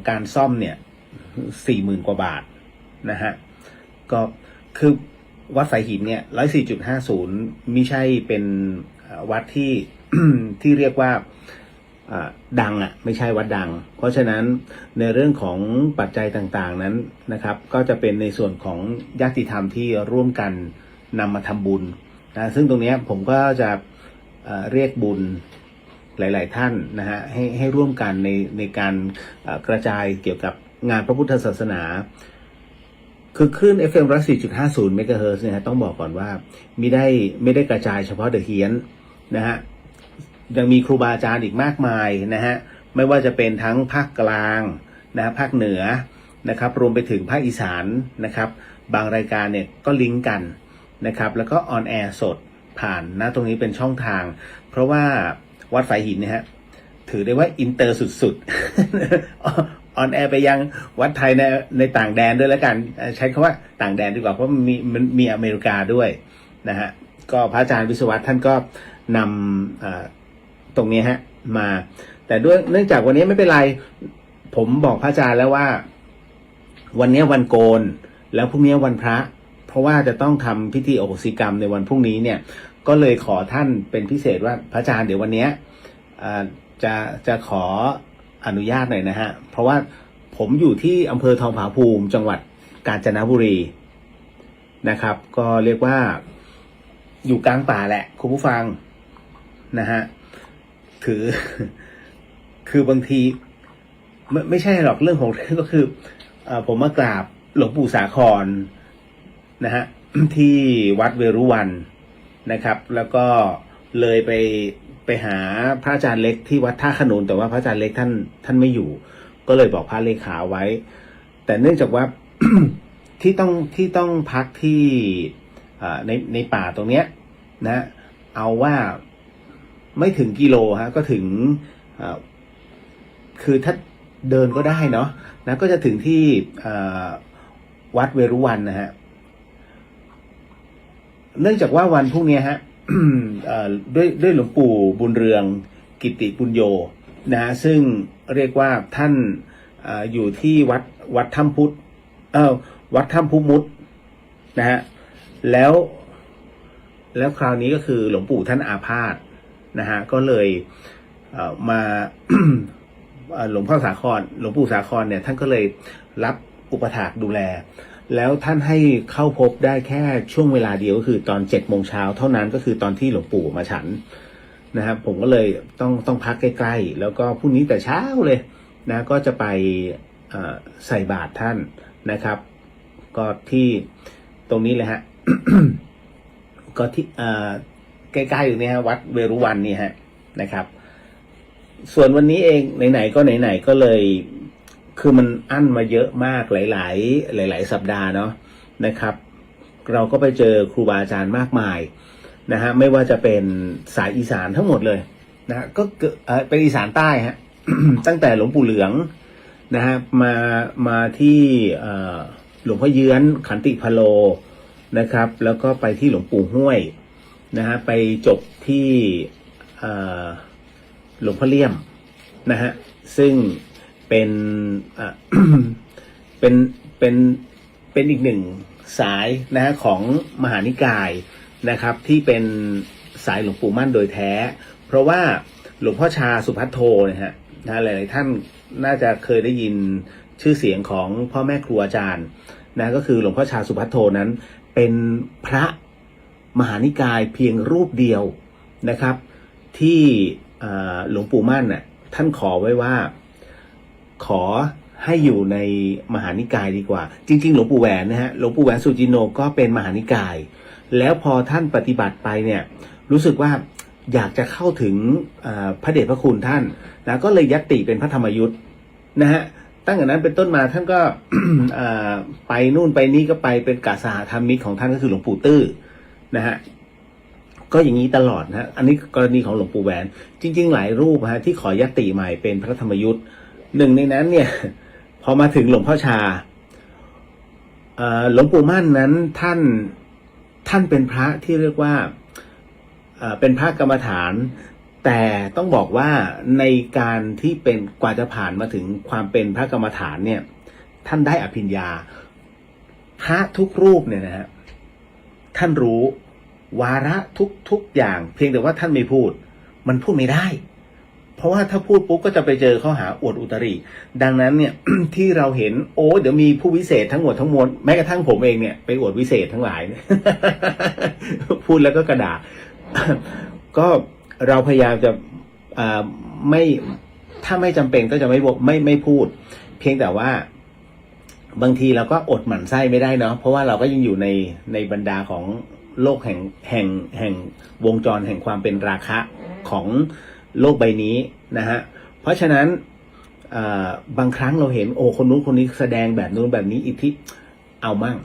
การซ่อมเนี่ย40,000 กว่าบาทนะฮะก็คือวัดสายหินเนี่ย104.50ไม่ใช่เป็นวัดที่ ที่เรียกว่าดังไม่ใช่วัดดังเพราะฉะนั้นในเรื่องของปัจจัยต่างๆนั้นนะครับก็จะเป็นในส่วนของญาติธรรมที่ร่วมกันนำมาทำบุญนะซึ่งตรงนี้ผมก็จะเรียกบุญหลายๆท่านนะฮะให้ร่วมกันในการกระจายเกี่ยวกับงานพระพุทธศาสนาคือคลื่น FM 104.50 เมกะเฮิรตซ์เนี่ยต้องบอกก่อนว่าไม่ได้กระจายเฉพาะเดอะเฮียนนะฮะยังมีครูบาอาจารย์อีกมากมายนะฮะไม่ว่าจะเป็นทั้งภาคกลางนะภาคเหนือนะครับรวมไปถึงภาคอีสานนะครับบางรายการเนี่ยก็ลิงก์กันนะครับแล้วก็ออนแอร์สดผ่านนะตรงนี้เป็นช่องทางเพราะว่าวัดฝายหินเนี่ยฮะถือได้ว่าอินเตอร์สุดๆออนแอร์ไปยังวัดไทยในต่างแดนด้วยแล้วกันใช้คำว่าต่างแดนดีกว่าเพราะมันมีอเมริกาด้วยนะฮะก็พระอาจารย์วิศวัตท่านก็นำตรงนี้ฮะมาแต่ด้วยเนื่องจากวันนี้ไม่เป็นไรผมบอกพระอาจารย์แล้วว่าวันนี้วันโกนแล้วพรุ่งนี้วันพระเพราะว่าจะต้องทำพิธีอโหสิกรรมในวันพรุ่งนี้เนี่ยก็เลยขอท่านเป็นพิเศษว่าพระอาจารย์เดี๋ยววันนี้จะขออนุญาตหน่อยนะฮะเพราะว่าผมอยู่ที่อำเภอทองผาภูมิจังหวัดกาญจนบุรีนะครับก็เรียกว่าอยู่กลางป่าแหละคุณผู้ฟังนะฮะคือบางทีไม่ใช่หรอกเรื่องของเรื่องก็คือผมมากราบหลวงปู่สาครนะฮะ ที่วัดเวรุวันนะครับแล้วก็เลยไปหาพระอาจารย์เล็กที่วัดท่าขนุนแต่ว่าพระอาจารย์เล็กท่านไม่อยู่ก็เลยบอกพระเลขาไว้แต่เนื่องจากว่า ที่ต้องพักที่ในป่าตรงเนี้ยนะเอาว่าไม่ถึงกิโลฮะก็ถึงคือถ้าเดินก็ได้เนาะนะก็จะถึงที่วัดเวรุวันนะฮะเนื่องจากว่าวันพรุ่งนี้ฮะ ด้วยหลวงปู่บุญเรืองกิติปุญโญนะฮะซึ่งเรียกว่าท่านอยู่ที่วัดถ้ำพุทธวัดถ้ำพุมุตนะฮะแล้วคราวนี้ก็คือหลวงปู่ท่านอาพาธนะฮะก็เลยมา หลวงปู่สาครเนี่ยท่านก็เลยรับอุปถากดูแลแล้วท่านให้เข้าพบได้แค่ช่วงเวลาเดียวก็คือตอน7 โมงเช้าเท่านั้นก็คือตอนที่หลวงปู่มาฉันนะครับผมก็เลยต้องพักใกล้ๆแล้วก็พรุ่งนี้แต่เช้าเลยนะก็จะไปใส่บาตรท่านนะครับก็ที่ตรงนี้เลยฮะ ก็ที่ใกล้ๆอยู่เนี่ยฮะวัดเวรุวันนี่ฮะนะครับส่วนวันนี้เองไหนๆก็เลยคือมันอั้นมาเยอะมากหลายสัปดาห์เนาะนะครับเราก็ไปเจอครูบาอาจารย์มากมายนะฮะไม่ว่าจะเป็นสายอีสานทั้งหมดเลยนะฮะก็เป็นอีสานใต้ฮะ ตั้งแต่หลวงปู่เหลืองนะฮะมาที่หลวงพ่อเยื้อนขันติพโลนะครับแล้วก็ไปที่หลวงปู่ห้วยนะฮะไปจบที่หลวงพ่อเลี่ยมนะฮะซึ่งเป็นเป็นอีกหนึ่งสายนะฮะของมหานิกายนะครับที่เป็นสายหลวงปู่มั่นโดยแท้เพราะว่าหลวงพ่อชาสุภัทโทนะฮะหลายๆท่านน่าจะเคยได้ยินชื่อเสียงของพ่อแม่ครูอาจารย์นะก็คือหลวงพ่อชาสุภัทโทนั้นเป็นพระมหานิกายเพียงรูปเดียวนะครับที่หลวงปู่มั่นน่ะท่านขอไว้ว่าขอให้อยู่ในมหานิกายดีกว่าจริงๆหลวงปู่แหวนนะฮะหลวงปู่แหวนสุจินโนก็เป็นมหานิกายแล้วพอท่านปฏิบัติไปเนี่ยรู้สึกว่าอยากจะเข้าถึงพระเดชพระคุณท่านนะก็เลยยัตติเป็นพระธรรมยุทธ์นะฮะตั้งแต่นั้นเป็นต้นมาท่านก็ ไปนู่นไปนี่ก็ไปเป็นกาสหธรรมิกของท่านก็คือหลวงปู่ตื้อนะฮะก็อย่างนี้ตลอดนะฮะอันนี้กรณีของหลวงปู่แหวนจริงๆหลายรูปฮะที่ขอยัตติใหม่เป็นพระธรรมยุทธ์หนึ่งในนั้นเนี่ยพอมาถึงหลวงพ่อชาหลวงปู่มั่นนั้นท่านเป็นพระที่เรียกว่าเป็นพระกรรมฐาน แต่ต้องบอกว่าในการที่เป็นกว่าจะผ่านมาถึงความเป็นพระกรรมฐานเนี่ยท่านได้อภิญญาพระทุกรูปเนี่ยนะฮะท่านรู้วาระทุกอย่างเพียงแต่ว่าท่านไม่พูดมันพูดไม่ได้เพราะว่าถ้าพูดปุ๊บก็จะไปเจอข้อหาอวดอุตริดังนั้นเนี่ย ที่เราเห็นโอ้เดี๋ยวมีผู้วิเศษทั้งหมดทั้งมวลแม้กระทั่งผมเองเนี่ยไปอวดวิเศษทั้งหลายเนี่ย พูดแล้วก็กระดาษ ก็เราพยายามจะไม่ถ้าไม่จำเป็นก็จะไม่พูดเพียงแต่ว่าบางทีเราก็อดหมั่นไส้ไม่ได้เนาะเพราะว่าเราก็ยังอยู่ในบรรดาของโลกแห่งวงจรแห่งความเป็นราคะของโลกใบนี้นะฮะเพราะฉะนั้นบางครั้งเราเห็นโอ้คนนู้นคนนี้แสดงแบบนู้นแบบนี้อีกที่เอามั่ง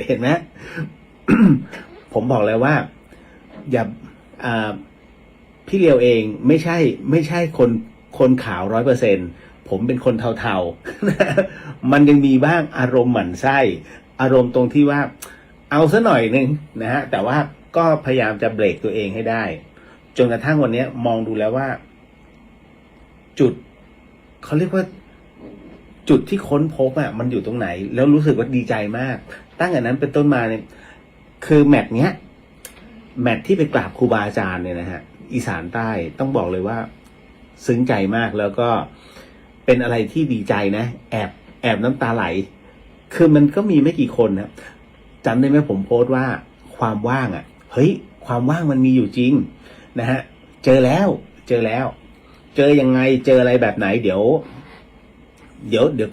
เห็นไหม ผมบอกเลยว่าอย่าพี่เลียวเองไม่ใช่คนขาว100%ผมเป็นคนเทาๆ มันยังมีบ้างอารมณ์หมั่นไส้อารมณ์ตรงที่ว่าเอาซะหน่อยนึงนะฮะแต่ว่าก็พยายามจะเบรกตัวเองให้ได้จนกระทั่งวันนี้มองดูแล้วว่าจุดเขาเรียกว่าจุดที่ค้นพบอ่ะมันอยู่ตรงไหนแล้วรู้สึกว่าดีใจมากตั้งแต่นั้นเป็นต้นมาเนี่ยคือแมตช์เนี้ยแมตช์ที่ไปกราบครูบาอาจารย์เนี่ยนะฮะอีสานใต้ต้องบอกเลยว่าซึ้งใจมากแล้วก็เป็นอะไรที่ดีใจนะแอบน้ำตาไหลคือมันก็มีไม่กี่คนนะจำได้ไหมผมโพสต์ว่าความว่างอ่ะเฮ้ยความว่างมันมีอยู่จริงนะฮะเจอแล้วเจอยังไงเจออะไรแบบไหนเดี๋ยว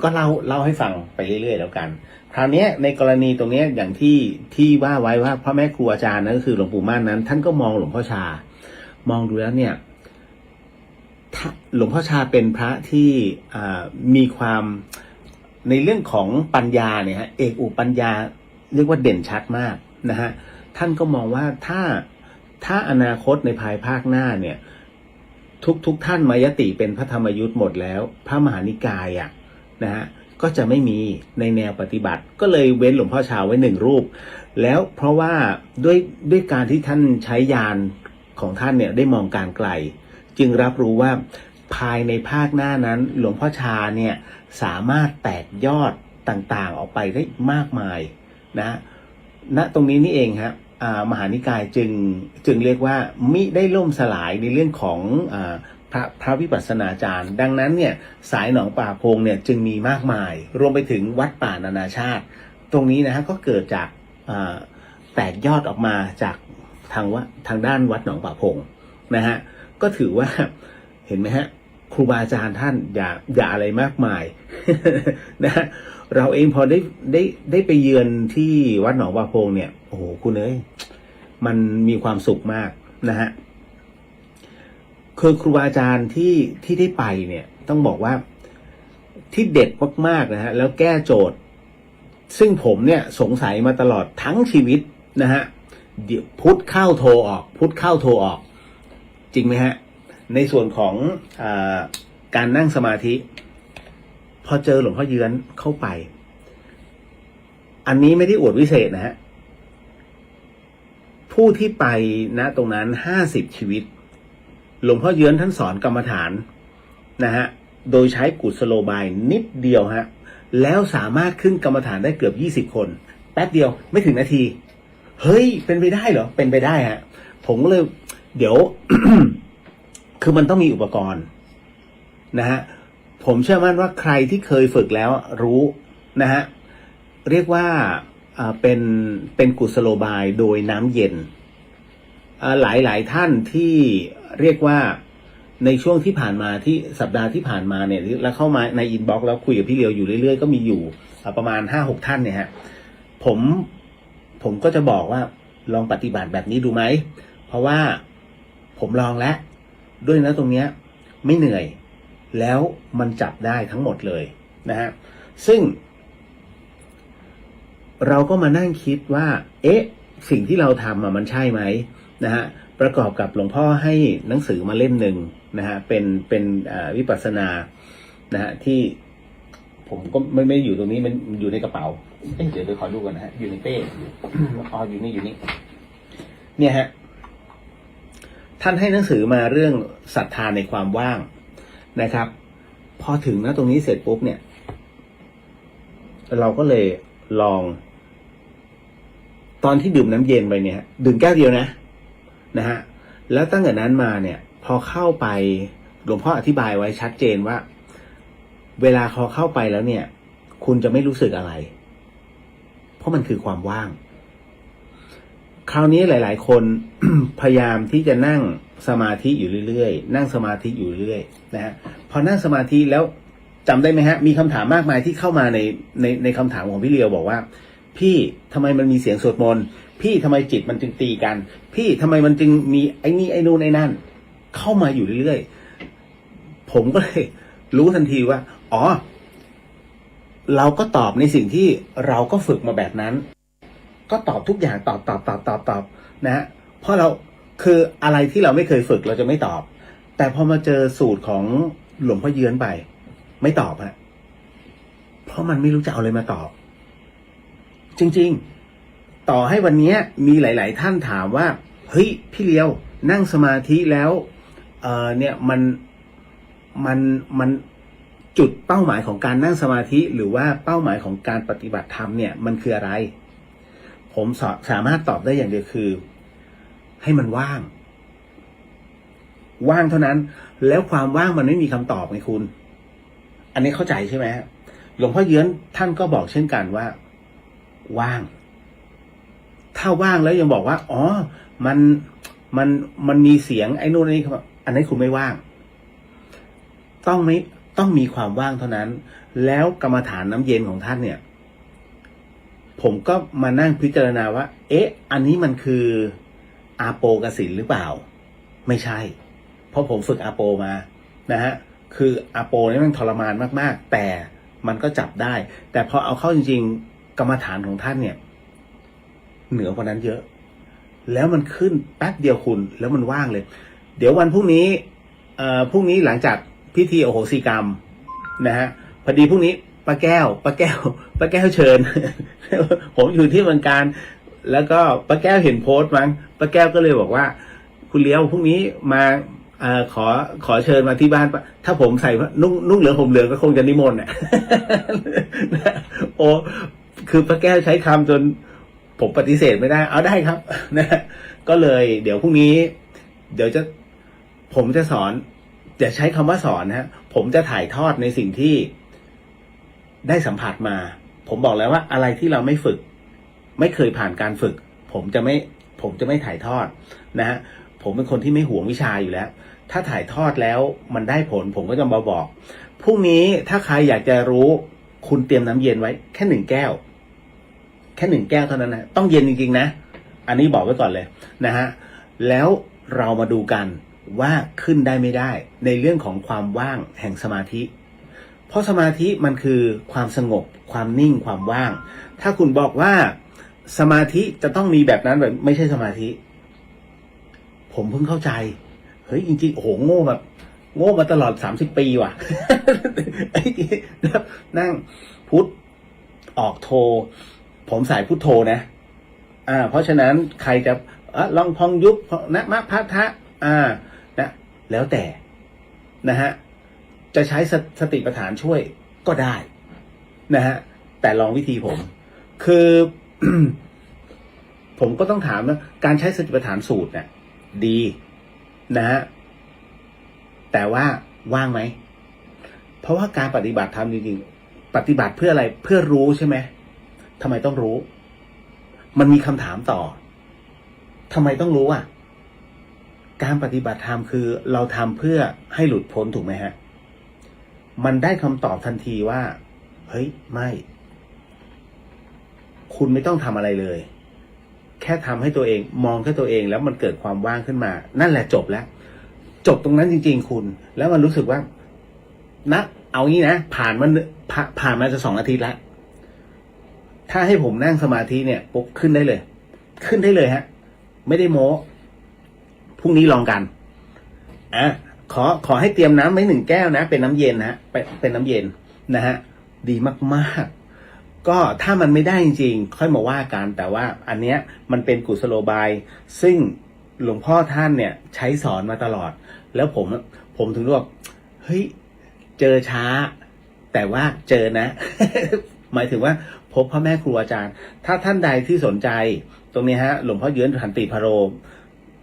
ก็เล่าให้ฟังไปเรื่อยๆแล้วกันคราวนี้ในกรณีตรงนี้อย่างที่ว่าไว้ว่าพ่อแม่ครูอาจารย์นั้นก็คือหลวงปู่มั่นนั้นท่านก็มองหลวงพ่อชามองดูแล้วเนี่ยหลวงพ่อชาเป็นพระที่มีความในเรื่องของปัญญาเนี่ยฮะเอกอุปัญญาเรียกว่าเด่นชัดมากนะฮะท่านก็มองว่าถ้าอนาคตในภายภาคหน้าเนี่ยทุกท่านมายติเป็นพระธรรมยุทธ์หมดแล้วพระมหานิกายนะฮะก็จะไม่มีในแนวปฏิบัติก็เลยเว้นหลวงพ่อชาไว้1รูปแล้วเพราะว่าด้วยการที่ท่านใช้ญาณของท่านเนี่ยได้มองการไกลจึงรับรู้ว่าภายในภาคหน้านั้นหลวงพ่อชาเนี่ยสามารถแตกยอดต่างๆออกไปได้มากมายนะณตรงนี้นี่เองครับมหานิกายจึงเรียกว่ามิได้ล่มสลายในเรื่องของพระวิปัสสนาจารย์ดังนั้นเนี่ยสายหนองป่าพงเนี่ยจึงมีมากมายรวมไปถึงวัดป่านานาชาติตรงนี้นะฮะก็เกิดจากแตกยอดออกมาจากทางด้านวัดหนองป่าพงนะฮะก็ถือว่าเห็นไหมฮะครูบาอาจารย์ท่านอย่าอะไรมากมาย นะฮะเราเองพอได้ไปเยือนที่วัดหนองป่าพงเนี่ยโอ้โหคุณเอ้ยมันมีความสุขมากนะฮะคือครูบาอาจารย์ที่ได้ไปเนี่ยต้องบอกว่าที่เด็ดมากๆนะฮะแล้วแก้โจทย์ซึ่งผมเนี่ยสงสัยมาตลอดทั้งชีวิตนะฮะเดี๋ยวพุทธเข้าโทรออกพุทธเข้าโทรออกจริงไหมฮะในส่วนของการนั่งสมาธิพอเจอหลวงพ่อเยือนเข้าไปอันนี้ไม่ได้อวดวิเศษนะฮะผู้ที่ไปนะตรงนั้น50ชีวิตหลวงพ่อเยือนท่านสอนกรรมฐานนะฮะโดยใช้กุศโลบายนิดเดียวฮะแล้วสามารถขึ้นกรรมฐานได้เกือบ20คนแป๊บเดียวไม่ถึงนาทีเฮ้ยเป็นไปได้เหรอเป็นไปได้ฮะผมก็เลยเดี๋ยว คือมันต้องมีอุปกรณ์นะฮะผมเชื่อมั่นว่าใครที่เคยฝึกแล้วรู้นะฮะเรียกว่าเป็นกุศโลบายโดยน้ำเย็นหลายท่านที่เรียกว่าในช่วงที่ผ่านมาที่สัปดาห์ที่ผ่านมาเนี่ยแล้วเข้ามาในอินบ็อกซ์แล้วคุยกับพี่เลียวอยู่เรื่อยๆก็มีอยู่ประมาณ 5-6 ท่านเนี่ยฮะผมก็จะบอกว่าลองปฏิบัติแบบนี้ดูไหมเพราะว่าผมลองแล้วด้วยนะตรงเนี้ยไม่เหนื่อยแล้วมันจับได้ทั้งหมดเลยนะฮะซึ่งเราก็มานั่งคิดว่าสิ่งที่เราทำมันใช่ไหมนะฮะประกอบกับหลวงพ่อให้หนังสือมาเล่มหนึ่งนะฮะเป็นวิปัสสนานะฮะที่ผมก็ไม่อยู่ตรงนี้มันอยู่ในกระเป๋าเดี๋ยวขอดูก่อนนะฮะอยู่ในเป้อ๋ออยู่นี่เนี่ยฮะ ท่านให้หนังสือมาเรื่องศรัทธาในความว่างนะครับพอถึงนะตรงนี้เสร็จปุ๊บเนี่ยเราก็เลยลองตอนที่ดื่มน้ำเย็นไปเนี่ยดื่มแก้วเดียวนะฮะแล้วตั้งแต่นั้นมาเนี่ยพอเข้าไปหลวงพ่ออธิบายไว้ชัดเจนว่าเวลาพอเข้าไปแล้วเนี่ยคุณจะไม่รู้สึกอะไรเพราะมันคือความว่างคราวนี้หลายๆคน พยายามที่จะนั่งสมาธิอยู่เรื่อยๆนั่งสมาธิอยู่เรื่อยๆนะฮะพอนั่งสมาธิแล้วจำได้ไหมฮะมีคำถามมากมายที่เข้ามาในคำถามของพี่เลียวบอกว่าพี่ทำไมมันมีเสียงสวดมนต์พี่ทำไมจิตมันจึงตีกันพี่ทำไมมันจึงมีไอ้นี่ไอ้นู่นไอ้นั่นเข้ามาอยู่เรื่อยๆผมก็เลยรู้ทันทีว่าอ๋อเราก็ตอบในสิ่งที่เราก็ฝึกมาแบบนั้นก็ตอบทุกอย่างตอบนะฮะเพราะเราคืออะไรที่เราไม่เคยฝึกเราจะไม่ตอบแต่พอมาเจอสูตรของหลวงพ่อเยือนไปไม่ตอบฮะเพราะมันไม่รู้จะเอาอะไรมาตอบจริงๆต่อให้วันนี้มีหลายๆท่านถามว่าเฮ้ยพี่เลียวนั่งสมาธิแล้วเนี่ยมันจุดเป้าหมายของการนั่งสมาธิหรือว่าเป้าหมายของการปฏิบัติธรรมเนี่ยมันคืออะไรผมสามารถตอบได้อย่างเดียวคือให้มันว่างเท่านั้นแล้วความว่างมันไม่มีคำตอบไงคุณอันนี้เข้าใจใช่ไหมหลวงพ่อเยือนท่านก็บอกเช่นกันว่าว่างถ้าว่างแล้วยังบอกว่าอ๋อมันมีเสียงไอ้นู่นนี่อันนี้คุณไม่ว่างต้องมีความว่างเท่านั้นแล้วกรรมฐานน้ำเย็นของท่านเนี่ยผมก็มานั่งพิจารณาว่าเอ๊ะอันนี้มันคืออาโปกสินหรือเปล่าไม่ใช่เพราะผมฝึกอาโปมานะฮะคืออาโปนี่มันทรมานมากๆแต่มันก็จับได้แต่พอเอาเข้าจริงๆกรรมฐานของท่านเนี่ยเหนือกว่านั้นเยอะแล้วมันขึ้นแป๊บเดียวคุณแล้วมันว่างเลยเดี๋ยววันพรุ่งนี้หลังจากพิธีอโหสิกรรมนะฮะพอดีพรุ่งนี้ป้าแก้วเชิญ ผมอยู่ที่เมืองการแล้วก็ป้าแก้วเห็นโพสต์มั้งป้าแก้วก็เลยบอกว่าคุณเลี้ยวพรุ่งนี้มาขอเชิญมาที่บ้านถ้าผมใส่นุ่งเหลืองห่มเหลืองก็คงจะนิมนต์อ่ะ โอ้คือป้าแก้วใช้คำจนผมปฏิเสธไม่ได้เอาได้ครับ นะก็เลยเดี๋ยวพรุ่งนี้ผมจะสอนจะใช้คำว่าสอนนะฮะผมจะถ่ายทอดในสิ่งที่ได้สัมผัสมาผมบอกแล้วว่าอะไรที่เราไม่ฝึกไม่เคยผ่านการฝึกผมจะไม่ถ่ายทอดนะฮะผมเป็นคนที่ไม่หวงวิชาอยู่แล้วถ้าถ่ายทอดแล้วมันได้ผลผมก็จะมาบอกพรุ่งนี้ถ้าใครอยากจะรู้คุณเตรียมน้ำเย็นไว้แค่1 แก้วเท่านั้นนะต้องเย็นจริงๆนะอันนี้บอกไว้ก่อนเลยนะฮะแล้วเรามาดูกันว่าขึ้นได้ไม่ได้ในเรื่องของความว่างแห่งสมาธิเพราะสมาธิมันคือความสงบความนิ่งความว่างถ้าคุณบอกว่าสมาธิจะต้องมีแบบนั้นแบบไม่ใช่สมาธิผมเพิ่งเข้าใจเฮ้ยจริงๆโอ้โหโง่มาตลอด30 ปีว่ะ ไอ้นั่งพุทธออกโทผมสายพุทโธนะเพราะฉะนั้นใครจะลองพองยุบนะมะพัทธะนะแล้วแต่นะฮะจะใช้สติปัฏฐานช่วยก็ได้นะฮะแต่ลองวิธีผมคือ ผมก็ต้องถามว่าการใช้สติปัฏฐานสูตรเนี่ยดีนะฮะแต่ว่าว่างไหมเพราะว่าการปฏิบัติธรรมจริงๆปฏิบัติเพื่ออะไรเพื่อรู้ใช่ไหมทำไมต้องรู้มันมีคำถามต่อทำไมต้องรู้การปฏิบัติธรรมคือเราทำเพื่อให้หลุดพ้นถูกไหมฮะมันได้คำตอบทันทีว่าเฮ้ยไม่คุณไม่ต้องทำอะไรเลยแค่ทำให้ตัวเองมองแค่ตัวเองแล้วมันเกิดความว่างขึ้นมานั่นแหละจบแล้วจบตรงนั้นจริงๆคุณแล้วมันรู้สึกว่านะเอางี้นะผ่านมาจะ2 อาทิตย์แล้วถ้าให้ผมนั่งสมาธิเนี่ยปุ๊บขึ้นได้เลยฮะไม่ได้โม้พรุ่งนี้ลองกันขอให้เตรียมน้ำไว้1 แก้วนะเป็นน้ำเย็นนะเป็นน้ำเย็นนะฮะดีมากๆก็ถ้ามันไม่ได้จริงๆค่อยมาว่ากันแต่ว่าอันเนี้ยมันเป็นกุศโลบายซึ่ง หลวงพ่อท่านเนี่ยใช้สอนมาตลอดแล้วผมถึงบอกเฮ้ยเจอช้าแต่ว่าเจอนะ หมายถึงว่าพบพ่อแม่ครูอาจารย์ถ้าท่านใดที่สนใจตรงนี้ฮะหลวงพ่อเยื้อนขันติพโร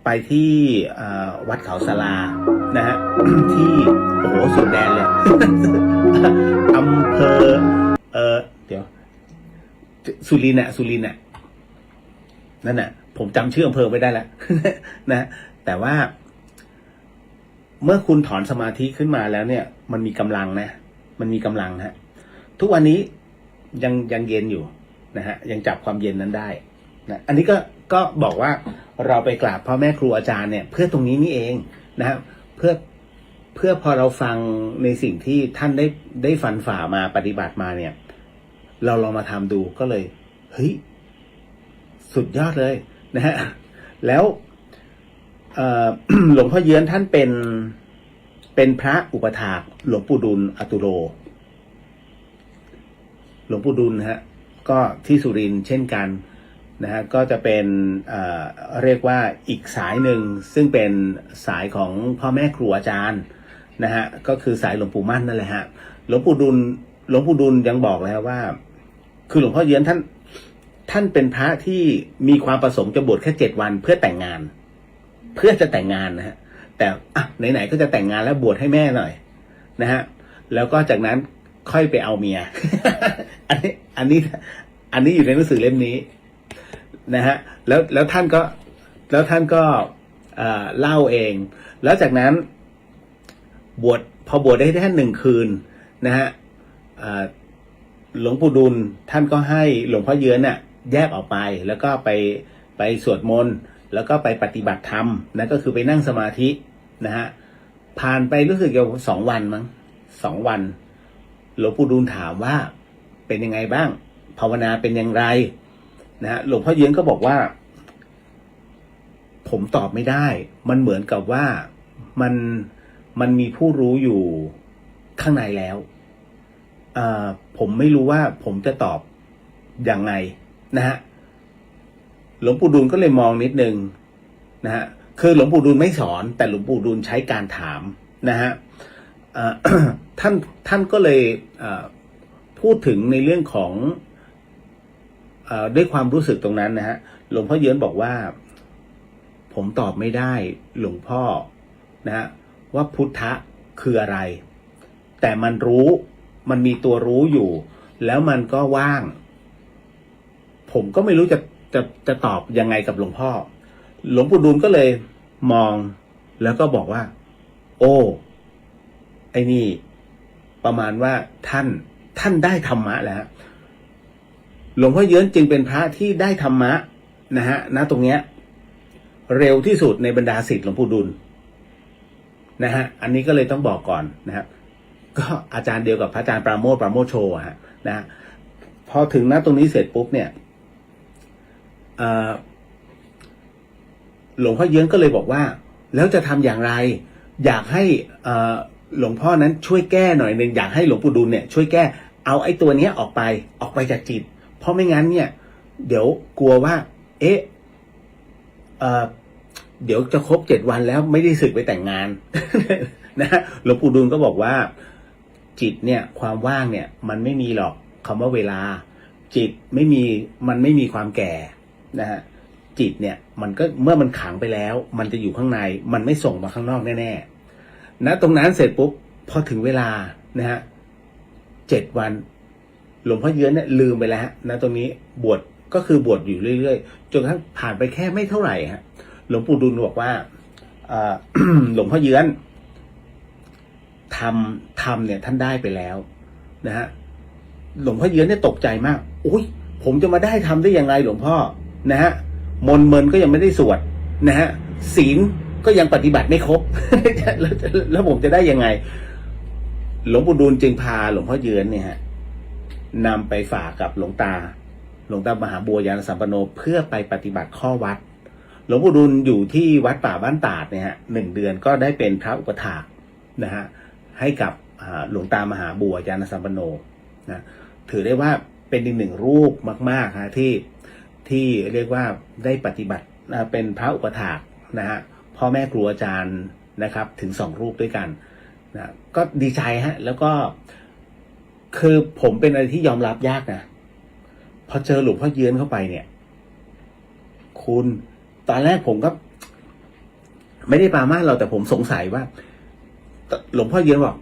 ไปที่วัดเขาสลานะฮะ ที่โอ้โหสุดแดนเลย อำเภอเดี๋ยวสุรินทร์น่ะนั่นน่ะผมจำชื่ออำเภอไม่ได้แล้ว นะแต่ว่าเมื่อคุณถอนสมาธิขึ้นมาแล้วเนี่ยมันมีกำลังนะมันมีกำลังฮะทุกวันนี้ยังเย็นอยู่นะฮะยังจับความเย็นนั้นได้นะอันนี้ก็บอกว่าเราไปกราบพ่อแม่ครูอาจารย์เนี่ยเพื่อตรงนี้นี่เองนะครับเพื่อพอเราฟังในสิ่งที่ท่านได้ฟันฝ่ามาปฏิบัติมาเนี่ยเราลองมาทำดูก็เลยเฮ้ยสุดยอดเลยนะฮะแล้วหลวงพ่อเยื้อนท่านเป็นพระอุปถากหลวงปู่ดุลอตุโลหลวงปู่ดุลฮะก็ที่สุรินทร์เช่นกันนะฮะก็จะเป็นเรียกว่าอีกสายหนึ่งซึ่งเป็นสายของพ่อแม่ครูอาจารย์นะฮะก็คือสายหลวงปู่มั่นนั่นแหละฮะหลวงปู่ดุลยังบอกแล้วว่าคือหลวงพ่อเยื้อนท่านเป็นพระที่มีความประสงค์จะบวชแค่7 วันเพื่อแต่งงานเพื่อจะแต่งงานนะฮะแต่ไหนๆก็จะแต่งงานแล้วบวชให้แม่หน่อยนะฮะแล้วก็จากนั้นค่อยไปเอาเมีย อันนี้อยู่ในหนังสือเล่มนี้นะฮะแล้วท่านก็เล่าเองแล้วจากนั้นพอบวชได้แค่1 คืนนะฮะหลวงปู่ดุลท่านก็ให้หลวงพ่อเยื้อนเนี่ยแยกออกไปแล้วก็ไปสวดมนต์แล้วก็ไปปฏิบัติธรรมนะก็คือไปนั่งสมาธินะฮะผ่านไปรู้สึกจะ2 วันมั้ง2 วันหลวงปู่ดูลถามว่าเป็นยังไงบ้างภาวนาเป็นอย่างไรนะฮะหลวงพ่อเยื้อนก็บอกว่าผมตอบไม่ได้มันเหมือนกับว่ามันมีผู้รู้อยู่ข้างในแล้วผมไม่รู้ว่าผมจะตอบยังไงนะฮะหลวงปู่ดูลก็เลยมองนิดนึงนะฮะคือหลวงปู่ดูลไม่สอนแต่หลวงปู่ดูลใช้การถามนะฮะท่านก็เลยพูดถึงในเรื่องของด้วยความรู้สึกตรงนั้นนะฮะหลวงพ่อเยื้อนบอกว่าผมตอบไม่ได้หลวงพ่อนะฮะว่าพุทธะคืออะไรแต่มันมีตัวรู้อยู่แล้วมันก็ว่างผมก็ไม่รู้จะตอบยังไงกับหลวงพ่อหลวงปู่ดูลก็เลยมองแล้วก็บอกว่าโอ้ไอ้นี่ประมาณว่าท่านได้ธรรมะแล้วหลวงพ่อเยื้อนจึงเป็นพระที่ได้ธรรมะนะฮะณตรงเนี้ยเร็วที่สุดในบรรดาศิษย์หลวงปู่ดุลนะฮะอันนี้ก็เลยต้องบอกก่อนนะครับก็อาจารย์เดียวกับพระอาจารย์ปราโมทโชฮะนะพอถึงณตรงนี้เสร็จปุ๊บเนี่ยหลวงพ่อเยื้องก็เลยบอกว่าแล้วจะทำอย่างไรอยากให้หลวงพ่อนั้นช่วยแก้หน่อยนึงอยากให้หลวงปู่ดูลเนี่ยช่วยแก้เอาไอ้ตัวเนี้ยออกไปจากจิตเพราะไม่งั้นเนี่ยเดี๋ยวกลัวว่าเดี๋ยวจะครบ7 วันแล้วไม่ได้สึกไปแต่งงาน นะหลวงปู่ดูลก็บอกว่าจิตเนี่ยความว่างเนี่ยมันไม่มีหรอกคำว่าเวลาจิตมันไม่มีความแก่นะฮะจิตเนี่ยมันก็เมื่อมันขังไปแล้วมันจะอยู่ข้างในมันไม่ส่งมาข้างนอกแน่ๆนะตรงนั้นเสร็จปุ๊บพอถึงเวลานะฮะ7 วันหลวงพ่อเยื้อนเนี่ยลืมไปแล้วนะตรงนี้บวชก็คือบวชอยู่เรื่อยๆจนกระทั่งผ่านไปแค่ไม่เท่าไหร่ฮะหลวงปู่ดูลบอกว่า หลวงพ่อเยื้อนทำเนี่ยท่านได้ไปแล้วนะฮะหลวงพ่อเยื้อนเนี่ยตกใจมากอุ้ยผมจะมาได้ทำได้ยังไงหลวงพ่อนะฮะมนต์ก็ยังไม่ได้สวดนะฮะศีลก็ยังปฏิบัติไม่ครบ แล้วผมจะได้ยังไงหลวงปู่ดูลจึงพาหลวงพ่อเยื้อนเนี่ยฮะนำไปฝากกับหลวงตามหาบัวยานสัมปันโนเพื่อไปปฏิบัติข้อวัดหลวงปู่ดูลอยู่ที่วัดป่าบ้านตาดเนี่ยฮะ1 เดือนก็ได้เป็นพระอุปถากนะฮะให้กับหลวงตามหาบัวยานสัมปันโนนะถือได้ว่าเป็นอีก1 รูปมากๆฮะที่เรียกว่าได้ปฏิบัติเป็นพระอุปถาก นะฮะพ่อแม่ครูอาจารย์นะครับถึง2 รูปด้วยกันนะก็ดีใจฮะแล้วก็คือผมเป็นอะไรที่ยอมรับยากนะพอเจอหลวงพ่อเยือนเข้าไปเนี่ยคุณตอนแรกผมก็ไม่ได้ปรามาสเราแต่ผมสงสัยว่าหลวงพ่อเยือนบอก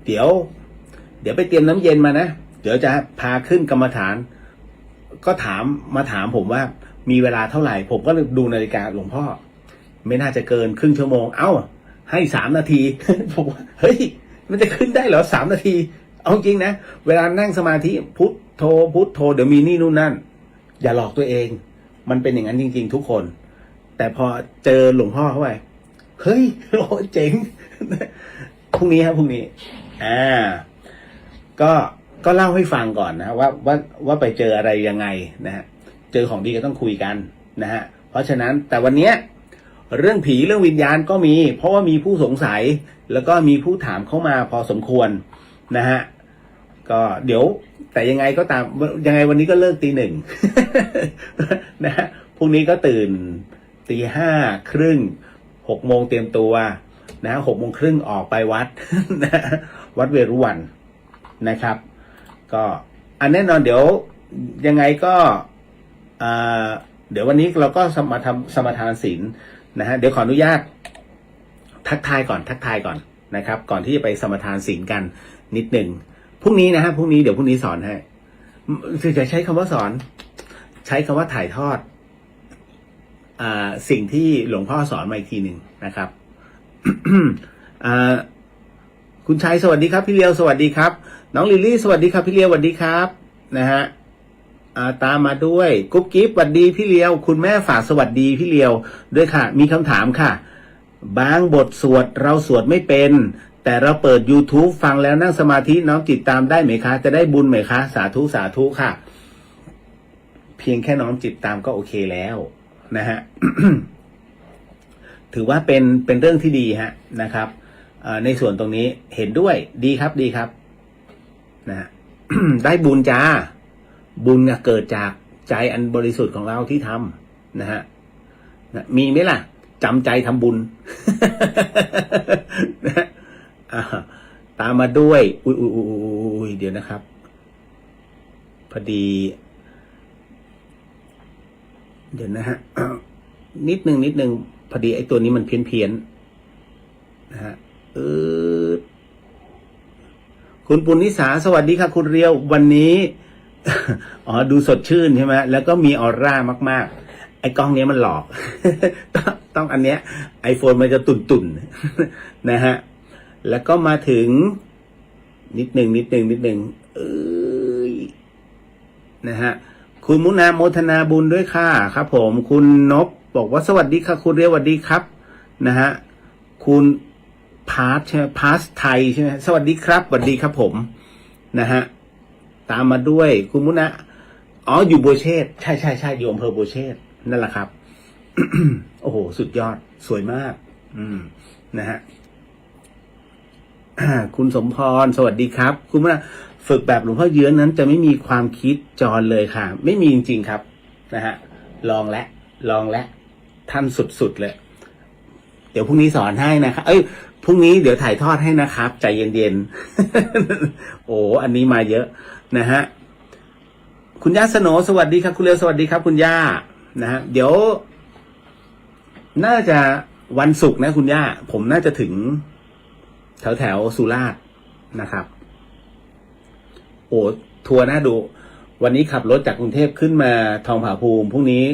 เดี๋ยวไปเตรียมน้ำเย็นมานะเดี๋ยวจะพาขึ้นกรรมฐานก็ถามผมว่ามีเวลาเท่าไหร่ผมก็ดูนาฬิกาหลวงพ่อไม่น่าจะเกินครึ่งชั่วโมงให้3 นาที ผมว่าเฮ้ยมันจะขึ้นได้เหรอ3 นาทีเอาจริงนะเวลานั่งสมาธิพุทโธเดี๋ยวมีนี่นู่นนั่นอย่าหลอกตัวเองมันเป็นอย่างนั้นจริงๆทุกคนแต่พอเจอหลวงพ่อเข้าไปเฮ้ยโอ้เจ๋ง พรุ่งนี้ครับพรุ่งนี้ก็เล่าให้ฟังก่อนนะว่าไปเจออะไรยังไงนะฮะเจอของดีก็ต้องคุยกันนะฮะเพราะฉะนั้นแต่วันเนี้ยเรื่องผีเรื่องวิญญาณก็มีเพราะว่ามีผู้สงสัยแล้วก็มีผู้ถามเข้ามาพอสมควรนะฮะก็เดี๋ยวแต่ยังไงก็ตามยังไงวันนี้ก็เลิกตี 1 นะฮะพรุ่งนี้ก็ตื่นตี 5:30 6 โมงเตรียมตัวนะ6:30ออกไปวัด นะวัดเวรุวันนะครับก็แน่นอนเดี๋ยวยังไงก็เดี๋ยววันนี้เราก็มาทำสมทานศีลนะฮะเดี๋ยวขออนุญาตทักทายก่อนนะครับก่อนที่จะไปสมทานศีลกันนิดหนึ่งพรุ่งนี้นะฮะพรุ่งนี้เดี๋ยวพรุ่งนี้สอนให้จะใช้คำว่าสอนใช้คำว่าถ่ายทอดสิ่งที่หลวงพ่อสอนมาอีกทีหนึ่งนะครับ คุณชัยสวัสดีครับพี่เลียวสวัสดีครับน้องลิลลี่สวัสดีครับพี่เลียวสวัสดีครับนะฮะตามมาด้วยกุ๊บกิ๊บสวัสดีพี่เลียวคุณแม่ฝากสวัสดีพี่เลียวด้วยค่ะมีคำถามค่ะบางบทสวดเราสวดไม่เป็นแต่เราเปิด YouTube ฟังแล้วนั่งสมาธิน้อมจิตตามได้ไหมคะจะได้บุญไหมคะสาธุค่ะเพียงแค่น้อมจิตตามก็โอเคแล้วนะฮะ ถือว่าเป็นเรื่องที่ดีฮะนะครับในส่วนตรงนี้เห็นด้วยดีครับนะฮะ ได้บุญจ้าบุญเกิดจากใจอันบริสุทธิ์ของเราที่ทำนะฮะมีไหมล่ะจำใจทำบุญ นะตามมาด้วยอุ้ยเดี๋ยวนะครับพอดีเดี๋ยวนะฮะนิดนึงพอดีไอ้ตัวนี้มันเพี้ยนนะฮะคุณปุณณิสาสวัสดีค่ะคุณเรียววันนี้ ดูสดชื่นใช่ไหมแล้วก็มีออร่ามากๆไอ้กล้องนี้มันหลอก ต้องอันเนี้ย iPhone มันจะตุ่นนะฮะแล้วก็มาถึงนิดนึงนะฮะคุณมุนาโมทนาบุญด้วยค่ะครับผมคุณนพบอกว่าสวัสดีค่ะคุณเรียวสวัสดีครับนะฮะคุณพาสใช่ไหมพาสไทยใช่ไหมสวัสดีครับสวัสดีครับผมนะฮะตามมาด้วยคุณมุนะอยู่บัวเชษใช่อยู่อำเภอบัวเชษนั่นแหละครับ โอ้โหสุดยอดสวยมากนะฮะ คุณสมพรสวัสดีครับคุณมุนะฝึกแบบหลวงพ่อเยื้อนนั้นจะไม่มีความคิดจรเลยค่ะไม่มีจริงๆครับนะฮะลองและท่านสุดๆเลยเดี๋ยวพรุ่งนี้สอนให้นะครับพรุ่งนี้เดี๋ยวถ่ายทอดให้นะครับใจเย็นๆ โอ้อันนี้มาเยอะนะฮะคุณย่าสโนสวัสดีครับคุณเลียวสวัสดีครับคุณย่านะฮะเดี๋ยวน่าจะวันศุกร์นะคุณย่าผมน่าจะถึงแถวสุราษฎร์นะครับโอ้ทัวร์น่าดูวันนี้ขับรถจากกรุงเทพขึ้นมาทองผาภูมิพรุ่งนี้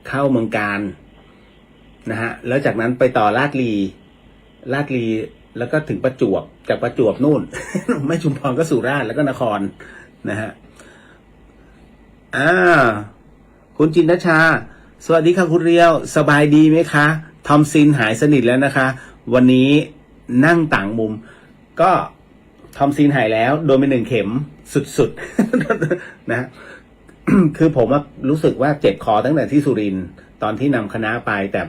เข้าเมืองการนะฮะแล้วจากนั้นไปต่อลาดลีแล้วก็ถึงประจวบจากประจวบนู่น ไม่ชุมพรก็สุราษฎร์แล้วก็นครนะฮะคุณจินทชาสวัสดีค่ะคุณเรียวสบายดีไหมคะทอมซินหายสนิทแล้วนะคะวันนี้นั่งต่างมุมก็ทอมซินหายแล้วโดนไป1 เข็มสุดๆ นะ คือผมรู้สึกว่าเจ็บคอตั้งแต่ที่สุรินทร์ตอนที่นำคณะไปแต่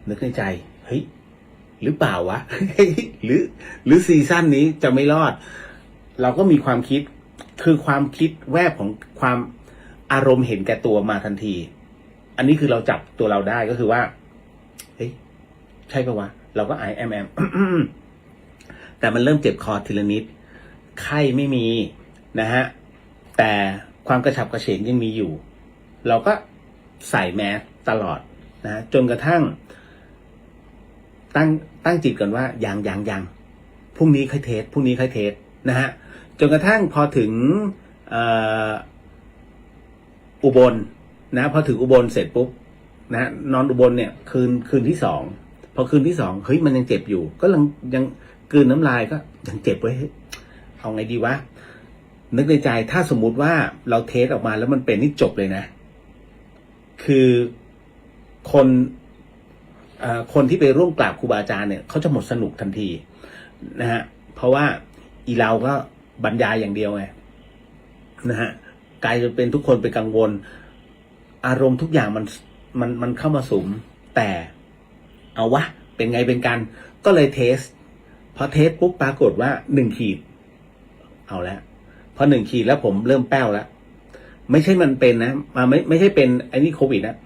นึกในใจเฮ้ยหรือเปล่าวะ หรือซีซั่นนี้จะไม่รอดเราก็มีความคิดคือความคิดแวบของความอารมณ์เห็นแก่ตัวมาทันทีอันนี้คือเราจับตัวเราได้ก็คือว่า ใช่ปะวะเราก็ไอแอม แต่มันเริ่มเจ็บคอทีละนิดไข้ไม่มีนะฮะแต่ความกระฉับกระเฉงยังมีอยู่เราก็ใส่แมสตลอดนะจนกระทั่งตั้งจิตก่อนว่ายังพรุ่งนี้ค่อยเทสนะฮะจนกระทั่งพอถึงอุบลนะพอถึงอุบลเสร็จปุ๊บนะนอนอุบลเนี่ยคืนที่สองพอคืนที่สองเฮ้ยมันยังเจ็บอยู่ก็ยังกลืนน้ำลายก็ยังเจ็บไว้เอาไงดีวะนึกในใจถ้าสมมุติว่าเราเทสออกมาแล้วมันเป็นนี่จบเลยนะคือคนที่ไปร่วมกราบครูบาอาจารย์เนี่ยเขาจะหมดสนุกทันทีนะฮะเพราะว่าอีเราก็บรรยายอย่างเดียวไงนะฮะกลายจะเป็นทุกคนไปกังวลอารมณ์ทุกอย่างมันเข้ามาสุมแต่เอาวะเป็นไงเป็นกันก็เลยเทสพอเทสปุ๊บปรากฏว่า1 ขีดเอาแล้วพอ1 ขีดแล้วผมเริ่มแป้วแล้วไม่ใช่มันเป็นนะไม่ใช่เป็นไอ้นี่โควิดนะ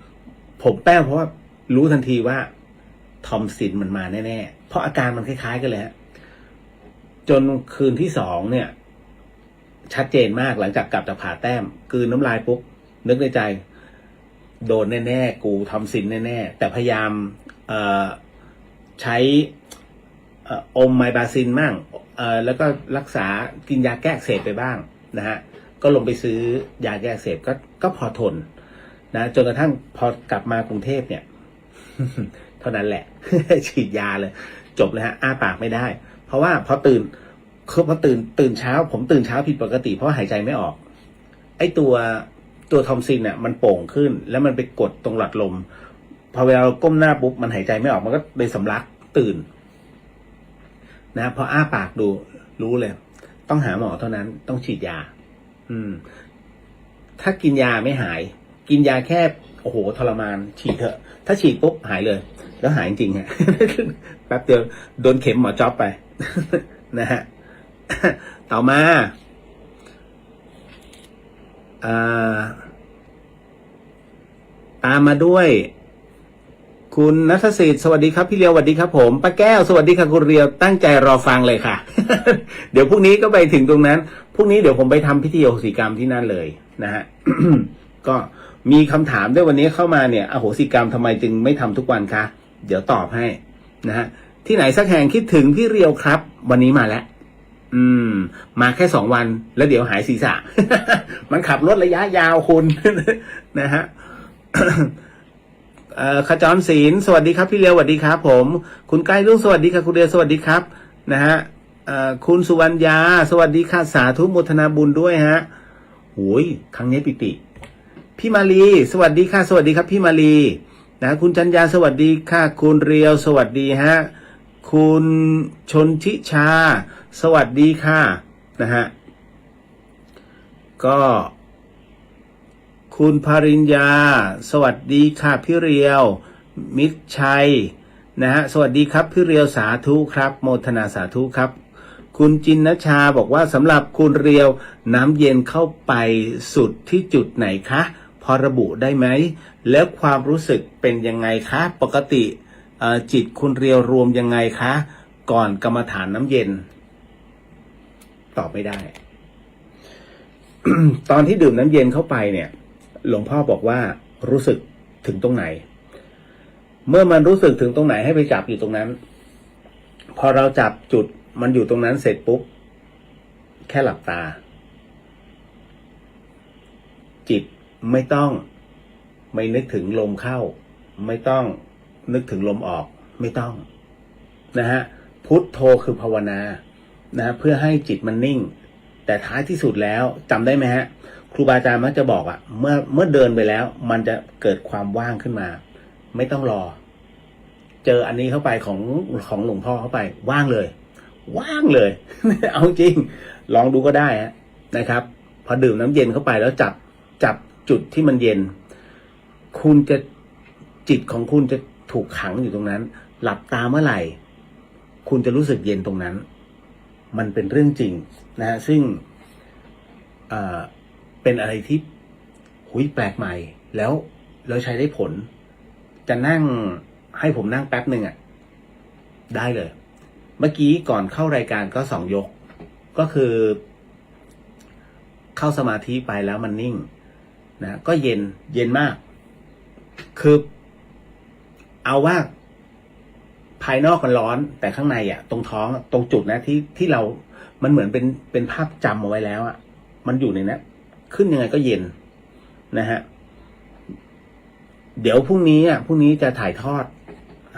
ผมแป้วเพราะว่ารู้ทันทีว่าทอมซินมันมาแน่ๆเพราะอาการมันคล้ายๆกันเลยฮะจนคืนที่2เนี่ยชัดเจนมากหลังจากกลับจากผ่าแต้มกลืนน้ำลายปุ๊บนึกในใจโดนแน่ๆกูทอมซินแน่ๆแต่พยายามใช้อมไมบาซินมั่งแล้วก็รักษากินยาแก้อักเสบไปบ้างนะฮะก็ลงไปซื้อยาแก้อักเสบก็พอทนนะจนกระทั่งพอกลับมากรุงเทพเนี่ย เท่านั้นแหละ ฉีดยาเลยจบเลยฮะอ้าปากไม่ได้เพราะว่าพอตื่นเช้าผมตื่นเช้าผิดปกติเพราะหายใจไม่ออกไอ้ตัวทอมซินเนี่ยมันโป่งขึ้นแล้วมันไปกดตรงหลอดลมพอเวลาเราก้มหน้าปุ๊บมันหายใจไม่ออกมันก็เลยสำลักตื่นนะพออ้าปากดูรู้เลยต้องหาหมอเท่านั้นต้องฉีดยาถ้ากินยาไม่หายกินยาแค่โอ้โหทรมานฉีดเถอะถ้าฉีดปุ๊บหายเลยแล้วหายจริงฮะ แป๊บเดียวโดนเข็มหมอจ๊อบไป นะฮะ ต่อมาตามมาด้วยคุณณัฐศิษย์สวัสดีครับพี่เรียวสวัสดีครับผมป้าแก้วสวัสดีค่ะคุณเรียวตั้งใจรอฟังเลยค่ะ เดี๋ยวพรุ่งนี้ก็ไปถึงตรงนั้นพรุ่งนี้เดี๋ยวผมไปทำพิธีอโหสิกรรมที่นั่นเลยนะฮะ ก็มีคำถามด้วยวันนี้เข้ามาเนี่ยอโหสิกรรมทำไมจึงไม่ทำทุกวันคะเดี๋ยวตอบให้นะฮะที่ไหนสักแห่งคิดถึงพี่เรียวครับวันนี้มาแล้วมาแค่2 วันแล้วเดี๋ยวหายศีรษะ มันขับรถระยะยาวคุณ นะฮะ ขจรศิลป์สวัสดีครับพี่เรียวสวัสดีครับผมคุณใกล้รุ่งสวัสดีค่ะคุณเรียวสวัสดีครับนะฮะคุณสุวรรณยาสวัสดีค่ะสาธุโมทนาบุญด้วยฮะโหยครั้งนี้ปิติพี่มาลีสวัสดีค่ะสวัสดีครับพี่มาลีนะคุณจันยาสวัสดีค่ะคุณเรียวสวัสดีฮะคุณชนทิชาสวัสดีค่ะนะฮะก็คุณภริญญาสวัสดีค่ะพี่เรียวมิตรชัยนะฮะสวัสดีครับพี่เรียวสาธุครับโมทนาสาธุครับคุณจินนชาบอกว่าสำหรับคุณเรียวน้ำเย็นเข้าไปสุดที่จุดไหนคะพอระบุได้ไหมแล้วความรู้สึกเป็นยังไงคะปกติจิตคุณเรียวรวมยังไงคะก่อนกรรมฐานน้ำเย็นตอบไม่ได้ ตอนที่ดื่มน้ำเย็นเข้าไปเนี่ยหลวงพ่อบอกว่ารู้สึกถึงตรงไหนเมื่อมันรู้สึกถึงตรงไหนให้ไปจับอยู่ตรงนั้นพอเราจับจุดมันอยู่ตรงนั้นเสร็จปุ๊บแค่หลับตาจิตไม่ต้องไม่นึกถึงลมเข้าไม่ต้องนึกถึงลมออกไม่ต้องนะฮะพุทโธคือภาวนานะเพื่อให้จิตมันนิ่งแต่ท้ายที่สุดแล้วจำได้ไหมฮะครูบาอาจารย์มักจะบอกเมื่อเดินไปแล้วมันจะเกิดความว่างขึ้นมาไม่ต้องรอเจออันนี้เข้าไปของหลวงพ่อเข้าไปว่างเลยว่างเลย เอาจริงลองดูก็ได้นะครับพอดื่มน้ำเย็นเข้าไปแล้วจับจุดที่มันเย็นคุณจะจิตของคุณจะถูกขังอยู่ตรงนั้นหลับตาเมื่อไหร่คุณจะรู้สึกเย็นตรงนั้นมันเป็นเรื่องจริงนะฮะซึ่งเป็นอะไรที่แปลกใหม่แล้วใช้ได้ผลจะนั่งให้ผมนั่งแป๊บหนึ่ง ได้เลย เมื่อกี้ก่อนเข้ารายการก็2 ยกก็คือเข้าสมาธิไปแล้วมันนิ่งนะก็เย็นมากคือเอาว่าภายนอกมันร้อนแต่ข้างในอ่ะตรงท้องตรงจุดนะที่เรามันเหมือนเป็นภาพจำเอาไว้แล้วอ่ะมันอยู่ในนั้นขึ้นยังไงก็เย็นนะฮะเดี๋ยวพรุ่งนี้จะถ่ายทอด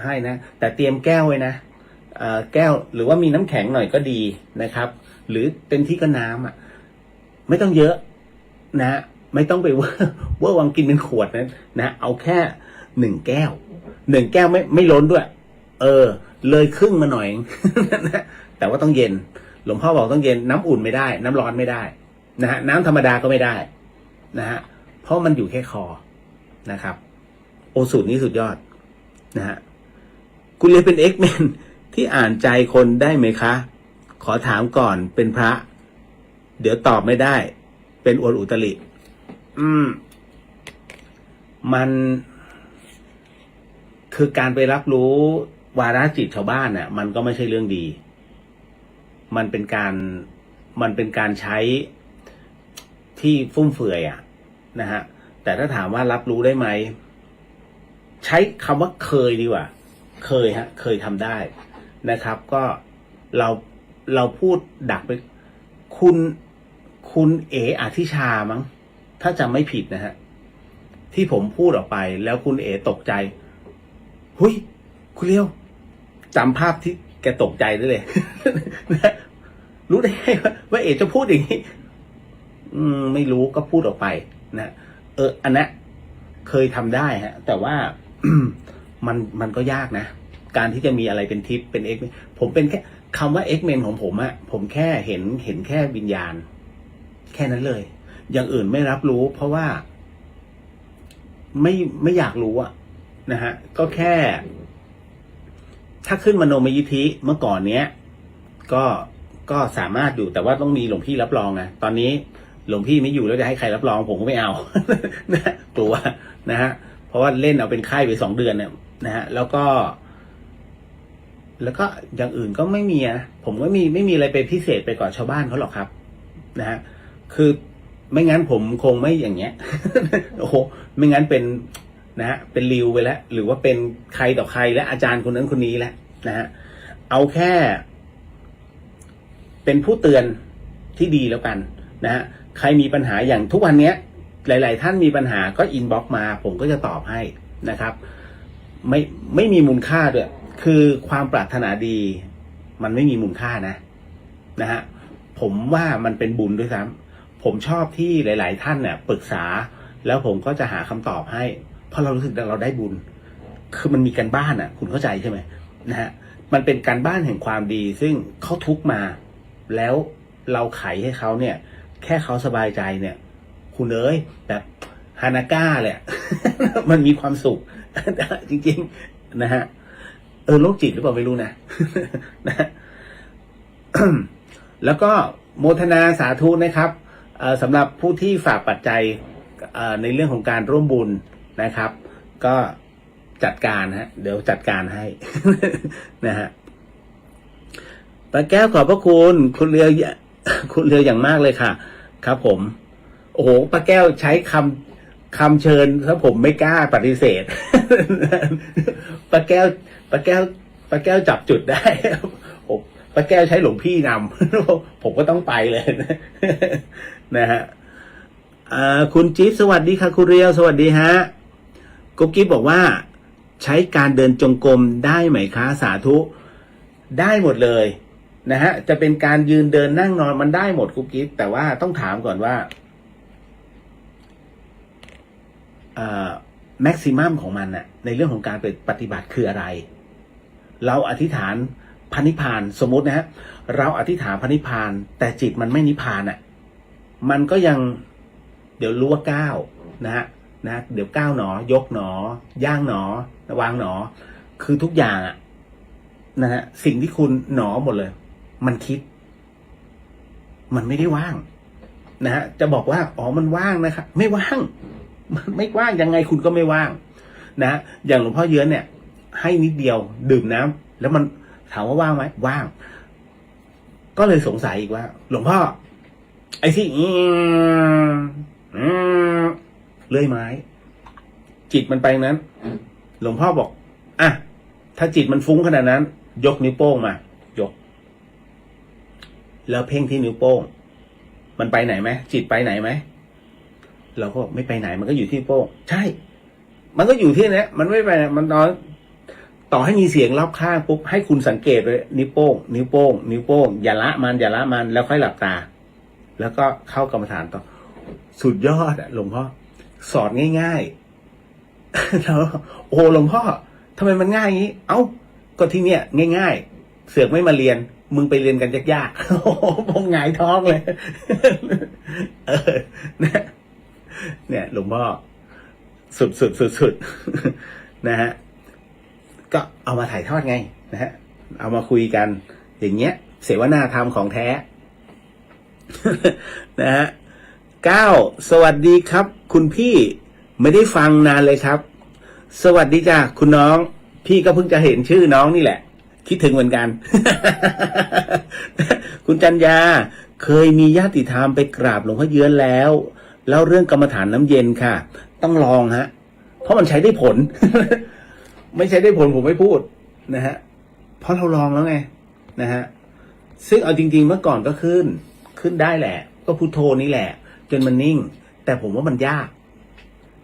ให้นะแต่เตรียมแก้วไว้นะแก้วหรือว่ามีน้ำแข็งหน่อยก็ดีนะครับหรือเต็มที่ก็น้ำอ่ะไม่ต้องเยอะนะไม่ต้องไปว่าวังกินเป็นขวดนะเอาแค่1 แก้ว1 แก้วไม่ล้นด้วยเลยครึ่งมาหน่อย นะแต่ว่าต้องเย็นหลวงพ่อบอกต้องเย็นน้ำอุ่นไม่ได้น้ำร้อนไม่ได้นะฮะน้ำธรรมดาก็ไม่ได้นะฮะเพราะมันอยู่แค่คอนะครับโอสูตรนี้สุดยอดนะฮะคุณเรียนเป็น X-Men ที่อ่านใจคนได้ไหมคะขอถามก่อนเป็นพระเดี๋ยวตอบไม่ได้เป็นอวดอุตริมันคือการไปรับรู้วาระจิตชาวบ้านน่ะมันก็ไม่ใช่เรื่องดีมันเป็นการใช้ที่ฟุ่มเฟือยนะฮะแต่ถ้าถามว่ารับรู้ได้ไหมใช้คำว่าเคยดีกว่าเคยทำได้นะครับก็เราพูดดักไปคุณเออธิชามั้งถ้าจำไม่ผิดนะฮะที่ผมพูดออกไปแล้วคุณเอตกใจหุยคุณเลี้ยวจำภาพที่แกตกใจได้เลย รู้ได้ไงว่าเอจะพูดอย่างนี้ไม่รู้ก็พูดออกไปนะอันนั้นเคยทำได้ฮะแต่ว่า มันก็ยากนะการที่จะมีอะไรเป็นทิปเป็น X ผมเป็นแค่คำว่า X-Men ของผมผมแค่เห็นแค่วิญญาณแค่นั้นเลยอย่างอื่นไม่รับรู้เพราะว่าไม่อยากรู้นะฮะก็แค่ถ้าขึ้นมโนมยิทธิเมื่อก่อนเนี้ยก็สามารถอยู่แต่ว่าต้องมีหลวงพี่รับรองนะตอนนี้หลวงพี่ไม่อยู่แล้วจะให้ใครรับรองผมก็ไม่เอา นะกลัวนะฮะเพราะว่าเล่นเอาเป็นไข้ไป2 เดือนเนี่ยนะฮะแล้วก็อย่างอื่นก็ไม่มีนะผมก็ไม่มีอะไรเป็นพิเศษไปกว่าชาวบ้านเขาหรอกครับนะฮะคือไม่งั้นผมคงไม่อย่างเงี้ย โอ้โหไม่งั้นเป็นนะฮะเป็นริวไปแล้วหรือว่าเป็นใครต่อใครและอาจารย์คนนั้นคนนี้แล้วนะฮะเอาแค่เป็นผู้เตือนที่ดีแล้วกันนะฮะใครมีปัญหาอย่างทุกวันนี้หลายๆท่านมีปัญหาก็อินบ็อกซ์มาผมก็จะตอบให้นะครับไม่มีมูลค่าด้วยคือความปรารถนาดีมันไม่มีมูลค่านะฮะผมว่ามันเป็นบุญด้วยซ้ำผมชอบที่หลายๆท่านเนี่ยปรึกษาแล้วผมก็จะหาคำตอบให้เพราะเรารู้สึกเราได้บุญคือมันมีการบ้านคุณเข้าใจใช่ไหมนะฮะมันเป็นการบ้านแห่งความดีซึ่งเขาทุกมาแล้วเราไขให้เขาเนี่ยแค่เขาสบายใจเนี่ยคุณเอ้ยแบบฮานาก้าเลย มันมีความสุข จริงๆนะฮะโรคจิตหรือเปล่าไม่รู้นะ นะ แล้วก็โมทนาสาธุนะครับสำหรับผู้ที่ฝากปัจจัยในเรื่องของการร่วมบุญนะครับ ก็จัดการเดี๋ยวจัดการให้ นะฮะป้าแก้วขอบพระคุณเรืออย่างมากเลยค่ะครับผมโอ้โหป้าแก้วใช้คำเชิญถ้าผมไม่กล้าปฏิเสธ ป้าแก้วจับจุดได้ป้าแก้วใช้หลวงพี่นำ ผมก็ต้องไปเลย นะฮะคุณจิ๊บสวัสดีค่ะคุณเรียวสวัสดีฮะกุ๊กกิ๊บบอกว่าใช้การเดินจงกรมได้ไหมคะสาธุได้หมดเลยนะฮะจะเป็นการยืนเดินนั่งนอนมันได้หมดกุ๊กกิ๊บแต่ว่าต้องถามก่อนว่าแม็กซิมัมของมันในเรื่องของการปฏิบัติคืออะไรเราอธิษฐานพระนิพพานสมมตินะฮะเราอธิษฐานพระนิพพานแต่จิตมันไม่นิพพานมันก็ยังเดี๋ยวรู้ว่าก้าวนะเดี๋ยวก้าวหนอยกหนอย่างหนอวางหนอคือทุกอย่างนะฮะสิ่งที่คุณหนอหมดเลยมันคิดมันไม่ได้ว่างนะฮะจะบอกว่ามันว่างนะครับไม่ว่างมันไม่ว่างยังไงคุณก็ไม่ว่างนะอย่างหลวงพ่อเยือนเนี่ยให้นิดเดียวดื่มน้ำแล้วมัน ถามว่าว่างไหมว่าง ก็เลยสงสัยอีกว่า หลวงพ่อไอ้ที่เลื่อยไม้ จิตมันไปนั้น หลวงพ่อบอกอ่ะถ้าจิตมันฟุ้งขนาดนั้น ยกนิ้วโป้งมายก แล้วเพ่งที่นิ้วโป้ง มันไปไหนไหมจิตไปไหนไหมเราก็ไม่ไปไหนมันก็อยู่ที่โป้งใช่ มันก็อยู่ที่นี้มันไม่ไปไหนมันนอนต่อให้มีเสียงรอบข้างปุ๊บให้คุณสังเกตเลยนิ้วโป้งนิ้วโป้งนิ้วโป้งอย่าละมันแล้วค่อยหลับตา แล้วก็เข้ากรรมฐานต่อสุดยอดหลวงพ่อสอนง่ายๆเราโอ้หลวงพ่อทำไมมันง่ายอย่างนี้เอ้าก็ที่เนี้ยง่ายๆเสือกไม่มาเรียนมึงไปเรียนกันยากๆโอ้โหผมหงายท้องเลยเนี่ยหลวงพ่อสุดนะฮะก็เอามาถ่ายทอดไงนะฮะเอามาคุยกันอย่างเงี้ยเสวนาธรรมของแท้นะฮะ9สวัสดีครับคุณพี่ไม่ได้ฟังนานเลยครับสวัสดีจ้าคุณน้องพี่ก็เพิ่งจะเห็นชื่อน้องนี่แหละคิดถึงเหมือนกัน คุณจันยาเคยมีญาติธรรมไปกราบหลวงพ่อเยือนแล้วเรื่องกรรมฐานน้ำเย็นค่ะต้องลองฮะเพราะมันใช้ได้ผล ไม่ใช้ได้ผลผมไม่พูดนะฮะเพราะเราลองแล้วไงนะฮะซึ่งเอาจริงๆเมื่อก่อนก็ขึ้นได้แหละก็พุทโธนี่แหละจนมันนิ่งแต่ผมว่ามันยาก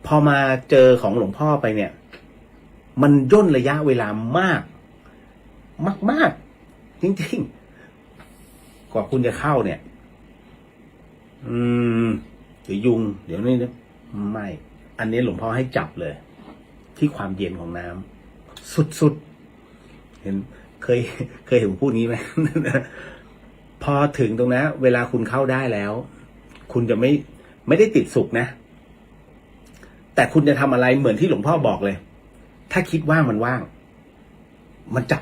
พอมาเจอของหลวงพ่อไปเนี่ยมันย่นระยะเวลามากจริงๆกว่าคุณจะเข้าเนี่ยเดี๋ยวยุงเดี๋ยวนี้นะไม่อันนี้หลวงพ่อให้จับเลยที่ความเย็นของน้ำสุดๆเห็นเคยเห็นผมพูดงี้ไหม พอถึงตรงนั้นเวลาคุณเข้าได้แล้ว คุณจะไม่ได้ติดสุขนะแต่คุณจะทำอะไรเหมือนที่หลวงพ่อบอกเลยถ้าคิดว่างมันว่างมันจับ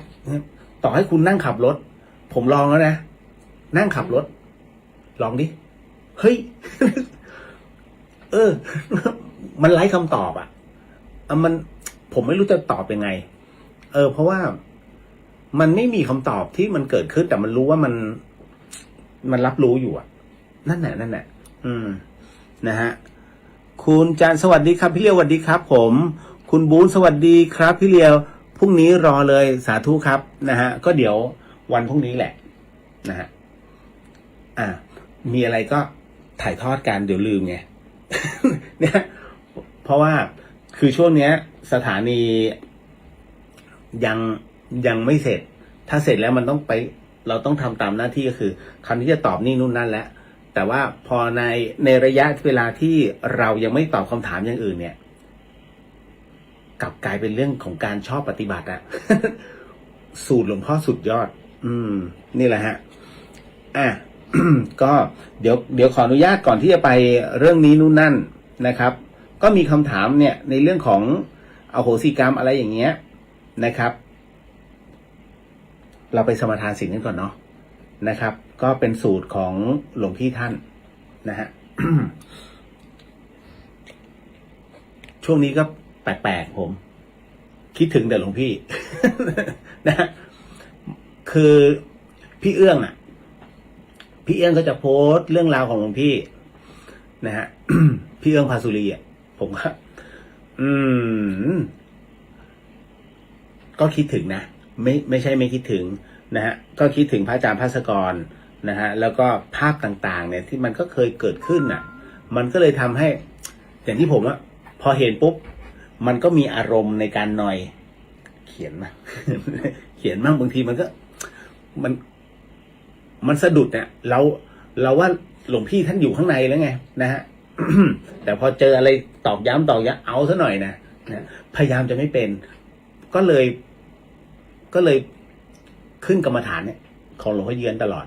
ต่อให้คุณนั่งขับรถผมลองแล้วนะนั่งขับรถลองดิเฮ้ย มันไร้คำตอบอ่ะมันผมไม่รู้จะตอบยังไงเพราะว่ามันไม่มีคำตอบที่มันเกิดขึ้นแต่มันรู้ว่ามันรับรู้อยู่อ่ะนั่นแหละนะฮะคุณจานสวัสดีครับพี่เลียวสวัสดีครับผมคุณบูนสวัสดีครับพี่เลียวพรุ่งนี้รอเลยสาธุครับนะฮะก็เดี๋ยววันพรุ่งนี้แหละนะฮะมีอะไรก็ถ่ายทอดกันเดี๋ยวลืมไง เนี่ยเพราะว่าคือช่วงเนี้ยสถานียังไม่เสร็จถ้าเสร็จแล้วมันต้องไปเราต้องทำตามหน้าที่ก็คือคำที่จะตอบนี่นู่นนั่นแล้วแต่ว่าพอในระยะเวลาที่เรายังไม่ตอบคำถามอย่างอื่นเนี่ยกลับกลายเป็นเรื่องของการชอบปฏิบัติอะ สูตรหลวงพ่อสุดยอดนี่แหละฮะก็เดี๋ยวขออนุญาตก่อนที่จะไปเรื่องนี้นู่นนั่นนะครับก็มีคำถามเนี่ยในเรื่องของอโหสิกรรมอะไรอย่างเงี้ยนะครับเราไปสมาทานศีลกันก่อนเนาะนะครับก็เป็นสูตรของหลวงพี่ท่านนะฮะ ช่วงนี้ก็แปลกๆผมคิดถึงแต่หลวงพี่ นะคือพี่เอื้องก็จะโพสต์เรื่องราวของหลวงพี่นะฮะ พี่เอื้องภาสุรีผมก็คิดถึงนะไม่ใช่ไม่คิดถึงนะฮะก็คิดถึงพระอาจารย์ภาสกรนะฮะแล้วก็ภาพต่างๆเนี่ยที่มันก็เคยเกิดขึ้นน่ะมันก็เลยทำให้อย่างที่ผมพอเห็นปุ๊บมันก็มีอารมณ์ในการหน่อยเขียนมา เขียนมากบางทีมันก็มันสะดุดเนี่ยเราว่าหลวงพี่ท่านอยู่ข้างในแล้วไงนะฮะ แต่พอเจออะไรตอกย้ำเอาซะหน่อยนะพยายามจะไม่เป็นก็เลยขึ้นกรรมฐานเนี่ยของหลวงพ่อเยือนตลอด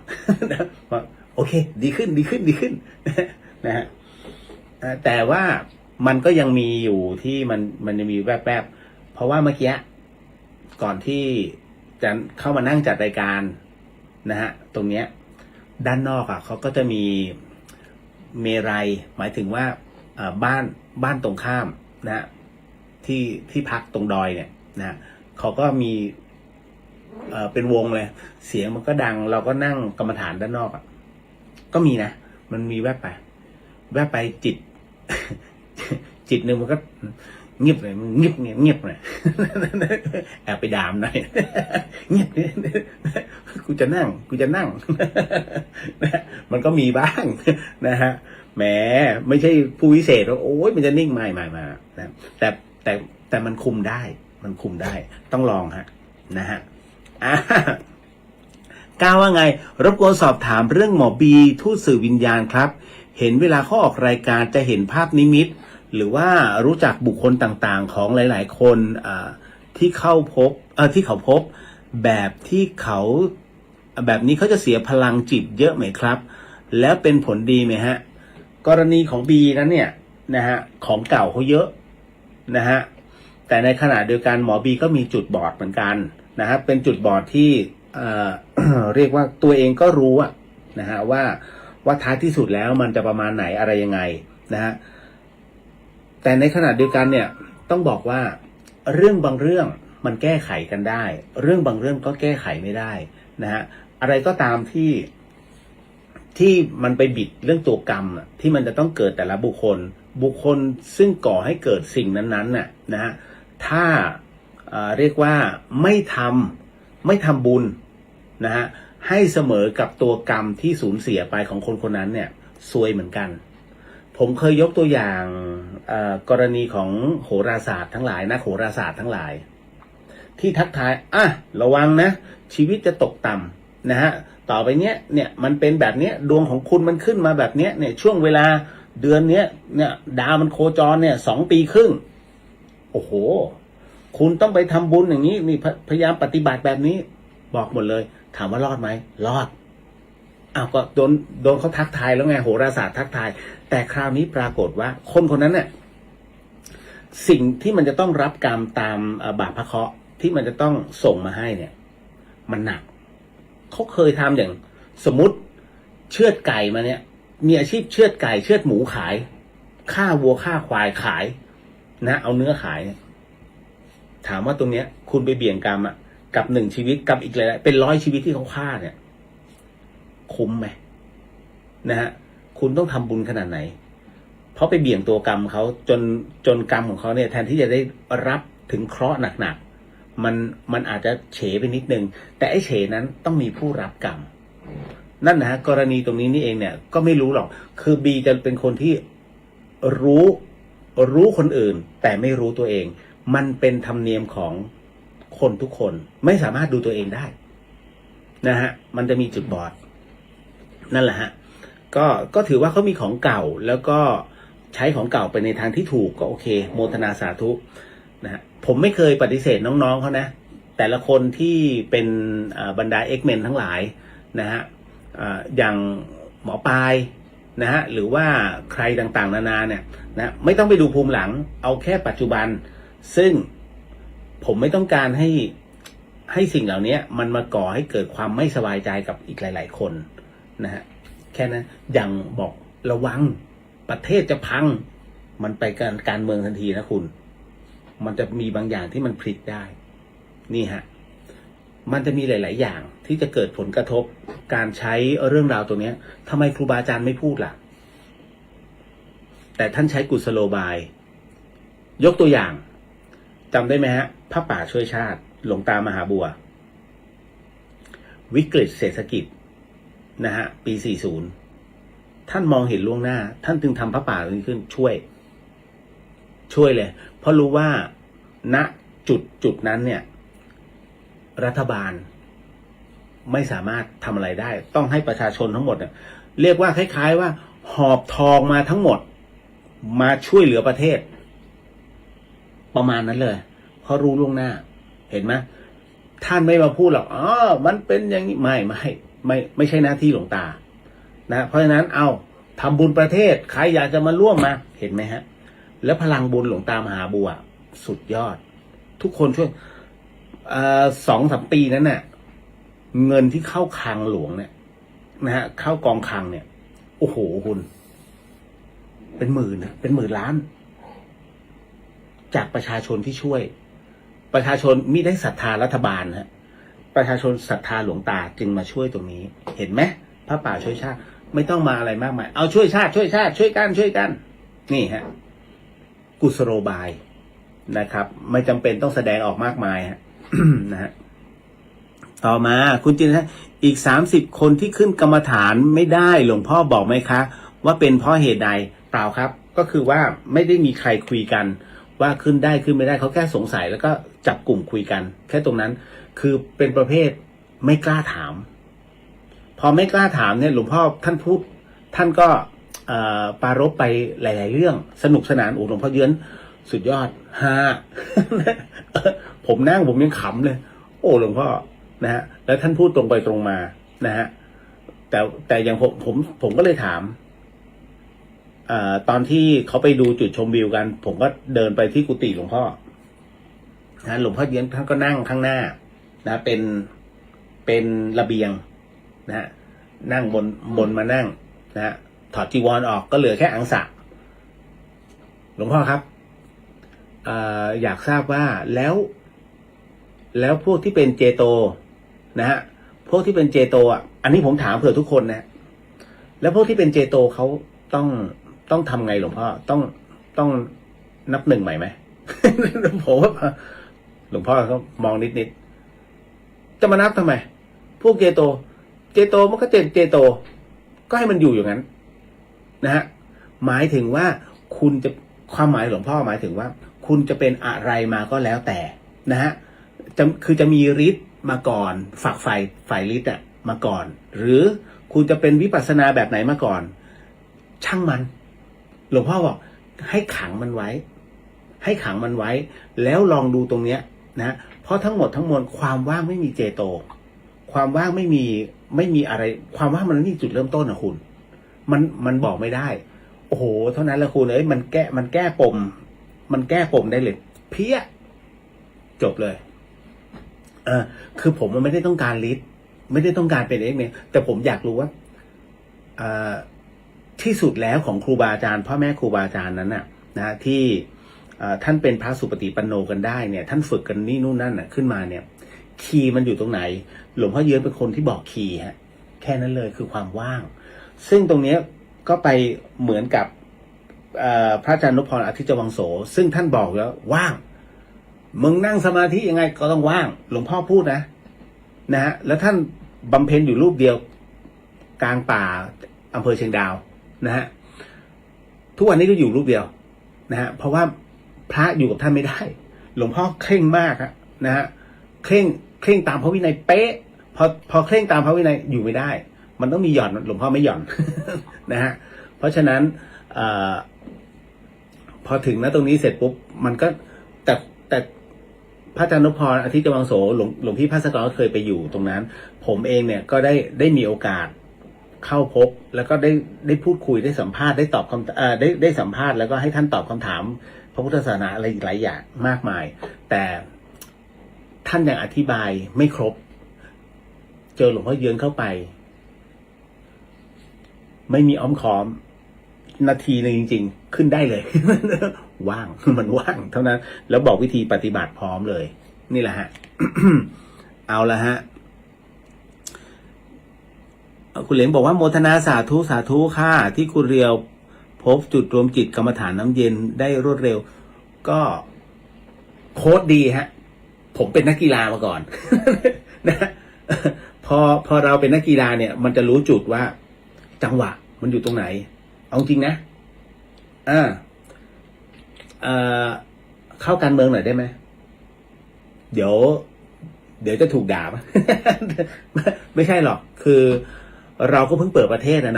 นะว่าโอเคดีขึ้นนะฮะแต่ว่ามันก็ยังมีอยู่ที่มันจะมีแวบๆเพราะว่าเมื่อกี้ก่อนที่จะเข้ามานั่งจัดรายการนะฮะตรงเนี้ยด้านนอกเขาก็จะมีเมรัยหมายถึงว่าบ้านตรงข้ามนะฮะที่พักตรงดอยเนี่ยนะเขาก็มี เป็นวงเลยเสียงมันก็ดังเราก็นั่งกรรมฐานด้านนอกอ่ะก็มีนะมันมีแวบไปจิต จิตหนึ่งมันก็เงียบเลยมันเงียบเลย แอบไปดามหน่อย เงียบกูจะนั่ง มันก็มีบ้างนะฮะแหมไม่ใช่ผู้วิเศษว่าโอ้ยมันจะนิ่งไม่นะแต่มันคุมได้ต้องลองฮะนะฮะก้าวว่าไงรบกวนสอบถามเรื่องหมอบีทูตสื่อวิญญาณครับเห็นเวลาเขาออกรายการจะเห็นภาพนิมิตหรือว่ารู้จักบุคคลต่างๆของหลายๆคนที่เขาพบแบบที่เขาแบบนี้เขาจะเสียพลังจิตเยอะไหมครับแล้วเป็นผลดีไหมฮะกรณีของบีนั้นเนี่ยนะฮะของเก่าเขาเยอะนะฮะแต่ในขณะเดียวกันหมอบีก็มีจุดบอดเหมือนกันนะฮะเป็นจุดบอดที่เรียกว่าตัวเองก็รู้นะฮะว่าท้ายที่สุดแล้วมันจะประมาณไหนอะไรยังไงนะฮะแต่ในขณะเดียวกันเนี่ยต้องบอกว่าเรื่องบางเรื่องมันแก้ไขกันได้เรื่องบางเรื่องก็แก้ไขไม่ได้นะฮะอะไรก็ตามที่มันไปบิดเรื่องตัวกรรมที่มันจะต้องเกิดแต่ละบุคคลซึ่งก่อให้เกิดสิ่งนั้นๆน่ะนะฮะถ้าเรียกว่าไม่ทำบุญนะฮะให้เสมอกับตัวกรรมที่สูญเสียไปของคนคนนั้นเนี่ยซวยเหมือนกันผมเคยยกตัวอย่างกรณีของโหราศาสตร์ทั้งหลายนักโหราศาสตร์ทั้งหลายที่ทักทายระวังนะชีวิตจะตกต่ำนะฮะต่อไปเนี้ยมันเป็นแบบเนี้ยดวงของคุณมันขึ้นมาแบบเนี้ยเนี่ยช่วงเวลาเดือนเนี้ยเนี่ยดาวมันโคจรเนี่ย2 ปีครึ่งโอ้โหคุณต้องไปทำบุญอย่างนี้นี่พยายามปฏิบัติแบบนี้บอกหมดเลยถามว่ารอดไหมรอดก็โดนเขาทักทายแล้วไงโหราศาสตร์ทักทายแต่คราวนี้ปรากฏว่าคนนั้นเนี่ยสิ่งที่มันจะต้องรับกรรมตามบาปพระเคราะห์ที่มันจะต้องส่งมาให้เนี่ยมันหนักเขาเคยทำอย่างสมมุติเชือดไก่มาเนี่ยมีอาชีพเชือดไก่เชือดหมูขายฆ่าวัวฆ่าควายขายนะเอาเนื้อขายถามว่าตรงเนี้ยคุณไปเบี่ยงกรรมกับ1 ชีวิตกับอีกหลายเป็น100 ชีวิตที่เขาฆ่าเนี่ยคุ้มไหมนะฮะคุณต้องทำบุญขนาดไหนเพราะไปเบี่ยงตัวกรรมเขาจนกรรมของเขาเนี่ยแทนที่จะได้รับถึงเคราะห์หนักๆมันอาจจะเฉไปนิดนึงแต่ไอ้เฉนั้นต้องมีผู้รับกรรมนั่นนะฮะกรณีตรงนี้นี่เองเนี่ยก็ไม่รู้หรอกคือบีจะเป็นคนที่รู้คนอื่นแต่ไม่รู้ตัวเองมันเป็นธรรมเนียมของคนทุกคนไม่สามารถดูตัวเองได้นะฮะมันจะมีจุดบอดนั่นแหละฮะก็ถือว่าเขามีของเก่าแล้วก็ใช้ของเก่าไปในทางที่ถูกก็โอเคโมทนาสาธุนะฮะผมไม่เคยปฏิเสธน้องๆเขานะแต่ละคนที่เป็นบรรดาเอ็กเมนทั้งหลายนะฮะอย่างหมอปลายนะฮะหรือว่าใครต่างๆนานาเนี่ยนะไม่ต้องไปดูภูมิหลังเอาแค่ปัจจุบันซึ่งผมไม่ต้องการให้สิ่งเหล่านี้มันมาก่อให้เกิดความไม่สบายใจกับอีกหลายๆคนนะฮะแค่นั้นอย่างบอกระวังประเทศจะพังมันไปการเมืองทันทีนะคุณมันจะมีบางอย่างที่มันพลิกได้นี่ฮะมันจะมีหลายๆอย่างที่จะเกิดผลกระทบการใช้เรื่องราวตัวนี้ทำไมครูบาอาจารย์ไม่พูดล่ะแต่ท่านใช้กุศโลบายยกตัวอย่างจำได้ไหมฮะพระป่าช่วยชาติหลวงตามหาบัววิกฤตเศรษฐกิจนะฮะปี 40ท่านมองเห็นล่วงหน้าท่านจึงทำพระป่านี้ขึ้นช่วยเลยเพราะรู้ว่าณจุดนั้นเนี่ยรัฐบาลไม่สามารถทำอะไรได้ต้องให้ประชาชนทั้งหมดเนี่ยเรียกว่าคล้ายๆว่าหอบทองมาทั้งหมดมาช่วยเหลือประเทศประมาณนั้นเลยเพราะรู้ล่วงหน้าเห็นไหมท่านไม่มาพูดหรอกมันเป็นอย่างนี้ไม่ใช่หน้าที่หลวงตานะเพราะฉะนั้นทำบุญประเทศใครอยากจะมาร่วมมาเห็นไหมฮะแล้วพลังบุญหลวงตามหาบัวสุดยอดทุกคนช่วย2-3 ปีนั้นน่ะเงินที่เข้าคลังหลวงเนี่ยนะฮะเข้ากองคลังเนี่ยโอ้โหคุณเป็นหมื่นล้านจากประชาชนที่ช่วยประชาชนมิได้ศรัทธารัฐบาลฮะ ประชาชนศรัทธาหลวงตาจึงมาช่วยตรงนี้เห็นไหมพระป่าช่วยชาติไม่ต้องมาอะไรมากมายเอาช่วยชาติช่วยชาติช่วยกันนี่ฮะกุศโลบายนะครับไม่จำเป็นต้องแสดงออกมากมายฮะ นะฮะต่อมาคุณจินนะอีก30 คนที่ขึ้นกรรมฐานไม่ได้หลวงพ่อบอกไหมคะว่าเป็นเพราะเหตุใดเปล่าครับก็คือว่าไม่ได้มีใครคุยกันว่าขึ้นได้ขึ้นไม่ได้เขาแค่สงสัยแล้วก็จับกลุ่มคุยกันแค่ตรงนั้นคือเป็นประเภทไม่กล้าถามพอไม่กล้าถามเนี่ยหลวงพ่อท่านพูดท่านก็ปรารภไปหลายๆเรื่องสนุกสนานหลวงพ่อเยือนสุดยอดฮา ผมนั่งผมยังขำเลยโอ้หลวงพ่อนะฮะแล้วท่านพูดตรงไปตรงมานะฮะแต่อย่างผมก็เลยถามตอนที่เขาไปดูจุดชมวิวกันผมก็เดินไปที่กุฏิหลวงพ่อนะหลวงพ่อเยือนท่านก็นั่งข้างหน้านะเป็นระเบียงนะฮะนั่งบนมานั่งนะฮะถอดจีวรออกก็เหลือแค่อังสะหลวงพ่อครับอยากทราบว่าแล้วพวกที่เป็นเจโตนะฮะพวกที่เป็นเจโตอันนี้ผมถามเผื่อทุกคนนะแล้วพวกที่เป็นเจโตเขาต้องทำไงหลวงพ่อต้องนับหนึ่งใหม่ไหม ผมว่าหลวงพ่อเขามองนิดจะมานับทำไมพวกเจโตมันก็เจโตก็ให้มันอยู่อย่างนั้นนะฮะหมายถึงว่าคุณจะความหมายหลวงพ่อหมายถึงว่าคุณจะเป็นอะไรมาก็แล้วแต่นะฮะจะมีฤทธิ์มาก่อนฝักฝ่ายฤทธิ์มาก่อนหรือคุณจะเป็นวิปัสสนาแบบไหนมาก่อนช่างมันหลวงพ่อบอกให้ขังมันไว้แล้วลองดูตรงเนี้ยนะเพราะทั้งหมดทั้งมวลความว่างไม่มีเจโตความว่างไม่มีอะไรความว่างมันไม่มีจุดเริ่มต้นนะคุณมันบอกไม่ได้โอ้โหเท่านั้นแหละคุณมันแก้ปมได้เลยเพี้ยจบเลยคือผมมันไม่ได้ต้องการฤทธิ์ไม่ได้ต้องการเป็นเอกเนี่ยแต่ผมอยากรู้ว่าที่สุดแล้วของครูบาอาจารย์พ่อแม่ครูบาอาจารย์นั้นนะที่ท่านเป็นพระสุปฏิปันโนกันได้เนี่ยท่านฝึกกันนี่นู่นนั่นขึ้นมาเนี่ยคีย์มันอยู่ตรงไหนหลวงพ่อเยือนเป็นคนที่บอกคีย์ฮะแค่นั้นเลยคือความว่างซึ่งตรงนี้ก็ไปเหมือนกับพระอาจารย์นพพรอธิจวังโสซึ่งท่านบอกแล้วว่างมึงนั่งสมาธิยังไงก็ต้องว่างหลวงพ่อพูดนะฮะแล้วท่านบำเพ็ญอยู่รูปเดียวกลางป่าอำเภอเชียงดาวนะฮะทุกวันนี้ก็อยู่รูปเดียวนะฮะเพราะว่าพระอยู่กับท่านไม่ได้หลวงพ่อเคร่งมากนะฮะเคร่งตามพระวินัยเป๊ะพอเคร่งตามพระวินัยอยู่ไม่ได้มันต้องมีหย่อนหลวงพ่อไม่หย่อน นะฮะเพราะฉะนั้นพอถึงตรงนี้เสร็จปุ๊บมันก็แต่พระอาจารย์นพพรอธิจวังโสหลวงพี่ภาสกรก็เคยไปอยู่ตรงนั้นผมเองเนี่ยก็ได้มีโอกาสเข้าพบแล้วก็ได้พูดคุยได้สัมภาษณ์ได้ตอบคำได้สัมภาษณ์แล้วก็ให้ท่านตอบคำถามพระพุทธศาสนาอะไรอีกหลายอย่างมากมายแต่ท่านยังอธิบายไม่ครบเจอหลวงพ่อเยือนเข้าไปไม่มีอ้อมค้อมนาทีนึงจริงๆขึ้นได้เลย ว่างมันว่างเท่านั้นแล้วบอกวิธีปฏิบัติพร้อมเลยนี่แหละฮะ เอาละฮะคุณเหลงบอกว่าโมทนาสาธุค่ะที่คุณเรียวพบจุดรวมจิตกรรมฐานน้ำเย็นได้รวดเร็วก็โค้ดดีฮะผมเป็นนักกีฬามาก่อน นะพอเราเป็นนักกีฬาเนี่ยมันจะรู้จุดว่าจังหวะมันอยู่ตรงไหนเอาจริงนะเข้าการเมืองหน่อยได้ไหมเดี๋ยวจะถูกด่า ไม่ใช่หรอกคือเราก็เพิ่งเปิดประเทศน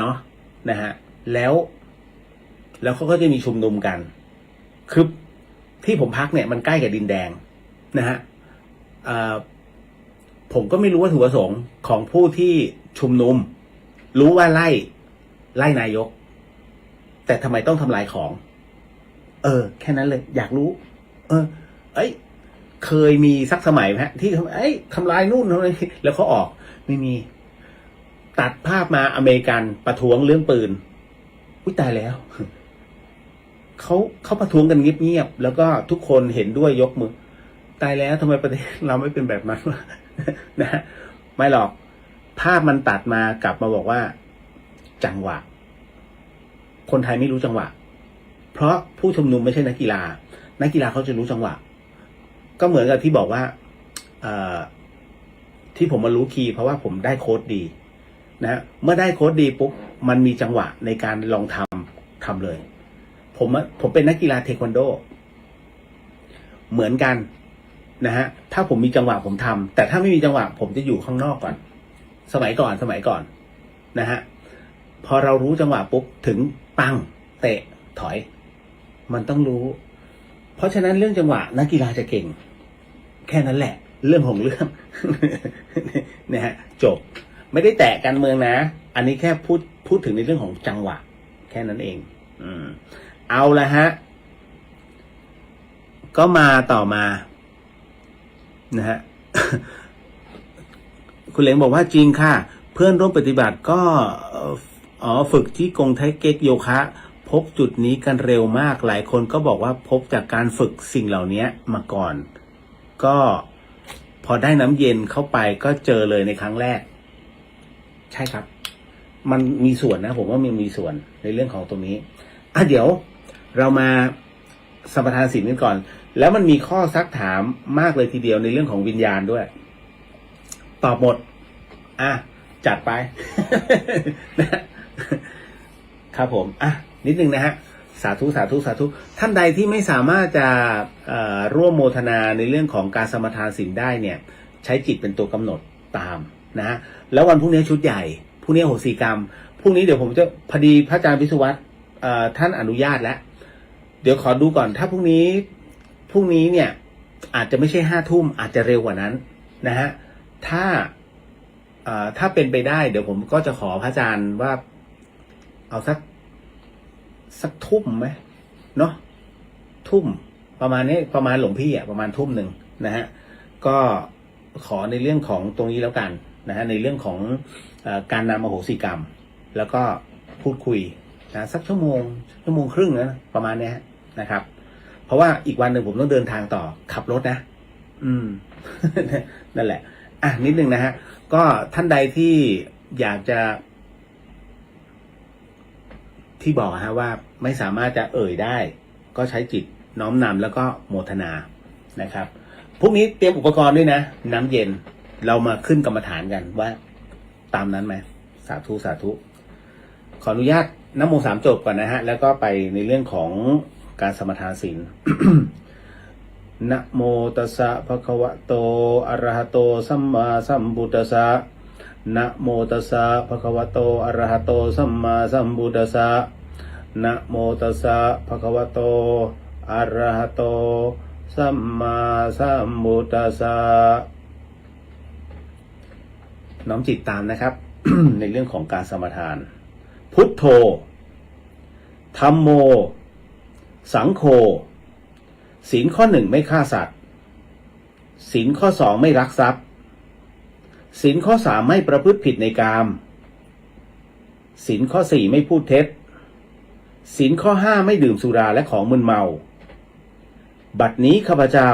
ะฮะแล้วเขาก็จะมีชุมนุมกันคือที่ผมพักเนี่ยมันใกล้กับดินแดงนะฮะผมก็ไม่รู้ว่าถูกประสงค์ของผู้ที่ชุมนุมรู้ว่าไล่นายกแต่ทำไมต้องทำลายของแค่นั้นเลยอยากรู้เคยมีสักสมัยไหมฮะที่ทำลายนู่นทำลายแล้วเขาออกไม่มีตัดภาพมาอเมริกันประท้วงเรื่องปืนอุ้ยตายแล้วเขาประท้วงกันเงียบๆแล้วก็ทุกคนเห็นด้วยยกมือ ตายแล้วทำไมประเทศเราไม่เป็นแบบนั้นวะ นะฮะไม่หรอกภาพมันตัดมากลับมาบอกว่าจังหวะคนไทยไม่รู้จังหวะเพราะผู้ชุมนุมไม่ใช่นักกีฬานักกีฬาเขาจะรู้จังหวะก็เหมือนกับที่บอกว่าที่ผมมารู้คีย์เพราะว่าผมได้โค้ดดีนะเมื่อได้โค้ดดีปุ๊บมันมีจังหวะในการลองทำเลยผมเป็นนักกีฬาเทควันโดเหมือนกันนะฮะถ้าผมมีจังหวะผมทำแต่ถ้าไม่มีจังหวะผมจะอยู่ข้างนอกก่อนสมัยก่อนนะฮะพอเรารู้จังหวะปุ๊บถึงปังเตะถอยมันต้องรู้เพราะฉะนั้นเรื่องจังหวะนักกีฬาจะเก่งแค่นั้นแหละเรื่องของเรื่อง นะฮะจบไม่ได้แตะการเมืองนะอันนี้แค่พูดถึงในเรื่องของจังหวะแค่นั้นเองเอาละฮะก็มาต่อมานะฮะ คุณเหลงบอกว่าจริงค่ะเพื่อนร่วมปฏิบัติก็ฝึกที่กงไทเก๊กโยคะพบจุดนี้กันเร็วมากหลายคนก็บอกว่าพบจากการฝึกสิ่งเหล่านี้มาก่อนก็พอได้น้ำเย็นเข้าไปก็เจอเลยในครั้งแรกใช่ครับมันมีส่วนนะผมว่ามันมีส่วนในเรื่องของตรงนี้เดี๋ยวเรามาสัมปทานศีลกันก่อนแล้วมันมีข้อซักถามมากเลยทีเดียวในเรื่องของวิญญาณด้วยตอบหมดจัดไป ครับผมนิดนึงนะฮะสาธุท่านใดที่ไม่สามารถจะร่วมโมทนาในเรื่องของการสมทานศีลได้เนี่ยใช้จิตเป็นตัวกำหนดตามนะฮะแล้ววันพรุ่งนี้ชุดใหญ่พรุ่งนี้โหสิกรรมพรุ่งนี้เดี๋ยวผมจะพอดีพระอาจารย์วิศวัตรท่านอนุญาตแล้วเดี๋ยวขอดูก่อนถ้าพรุ่งนี้เนี่ยอาจจะไม่ใช่5 ทุ่มอาจจะเร็วกว่านั้นนะฮะถ้าเป็นไปได้เดี๋ยวผมก็จะขอพระอาจารย์ว่าเอาสักทุ่มไหมเนาะทุ่มประมาณนี้ประมาณหลวงพี่ประมาณทุ่มหนึ่งนะฮะก็ขอในเรื่องของตรงนี้แล้วกันนะฮะในเรื่องของการนำอโหสิกรรมแล้วก็พูดคุยนะสักชั่วโมงครึ่งนะประมาณนี้นะครับเพราะว่าอีกวันหนึ่งผมต้องเดินทางต่อขับรถนะนั่นแหละนิดนึงนะฮะก็ท่านใดที่อยากจะที่บอกว่าไม่สามารถจะเอ่ยได้ก็ใช้จิตน้อมนำแล้วก็โมทนานะครับพรุ่งนี้เตรียมอุปกรณ์ด้วยนะน้ำเย็นเรามาขึ้นกรรมฐานกันว่าตามนั้นไหมสาธุขออนุญาตนะโม3 จบก่อนนะฮะแล้วก็ไปในเรื่องของการสมทานศีล นะโมตัสสะภะคะวะโตอะระหะโตสัมมาสัมพุทธัสสะนะโมตัสสะภะคะวะโตอะระหะโตสัมมาสัมพุทธัสสะนะโมตัสสะภะคะวะโตอะระหะโตสัมมาสัมพุทธัสสะน้อมจิตตามนะครับ ในเรื่องของการสมทานพุทโธธัมโมสังโฆศีลข้อ 1ไม่ฆ่าสัตว์ศีลข้อ 2ไม่ลักทรัพย์ศีลข้อ 3ไม่ประพฤติผิดในกามศีลข้อ 4ไม่พูดเท็จศีลข้อ 5ไม่ดื่มสุราและของมึนเมาบัดนี้ข้าพเจ้า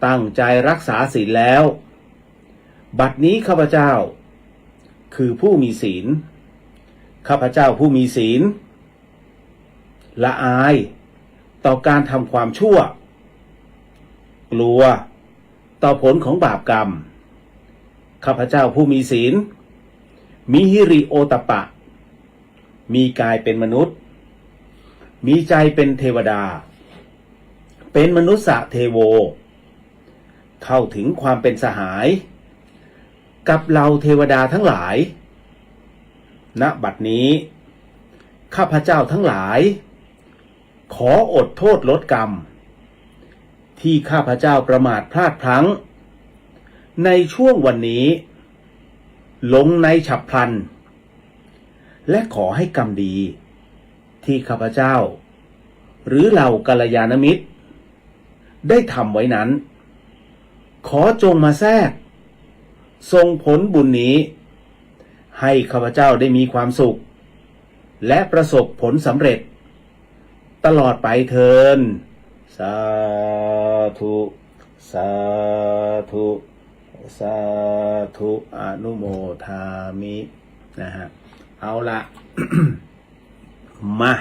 ตั้งใจรักษาศีลแล้วบัดนี้ข้าพเจ้าคือผู้มีศีลข้าพเจ้าผู้มีศีลละอายต่อการทำความชั่วกลัวต่อผลของบาปกรรมข้าพเจ้าผู้มีศีลมีหิริโอตปะมีกายเป็นมนุษย์มีใจเป็นเทวดาเป็นมนุษย์เทโวเข้าถึงความเป็นสหายกับเราเทวดาทั้งหลายณบัดนี้ข้าพเจ้าทั้งหลายขออดโทษลดกรรมที่ข้าพเจ้าประมาทพลาดพลั้งในช่วงวันนี้ลงในฉับพลันและขอให้กรรมดีที่ข้าพเจ้าหรือเหล่ากัลยาณมิตรได้ทำไว้นั้นขอจงมาแทรกส่งผลบุญนี้ให้ข้าพเจ้าได้มีความสุขและประสบผลสำเร็จตลอดไปเถิดสาธุ สาธุสาธุอนุโมทามินะฮะเอาละ มา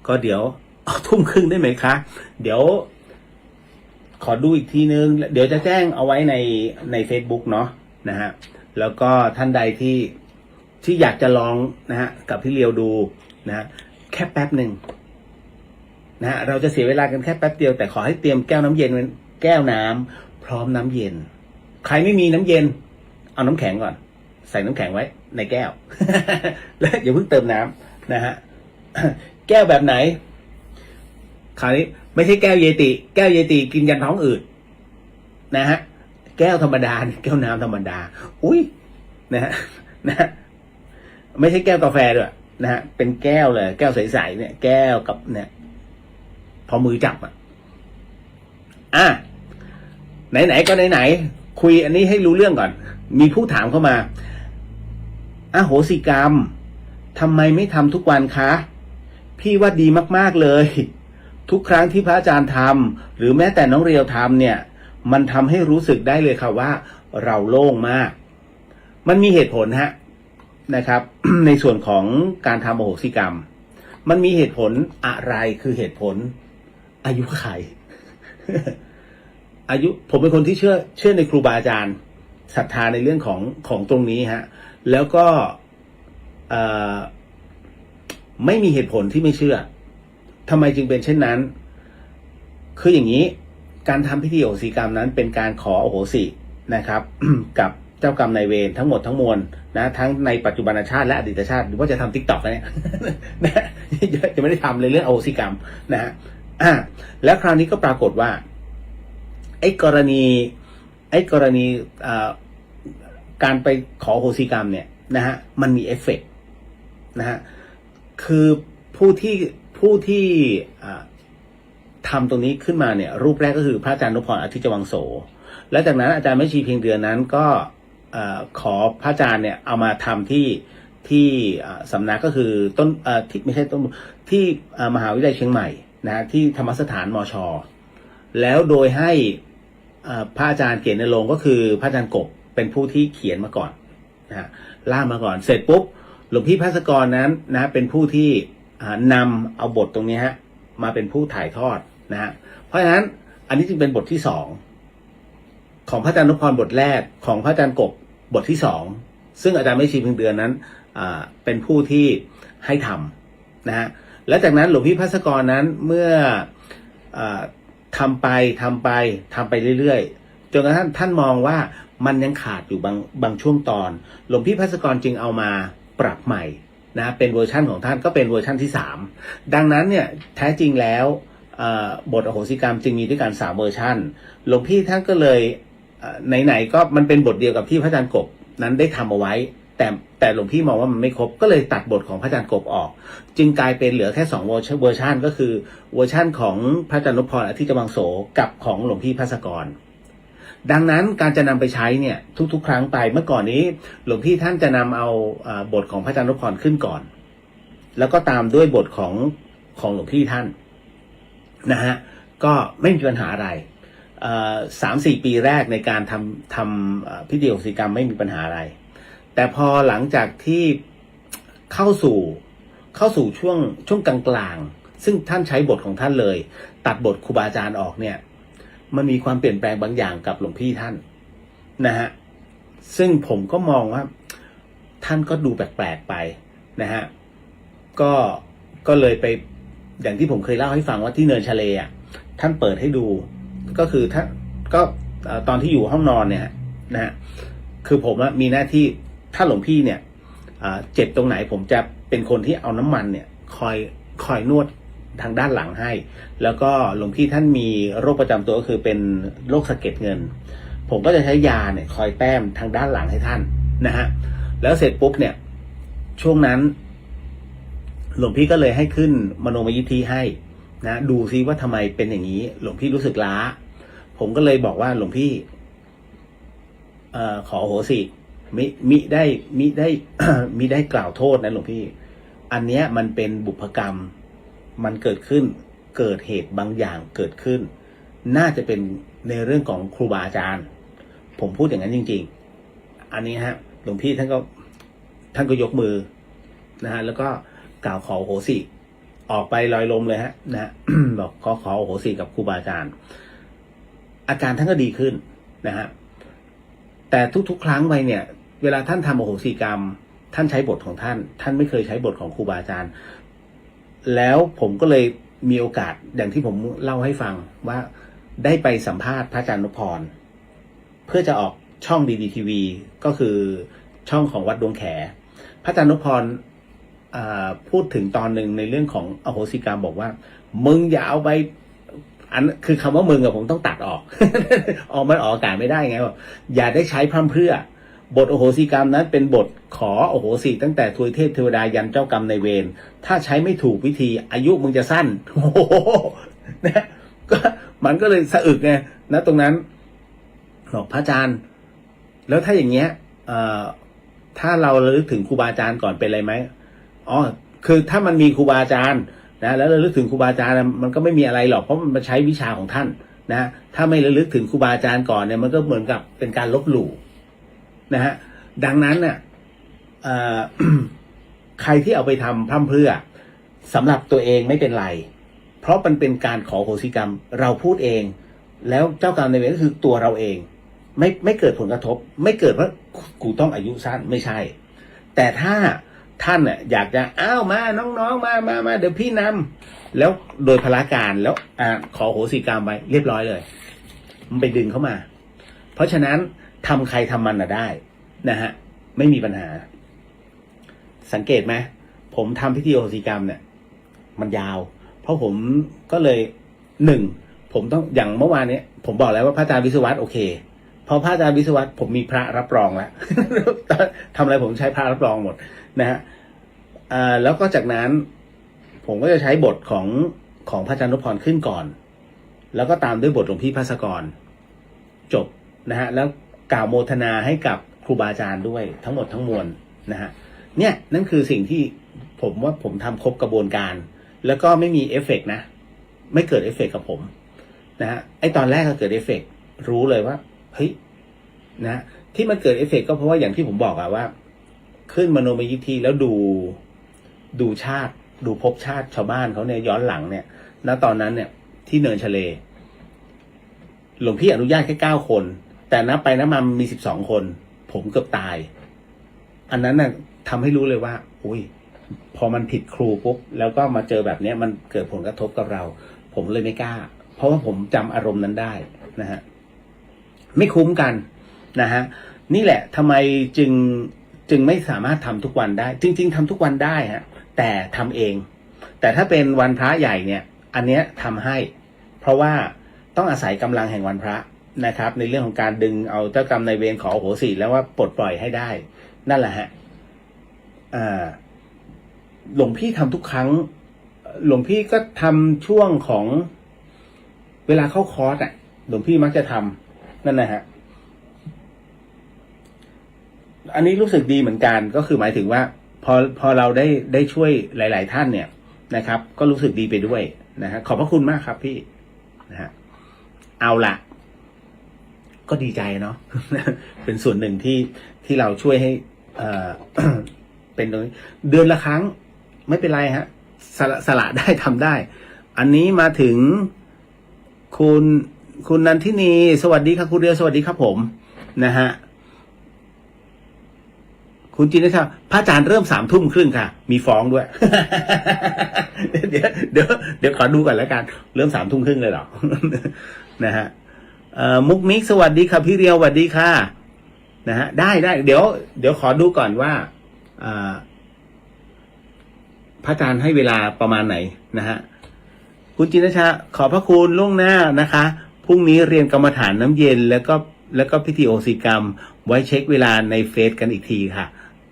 ก็เดี๋ยวทุ่มครึ่งได้ไหมคะเดี๋ยวขอดูอีกทีนึงเดี๋ยวจะแจ้งเอาไว้ใน Facebook เนาะนะฮะแล้วก็ท่านใดที่อยากจะลองนะฮะกับพี่เลียวดูนะฮะแค่แป๊บหนึ่งนะฮะเราจะเสียเวลากันแค่แป๊บเดียวแต่ขอให้เตรียมแก้วน้ำเย็นไว้แก้วน้ำพร้อมน้ำเย็นใครไม่มีน้ำเย็นเอาน้ำแข็งก่อนใส่น้ำแข็งไว้ในแก้ว แล้วอย่าเพิ่งเติมน้ำนะฮะ แก้วแบบไหนคราวนี้ไม่ใช่แก้วเยติแก้วเยติกินยันท้องอืดนะฮะแก้วธรรมดาแก้วน้ำธรรมดาอุ้ยนะฮะนะฮะไม่ใช่แก้วกาแฟด้วยนะฮะเป็นแก้วเลยแก้วใสๆเนี่ยแก้วกับเนี่ยพอมือจับไหนๆก็ไหนๆคุยอันนี้ให้รู้เรื่องก่อนมีผู้ถามเข้ามาอโหสิกรรมทำไมไม่ทำทุกวันคะพี่ว่าดีมากๆเลยทุกครั้งที่พระอาจารย์ทำหรือแม้แต่น้องเรียวทำเนี่ยมันทำให้รู้สึกได้เลยค่ะว่าเราโล่งมากมันมีเหตุผลนะครับ ในส่วนของการทำอโหสิกรรมมันมีเหตุผลอะไรคือเหตุผลอายุไข อายุผมเป็นคนที่เชื่อในครูบาอาจารย์ศรัทธาในเรื่องของตรงนี้แล้วก็ไม่มีเหตุผลที่ไม่เชื่อทำไมจึงเป็นเช่นนั้นคืออย่างนี้การทำพิธีอโหสิกรรมนั้นเป็นการขออโหสินะครับ กับเจ้ากรรมนายเวรทั้งหมดทั้งมวลนะทั้งในปัจจุบันชาติและอดีตชาติหรือว่าจะทำ TikTok เนี่ย นะจะไม่ได้ทำเลยเรื่องอโหสิกรรมนะฮะแล้วคราวนี้ก็ปรากฏว่าไอ้กรณีการไปขออโหสิกรรมเนี่ยนะฮะมันมีเอฟเฟกต์นะฮะคือผู้ที่ทำตรงนี้ขึ้นมาเนี่ยรูปแรกก็คือพระอาจารย์นพพรอธิจวังโสและจากนั้นอาจารย์แม่ชีเพียงเดือนนั้นก็ขอพระอาจารย์เนี่ยเอามาทำที่สำนักก็คือที่ไม่ใช่ต้นที่มหาวิทยาลัยเชียงใหม่นะที่ธรรมสถานมช.แล้วโดยให้พระอาจารย์เกียรติณรงค์ก็คือพระอาจารย์กบเป็นผู้ที่เขียนมาก่อนนะล่างมาก่อนเสร็จปุ๊บหลวงพี่ภัสกรนั้นนะเป็นผู้ที่นำเอาบทตรงนี้มาเป็นผู้ถ่ายทอดนะฮะเพราะฉะนั้นอันนี้จึงเป็นบทที่2ของพระอาจารย์นพพรบทแรกของพระอาจารย์กบบทที่2ซึ่งอาจารย์ไม่ชีเพียงเดือนนั้นเป็นผู้ที่ให้ทำนะฮะและจากนั้นหลวงพี่ภัสกรนั้นเมื่อทำไปเรื่อยๆจนกระทั่งท่านมองว่ามันยังขาดอยู่บางช่วงตอนหลวงพี่ภัสกรจึงเอามาปรับใหม่นะเป็นเวอร์ชั่นของท่านก็เป็นเวอร์ชั่นที่3ดังนั้นเนี่ยแท้จริงแล้วบทอโหสิกรรมจึงมีด้วยกัน3เวอร์ชันหลวงพี่ท่านก็เลยไหนๆก็มันเป็นบทเดียวกับที่พระอาจารย์กบนั้นได้ทำเอาไว้แต่หลวงพี่มองว่ามันไม่ครบก็เลยตัดบทของพระอาจารย์กบออกจึงกลายเป็นเหลือแค่2เวอร์ชันก็คือเวอร์ชันของพระอาจารย์นพพรอธิจวังโสกับของหลวงพี่ภัสกรดังนั้นการจะนำไปใช้เนี่ยทุกๆครั้งไปเมื่อก่อนนี้หลวงพี่ท่านจะนำเอาบทของพระอาจารย์นพพรขึ้นก่อนแล้วก็ตามด้วยบทของหลวงพี่ท่านนะฮะก็ไม่มีปัญหาอะไร3-4 ปีแรกในการทำพิธีอโหสิกรรมไม่มีปัญหาอะไรแต่พอหลังจากที่เข้าสู่ช่วงกลางๆซึ่งท่านใช้บทของท่านเลยตัดบทครูบาอาจารย์ออกเนี่ยมันมีความเปลี่ยนแปลงบางอย่างกับหลวงพี่ท่านนะฮะซึ่งผมก็มองว่าท่านก็ดูแปลกๆไปนะฮะก็เลยไปอย่างที่ผมเคยเล่าให้ฟังว่าที่เนินชะเลท่านเปิดให้ดูก็คือท่านก็ตอนที่อยู่ห้องนอนเนี่ยนะฮะคือผมมีหน้าที่ถ้าหลวงพี่เนี่ยเจ็บตรงไหนผมจะเป็นคนที่เอาน้ำมันเนี่ยคอยนวดทางด้านหลังให้แล้วก็หลวงพี่ท่านมีโรคประจำตัวก็คือเป็นโรคสะเก็ดเงินผมก็จะใช้ยาเนี่ยคอยแต้มทางด้านหลังให้ท่านนะฮะแล้วเสร็จปุ๊บเนี่ยช่วงนั้นหลวงพี่ก็เลยให้ขึ้นมโนมยิทธิให้นะดูซิว่าทำไมเป็นอย่างนี้หลวงพี่รู้สึกล้าผมก็เลยบอกว่าหลวงพี่ขอโหสิมิได้มิได้กล่าวโทษนะหลวงพี่อันเนี้ยมันเป็นบุพกรรมมันเกิดขึ้น เกิดเหตุบางอย่างเกิดขึ้นน่าจะเป็นในเรื่องของครูบาอาจารย์ผมพูดอย่างนั้นจริงๆอันนี้ฮะหลวงพี่ท่านก็ยกมือนะฮะแล้วก็กล่าวขอโหสิออกไปลอยลมเลยฮะนะ บอกขอโหสิกับครูบาอาจารย์อาการท่านก็ดีขึ้นนะฮะแต่ทุกๆครั้งไปเนี่ยเวลาท่านทำโอโหสิกรรมท่านใช้บทของท่านไม่เคยใช้บทของครูบาอาจารย์แล้วผมก็เลยมีโอกาสอย่างที่ผมเล่าให้ฟังว่าได้ไปสัมภาษณ์พระอาจารย์นพพรเพื่อจะออกช่องดีทีวีก็คือช่องของวัดดวงแขพระอาจารย์นพพรพูดถึงตอนหนึ่งในเรื่องของอโหสิกรรมบอกว่ามึงอย่าเอาไปอันคือคำว่ามึงอะผมต้องตัดออก มันออกอากาศไม่ได้ไงว่าอย่าได้ใช้พร่ำเพรื่อบทอโหสิกรรมนั้นเป็นบทขออโหสิตั้งแต่ทวยเทพเทวดายันเจ้ากรรมในายเวรถ้าใช้ไม่ถูกวิธีอายุมึงจะสั้น โอ้โหนะก็มันก็เลยสะอึกไงนะตรงนั้นบอกพระอาจารย์แล้วถ้าอย่างเงี้ยถ้าเราระลึกถึงครูบาอาจารย์ก่อนเป็นอะไรไหมอ๋อคือถ้ามันมีครูบาอาจารย์นะแล้วระลึกถึงครูบาอาจารย์มันก็ไม่มีอะไรหรอกเพราะมันมาใช้วิชาของท่านนะถ้าไม่ระลึกถึงครูบาอาจารย์ก่อนเนี่ยมันก็เหมือนกับเป็นการลบหลู่นะฮะดังนั้นเนี่ยใครที่เอาไปทำพร่ำเพรื่อสำหรับตัวเองไม่เป็นไรเพราะมันเป็นการขอโหสิกรรมเราพูดเองแล้วเจ้ากรรมนายเวรก็คือตัวเราเองไม่เกิดผลกระทบไม่เกิดว่ากูต้องอายุสั้นไม่ใช่แต่ถ้าท่านเนี่ยอยากจะอ้าวมาน้องๆมาเดี๋ยวพี่นำแล้วโดยพละการแล้วขอโหสิกรรมไปเรียบร้อยเลยมันไปดึงเข้ามาเพราะฉะนั้นทำใครทำมันได้นะฮะไม่มีปัญหาสังเกตไหมผมทำพิธีโหสิกรรมเนี่ยมันยาวเพราะผมก็เลยผมต้องอย่างเมื่อวานนี้ผมบอกแล้วว่าพระอาจารย์วิศวัตโอเคพอพระอาจารย์วิศวัตผมมีพระรับรองแล้ว ทำอะไรผมใช้พระรับรองหมดนะฮะแล้วก็จากนั้นผมก็จะใช้บทของพระอาจารย์นพพรขึ้นก่อนแล้วก็ตามด้วยบทหลวงพี่ภัสกรจบนะฮะแล้วกล่าวโมทนาให้กับครูบาอาจารย์ด้วยทั้งหมดทั้งมวลนะฮะเนี่ยนั่นคือสิ่งที่ผมว่าผมทำครบกระบวนการแล้วก็ไม่มีเอฟเฟกต์นะไม่เกิดเอฟเฟกต์กับผมนะฮะไอตอนแรกก็เกิดเอฟเฟกต์รู้เลยว่าเฮ้ยนะที่มันเกิดเอฟเฟกต์ก็เพราะว่าอย่างที่ผมบอกอะว่าขึ้นมโนมยิทธิแล้วดูชาติดูภพชาติชาวบ้านเขาเนี่ยย้อนหลังเนี่ยณตอนนั้นเนี่ยที่เนินชะเลหลวงพี่อนุญาตแค่9 คนแต่นับไปนับมามี12 คนผมเกือบตายอันนั้นน่ะทำให้รู้เลยว่าอุ้ยพอมันผิดครูปุ๊บแล้วก็มาเจอแบบเนี้ยมันเกิดผลกระทบกับเราผมเลยไม่กล้าเพราะว่าผมจำอารมณ์นั้นได้นะฮะไม่คุ้มกันนะฮะนี่แหละทำไมจึงไม่สามารถทำทุกวันได้จริงๆทำทุกวันได้ฮะแต่ทำเองแต่ถ้าเป็นวันพระใหญ่เนี่ยอันเนี้ยทำให้เพราะว่าต้องอาศัยกำลังแห่งวันพระนะครับในเรื่องของการดึงเอาเจ้ากรรมนายเวรขอโหสิแล้วว่าปลดปล่อยให้ได้นั่นแหละฮะหลวงพี่ทำทุกครั้งหลวงพี่ก็ทำช่วงของเวลาเข้าคอร์สหลวงพี่มักจะทำนั่นนะฮะอันนี้รู้สึกดีเหมือนกันก็คือหมายถึงว่าพอเราได้ช่วยหลายๆท่านเนี่ยนะครับก็รู้สึกดีไปด้วยนะฮะขอบพระคุณมากครับพี่นะฮะเอาละก็ดีใจเนาะ เป็นส่วนหนึ่งที่เราช่วยให้เป็นตรงนี้เดือนละครั้งไม่เป็นไรฮะสละได้ทำได้อันนี้มาถึงคุณนันทินีสวัสดีครับคุณเรียวสวัสดีครับผมนะฮะคุณจินนะครับพระอาจารย์เริ่ม3 ทุ่มครึ่งค่ะมีฟ้องด้วย เดี๋ยวขอดูก่อนแล้วกันเริ่ม3 ทุ่มครึ่งเลยเหรอ นะฮะมุกมิกสวัสดีครับพี่เรียวสวัสดีค่ะนะฮะได้เดี๋ยวขอดูก่อนว่าพระอาจารย์ให้เวลาประมาณไหนนะฮะคุณจินชาขอบพระคุณล่วงหน้านะคะพรุ่งนี้เรียนกรรมฐานน้ำเย็นแล้วก็พิธีโอสิกรรมไว้เช็คเวลาในเฟซกันอีกทีค่ะ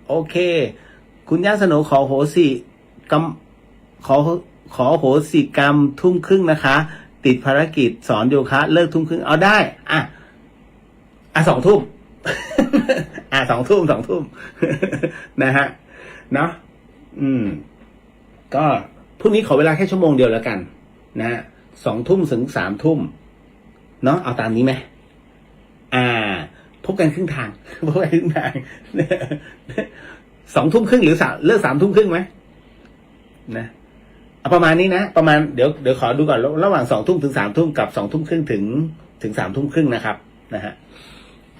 โอเคคุณย่าสโนขอโหสิกรรมขอโหสิกรรม 1 ทุ่มครึ่งนะคะติดภารกิจสอนโยคะเลิก 1 ทุ่มครึ่งเอาได้2 ทุ่ม 2 ทุ่ม นะฮะเนาะก็พรุ่งนี้ขอเวลาแค่1 ชั่วโมงเดียวแล้วกัน นะฮะ2 ทุ่มถึง3 ทุ่มเนาะเอาตามนี้ไหมพบกันครึ่งทาง พบกันครึ่งทาง 2 ทุ่มครึ่งหรือเลิก3 ทุ่มครึ่งไหมนะเอาประมาณนี้นะประมาณเดี๋ยวขอดูก่อนระหว่าง2 ทุ่มถึง3 ทุ่มกับ2 ทุ่มครึ่งถึง3 ทุ่มครึ่งนะครับนะฮะ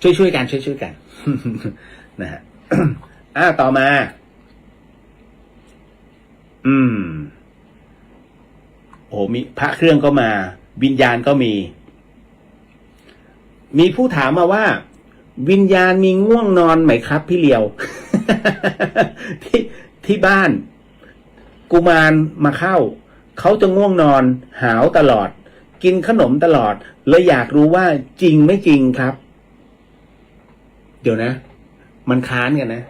ช่วยกันช่วยกัน นะฮะ ต่อมาโอ้มีพระเครื่องก็มาวิญญาณก็มีผู้ถามมาว่าวิญญาณมีง่วงนอนไหมครับพี่เลียว ที่บ้านกุมารมาเข้าเขาจะง่วงนอนหาวตลอดกินขนมตลอดเลยอยากรู้ว่าจริงไม่จริงครับ เดี๋ยวนะมันค้านกันนะ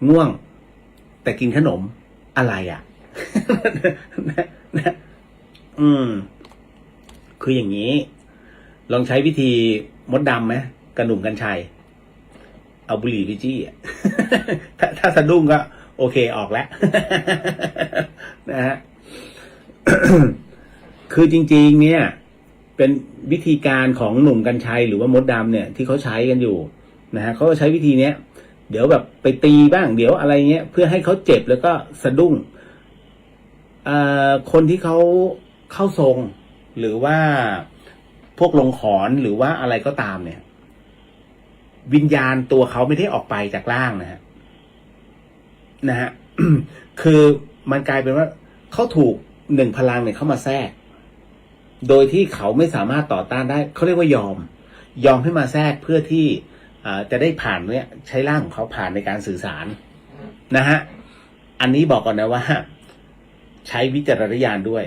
ง่วงแต่กินขนมอะไรอ่ะ คืออย่างนี้ลองใช้วิธีมดดำไหมกระหนุ่มกัญชัยเอาบุหรี่ไปจี้อ่ะ ถ้าสะดุ้งก็โอเคออกแล้ว นะฮะ คือจริงๆเนี่ยเป็นวิธีการของหนุ่มกัญชัยหรือว่ามดดำเนี่ยที่เขาใช้กันอยู่นะฮะเขาก็ใช้วิธีเนี้ยเดี๋ยวแบบไปตีบ้างเดี๋ยวอะไรเงี้ยเพื่อให้เขาเจ็บแล้วก็สะดุ้งคนที่เขาเข้าทรงหรือว่าพวกลงขอนหรือว่าอะไรก็ตามเนี่ยวิญญาณตัวเขาไม่ได้ออกไปจากร่างนะฮะ คือมันกลายเป็นว่าเขาถูก1 พลังเนี่ยเข้ามาแทรกโดยที่เขาไม่สามารถต่อต้านได้เขาเรียกว่ายอมให้มาแทรกเพื่อที่จะได้ผ่านเนี่ยใช้ร่างของเขาผ่านในการสื่อสารนะฮะอันนี้บอกก่อนนะว่าใช้วิจารณญาณด้วย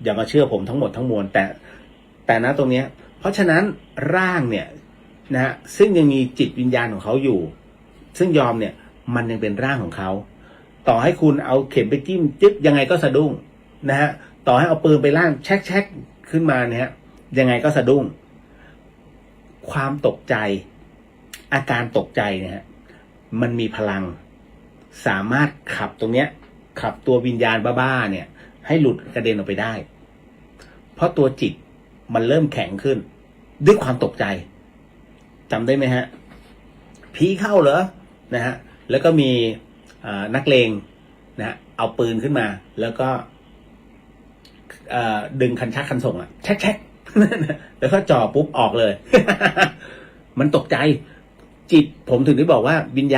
อย่ามาเชื่อผมทั้งหมดทั้งมวลแต่นะตรงเนี้ยเพราะฉะนั้นร่างเนี่ยนะฮะซึ่งยังมีจิตวิญญาณของเขาอยู่ซึ่งยอมเนี่ยมันยังเป็นร่างของเขาต่อให้คุณเอาเข็มไปจิ้มจึ๊กยังไงก็สะดุ้งนะฮะต่อให้เอาปืนไปล่างแช็กขึ้นมาเนี่ยยังไงก็สะดุ้งความตกใจอาการตกใจเนี่ยฮะมันมีพลังสามารถขับตรงเนี้ยขับตัววิญญาณบ้าๆเนี่ยให้หลุดกระเด็นออกไปได้เพราะตัวจิตมันเริ่มแข็งขึ้นด้วยความตกใจจำได้ไหมฮะผีเข้าเหรอนะฮะแล้วก็มีนักเลงนะเอาปืนขึ้นมาแล้วก็ดึงคันชักคันส่งแช็ก แล้วก็จ่อปุ๊บออกเลย มันตกใจจิตผมถึงได้บอกว่าวิญญ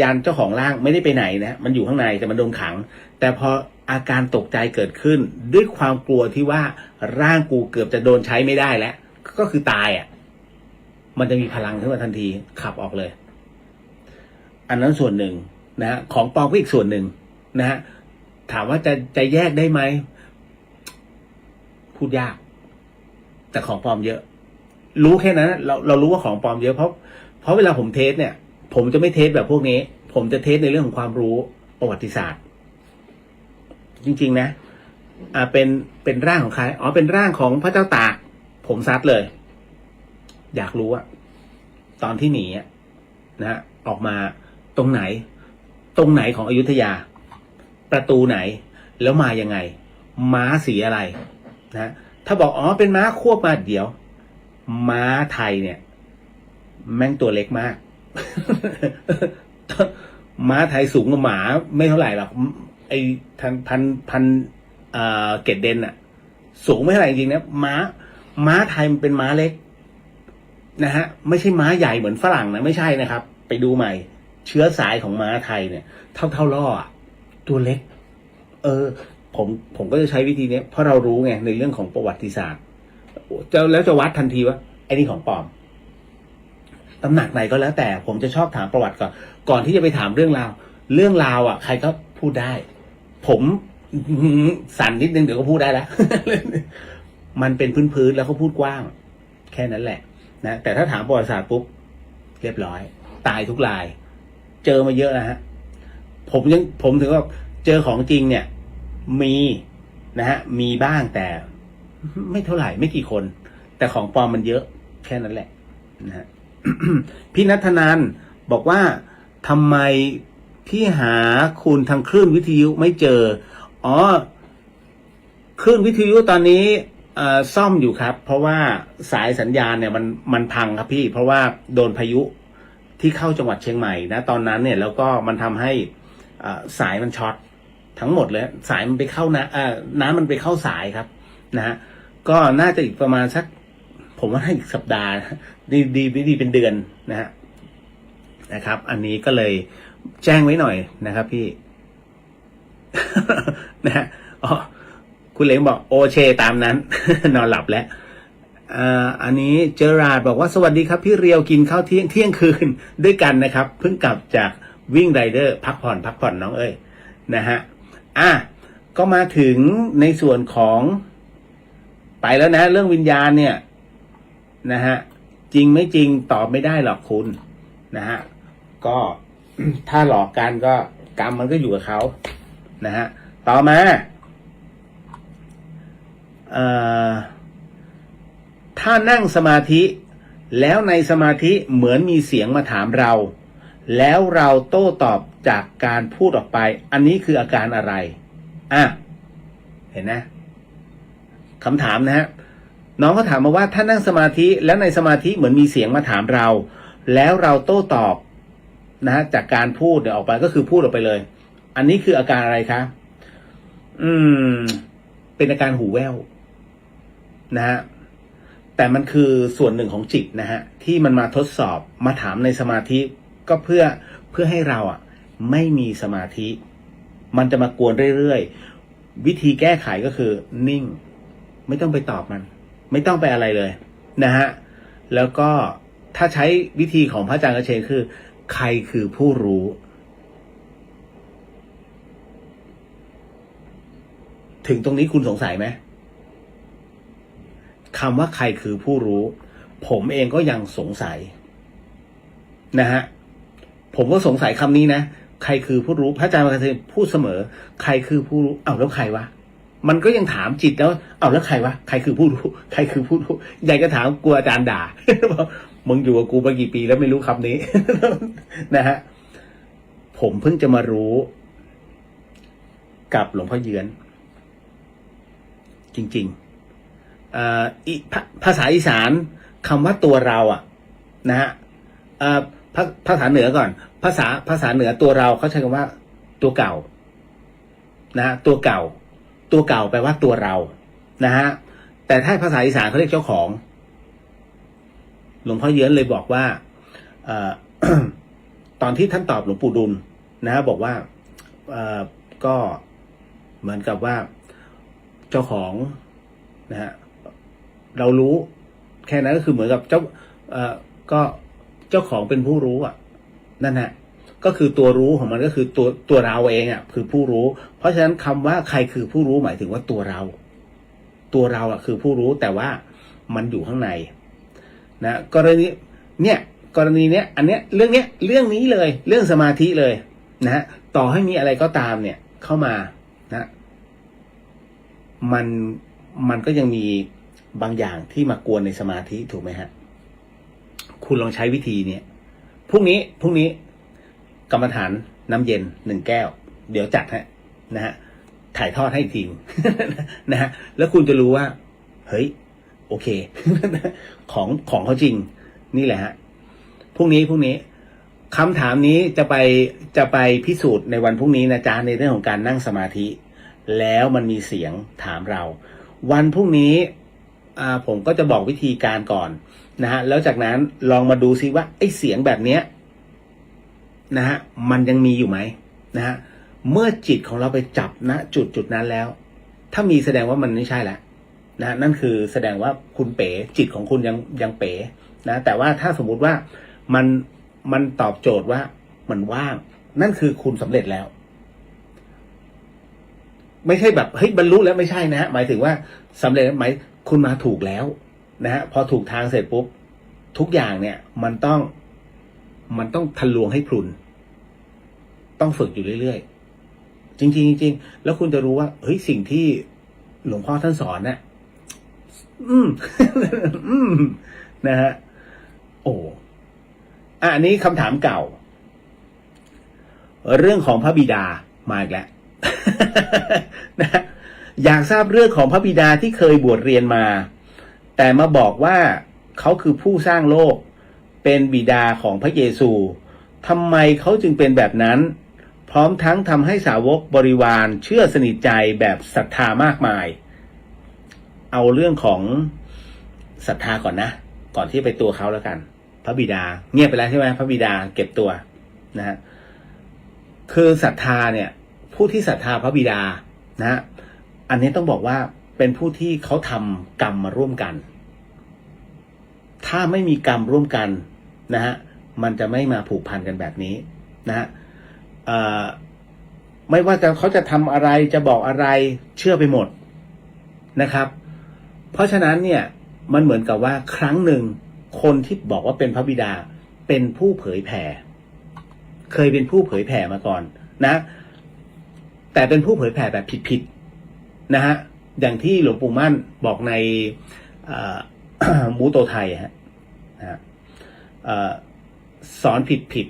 าณเจ้าของร่างไม่ได้ไปไหนนะมันอยู่ข้างในแต่มันโดนขังแต่พออาการตกใจเกิดขึ้นด้วยความกลัวที่ว่าร่างกูเกือบจะโดนใช้ไม่ได้แล้วก็คือตายมันจะมีพลังขึ้นมาทันทีขับออกเลยอันนั้นส่วนหนึ่งนะฮะของปลอมก็อีกส่วนหนึ่งนะฮะถามว่าจะแยกได้ไหมพูดยากแต่ของปลอมเยอะรู้แค่นั้นเรารู้ว่าของปลอมเยอะเพราะเวลาผมเทสเนี่ยผมจะไม่เทสแบบพวกนี้ผมจะเทสในเรื่องของความรู้ประวัติศาสตร์จริงๆนะเป็นร่างของใครเป็นร่างของพระเจ้าตากผมซัดเลยอยากรู้ตอนที่หนีนะฮะออกมาตรงไหนของอยุธยาประตูไหนแล้วมายังไงม้าสีอะไรนะถ้าบอกเป็นม้าควบมาเดี๋ยวม้าไทยเนี่ยแม่งตัวเล็กมาก ม้าไทยสูงกว่าหมาไม่เท่าไหร่หรอกไอ้พันเกตเดนสูงไม่เท่าไหร่จริงๆนะม้าไทยมันเป็นม้าเล็กนะฮะไม่ใช่ม้าใหญ่เหมือนฝรั่งนะไม่ใช่นะครับไปดูใหม่เชื้อสายของม้าไทยเนี่ยเท่าล่อตัวเล็กผมก็จะใช้วิธีนี้เพราะเรารู้ไงในเรื่องของประวัติศาสตร์แล้วจะวัดทันทีว่าไอ้นี่ของปลอมตำหนักไหนก็แล้วแต่ผมจะชอบถามประวัติก่อนที่จะไปถามเรื่องราวใครก็พูดได้ผมสั่นนิดนึงเดี๋ยวก็พูดได้แล้ว มันเป็นพื้นแล้วเขาพูดกว้างแค่นั้นแหละนะแต่ถ้าถามประวัติศาสตร์ปุ๊บเรียบร้อยตายทุกรายเจอมาเยอะนะฮะผมถึงว่าเจอของจริงเนี่ยมีนะฮะมีบ้างแต่ไม่เท่าไหร่ไม่กี่คนแต่ของปลอมมันเยอะแค่นั้นแหละนะฮะ พี่ณัฐนันท์บอกว่าทำไมพี่หาคุณทางคลื่นวิทยุไม่เจอ คลื่นวิทยุตอนนี้ซ่อมอยู่ครับเพราะว่าสายสัญญาณเนี่ยมันพังครับพี่เพราะว่าโดนพายุที่เข้าจังหวัดเชียงใหม่นะตอนนั้นเนี่ยแล้วก็มันทำให้สายมันช็อตทั้งหมดเลยสายมันไปเข้าน้ำมันไปเข้าสายครับนะฮะก็น่าจะอีกประมาณสักผมว่าอีกสัปดาห์ดีเป็นเดือนนะครับ อันนี้ก็เลยแจ้งไว้หน่อยนะครับพี่ นะฮะอ๋อคุณเล้งบอกโอเคตามนั้น นอนหลับแล้วอันนี้เจอราดบอกว่าสวัสดีครับพี่เรียวกินข้าวเที่ยงคืนด้วยกันนะครับเพิ่งกลับจากวิ่งไรเดอร์พักผ่อนน้องเอ้ยนะฮะก็มาถึงในส่วนของไปแล้วนะเรื่องวิญญาณเนี่ยนะฮะจริงไม่จริงตอบไม่ได้หรอกคุณนะฮะก็ ถ้าหลอกกันก็กรรมมันก็อยู่กับเขานะฮะต่อมาถ้านั่งสมาธิแล้วในสมาธิเหมือนมีเสียงมาถามเราแล้วเราโต้ตอบจากการพูดออกไปอันนี้คืออาการอะไรเห็นนะคำถามนะฮะน้องเขาถามมาว่าถ้านั่งสมาธิแล้วในสมาธิเหมือนมีเสียงมาถามเราแล้วเราโต้ตอบนะฮะจากการพูดออกไปก็คือพูดออกไปเลยอันนี้คืออาการอะไรคะเป็นอาการหูแว่วนะฮะแต่มันคือส่วนหนึ่งของจิตนะฮะที่มันมาทดสอบมาถามในสมาธิก็เพื่อให้เราไม่มีสมาธิมันจะมากวนเรื่อยๆวิธีแก้ไขก็คือนิ่งไม่ต้องไปตอบมันไม่ต้องไปอะไรเลยนะฮะแล้วก็ถ้าใช้วิธีของพระอาจารย์กระเชนคือใครคือผู้รู้ถึงตรงนี้คุณสงสัยไหมคำว่าใครคือผู้รู้ผมเองก็ยังสงสัยนะฮะผมก็สงสัยคำนี้นะใครคือผู้รู้พระอาจารย์กระเชนพูดเสมอใครคือผู้รู้แล้วใครวะมันก็ยังถามจิตแล้วแล้วใครวะใครคือผู้รู้ใครคือผู้รู้ใหญ่ก็ถามกลัวอาจารย์ด่า มึงอยู่กับกูมากี่ปีแล้วไม่รู้คำนี้ นะฮะผมเพิ่งจะมารู้กับหลวงพ่อเยือนจริงๆภาษาอีสานคำว่าตัวเรานะฮะภาษาเหนือก่อนภาษาเหนือตัวเราเขาใช้คำว่าตัวเก่านะฮะตัวเก่าแปลว่าตัวเรานะฮะแต่ถ้าภาษาอีสานเขาเรียกเจ้าของหลวงพ่อเยือนเลยบอกว่า ตอนที่ท่านตอบหลวงปู่ดุลนะฮะบอกว่าก็เหมือนกับว่าเจ้าของนะฮะเรารู้แค่นั้นก็คือเหมือนกับก็เจ้าของเป็นผู้รู้นั่นแหละก็คือตัวรู้ของมันก็คือตัวเราเองคือผู้รู้เพราะฉะนั้นคำว่าใครคือผู้รู้หมายถึงว่าตัวเราคือผู้รู้แต่ว่ามันอยู่ข้างในนะกรณีเนี้ยอันเนี้ยเรื่องนี้เลยเรื่องสมาธิเลยนะฮะต่อให้มีอะไรก็ตามเนี่ยเข้ามานะมันก็ยังมีบางอย่างที่มากวนในสมาธิถูกไหมฮะคุณลองใช้วิธีเนี่ยพรุ่งนี้กรรมฐานน้ำเย็น1 แก้วเดี๋ยวจัดนะฮะถ่ายทอดให้อีกที นะฮะแล้วคุณจะรู้ว่าเฮ้ยโอเค ของเขาจริงนี่แหละฮะพรุ่งนี้คำถามนี้จะไปพิสูจน์ในวันพรุ่งนี้นะจ๊ะในเรื่องของการนั่งสมาธิแล้วมันมีเสียงถามเราวันพรุ่งนี้ผมก็จะบอกวิธีการก่อนนะฮะแล้วจากนั้นลองมาดูซิว่าไอ้เสียงแบบเนี้ยนะฮะมันยังมีอยู่ไหมนะฮะเมื่อจิตของเราไปจับณจุดนั้นแล้วถ้ามีแสดงว่ามันไม่ใช่แล้วนะนั่นคือแสดงว่าคุณเป๋จิตของคุณยังเป๋นะแต่ว่าถ้าสมมุติว่ามันตอบโจทย์ว่ามันว่างนั่นคือคุณสำเร็จแล้วไม่ใช่แบบเฮ้ยบรรลุแล้วไม่ใช่นะฮะหมายถึงว่าสำเร็จหมายคุณมาถูกแล้วนะฮะพอถูกทางเสร็จปุ๊บทุกอย่างเนี่ยมันต้องทะลวงให้พรุนต้องฝึกอยู่เรื่อยๆจริงแล้วคุณจะรู้ว่าเฮ้ยสิ่งที่หลวงพ่อท่านสอนนะนะฮะอันนี้คำถามเก่าเรื่องของพระบิดามาอีกแล้ว นะ อยากทราบเรื่องของพระบิดาที่เคยบวชเรียนมาแต่มาบอกว่าเขาคือผู้สร้างโลกเป็นบิดาของพระเยซูทำไมเขาจึงเป็นแบบนั้นพร้อมทั้งทำให้สาวกบริวารเชื่อสนิทใจแบบศรัทธามากมายเอาเรื่องของศรัทธาก่อนนะก่อนที่ไปตัวเขาแล้วกันพระบิดาเงียบไปแล้วใช่ไหมพระบิดาเก็บตัวนะฮะคือศรัทธาเนี่ยผู้ที่ศรัทธาพระบิดานะอันนี้ต้องบอกว่าเป็นผู้ที่เขาทำกรรมมาร่วมกันถ้าไม่มีกรรมร่วมกันนะฮะมันจะไม่มาผูกพันกันแบบนี้นะฮะไม่ว่าเขาจะทำอะไรจะบอกอะไรเชื่อไปหมดนะครับเพราะฉะนั้นเนี่ยมันเหมือนกับว่าครั้งหนึ่งคนที่บอกว่าเป็นพระบิดาเป็นผู้เผยแผ่เคยเป็นผู้เผยแผ่มาก่อนนะแต่เป็นผู้เผยแผ่แบบผิดๆนะฮะอย่างที่หลวงปู่มั่นบอกในมูโตไทยฮะสอนผิด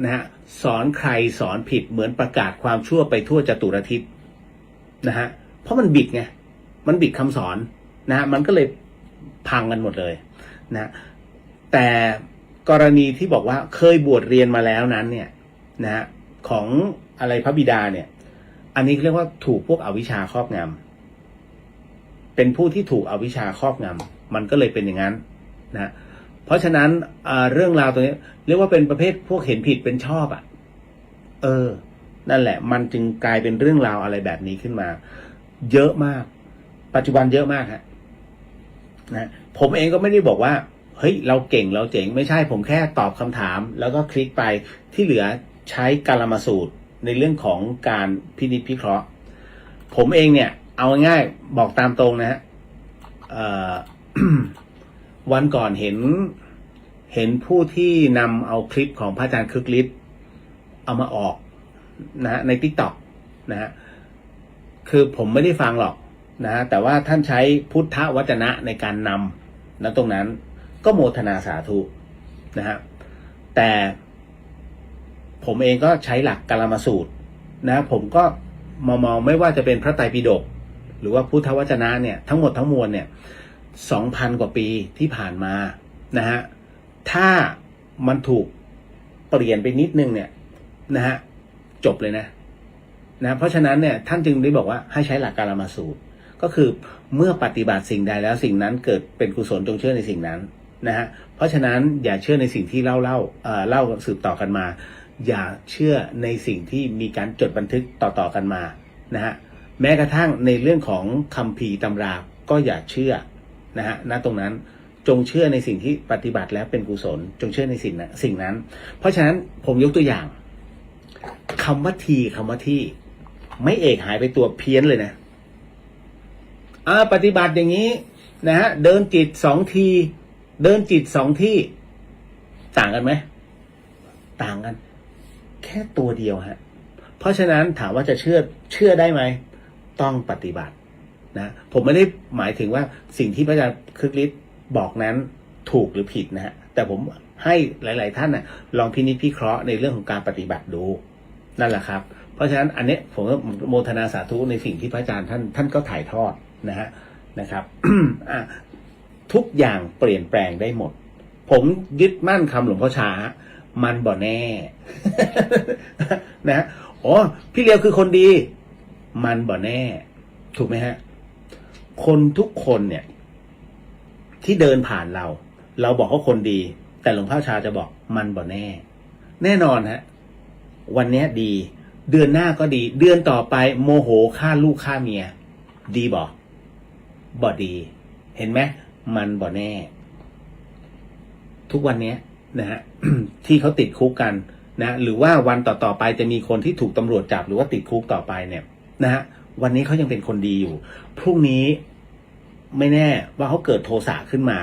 นะฮะสอนใครสอนผิดเหมือนประกาศความชั่วไปทั่วจตุรทิศนะฮะเพราะมันบิดไงมันบิดคำสอนนะฮะมันก็เลยพังกันหมดเลยนะแต่กรณีที่บอกว่าเคยบวชเรียนมาแล้วนั้นเนี่ยนะฮะของอะไรพระบิดาเนี่ยอันนี้เรียกว่าถูกพวกอวิชชาครอบงำเป็นผู้ที่ถูกอวิชชาครอบงำมันก็เลยเป็นอย่างนั้นนะเพราะฉะนั้นเรื่องราวตัวนี้เรียกว่าเป็นประเภทพวกเห็นผิดเป็นชอบนั่นแหละมันจึงกลายเป็นเรื่องราวอะไรแบบนี้ขึ้นมาเยอะมากปัจจุบันเยอะมากฮะนะผมเองก็ไม่ได้บอกว่าเฮ้ยเราเก่งเราเจ๋งไม่ใช่ผมแค่ตอบคำถามแล้วก็คลิกไปที่เหลือใช้กาลมาสูตรในเรื่องของการพินิจพิเคราะห์ผมเองเนี่ยเอาง่ายบอกตามตรงนะฮะวันก่อนเห็นผู้ที่นำเอาคลิปของพระอาจารย์คึกฤทธิ์เอามาออกนะฮะใน TikTok นะฮะคือผมไม่ได้ฟังหรอกนะฮะแต่ว่าท่านใช้พุทธวจนะในการนำนะตรงนั้นก็โมทนาสาธุนะฮะแต่ผมเองก็ใช้หลักกาลมาสูตรนะผมก็มองไม่ว่าจะเป็นพระไตรปิฎกหรือว่าพุทธวจนะเนี่ยทั้งหมดทั้งมวลเนี่ย 2,000 กว่าปีที่ผ่านมานะฮะถ้ามันถูกเปลี่ยนไปนิดนึงเนี่ยนะฮะจบเลยนะเพราะฉะนั้นเนี่ยท่านจึงได้บอกว่าให้ใช้หลักกาลมาสูตรก็คือเมื่อปฏิบัติสิ่งใดแล้วสิ่งนั้นเกิดเป็นกุศลจงเชื่อในสิ่งนั้นนะฮะเพราะฉะนั้นอย่าเชื่อในสิ่งที่เล่าสืบต่อกันมาอย่าเชื่อในสิ่งที่มีการจดบันทึกต่อกันมานะฮะแม้กระทั่งในเรื่องของคัมภีร์ตำราก็อย่าเชื่อนะฮะตรงนั้นจงเชื่อในสิ่งที่ปฏิบัติแล้วเป็นกุศลจงเชื่อในสิ่งนั้นเพราะฉะนั้นผมยกตัวอย่างคำว่าที่ไม่เอกหายไปตัวเพี้ยนเลยนะปฏิบัติอย่างนี้นะฮะเดินจิต2 ทีเดินจิต2 ที่ต่างกันไหมต่างกันแค่ตัวเดียวฮะเพราะฉะนั้นถามว่าจะเชื่อได้ไหมต้องปฏิบัตินะผมไม่ได้หมายถึงว่าสิ่งที่พระอาจารย์คึกฤทธิ์บอกนั้นถูกหรือผิดนะฮะแต่ผมให้หลายๆท่านนะลองพินิจพิเคราะห์ในเรื่องของการปฏิบัติดูนั่นแหละครับเพราะฉะนั้นอันนี้ผมก็โมทนาสาธุในสิ่งที่พระอาจารย์ท่านก็ถ่ายทอดนะครับ ทุกอย่างเปลี่ยนแปลงได้หมดผมยึดมั่นคำหลวงพ่อชามันบ่แน่ นะพี่เลียวคือคนดีมันบ่แน่ถูกไหมฮะคนทุกคนเนี่ยที่เดินผ่านเราบอกว่าคนดีแต่หลวงพ่อชาจะบอกมันบ่แน่แน่นอนฮะวันนี้ดีเดือนหน้าก็ดีเดือนต่อไปโมโหฆ่าลูกฆ่าเมียดีบ่ดีเห็นไหมมันบ่แน่ทุกวันนี้นะฮะ ที่เขาติดคุกกันนะหรือว่าวันต่อไปจะมีคนที่ถูกตำรวจจับหรือว่าติดคุกต่อไปเนี่ยนะฮะวันนี้เขายังเป็นคนดีอยู่พรุ่งนี้ไม่แน่ว่าเขาเกิดโทสะขึ้นมา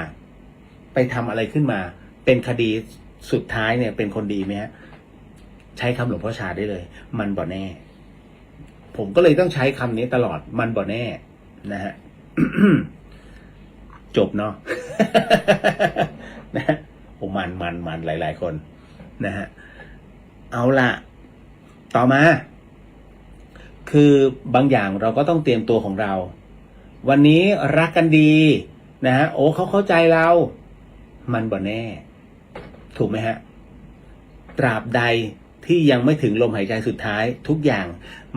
ไปทำอะไรขึ้นมาเป็นคดีสุดท้ายเนี่ยเป็นคนดีไหมฮะใช้คำหลวงพ่อชาได้เลยมันบ่แน่ผมก็เลยต้องใช้คำนี้ตลอดมันบ่แน่นะฮะ จบเนาะ นะผมมันหลายๆคนนะฮะเอาล่ะต่อมา คือบางอย่างเราก็ต้องเตรียมตัวของเราวันนี้รักกันดีนะฮะโอ้เขาเข้าใจเรามันบ่แน่ถูกไหมฮะตราบใดที่ยังไม่ถึงลมหายใจสุดท้ายทุกอย่าง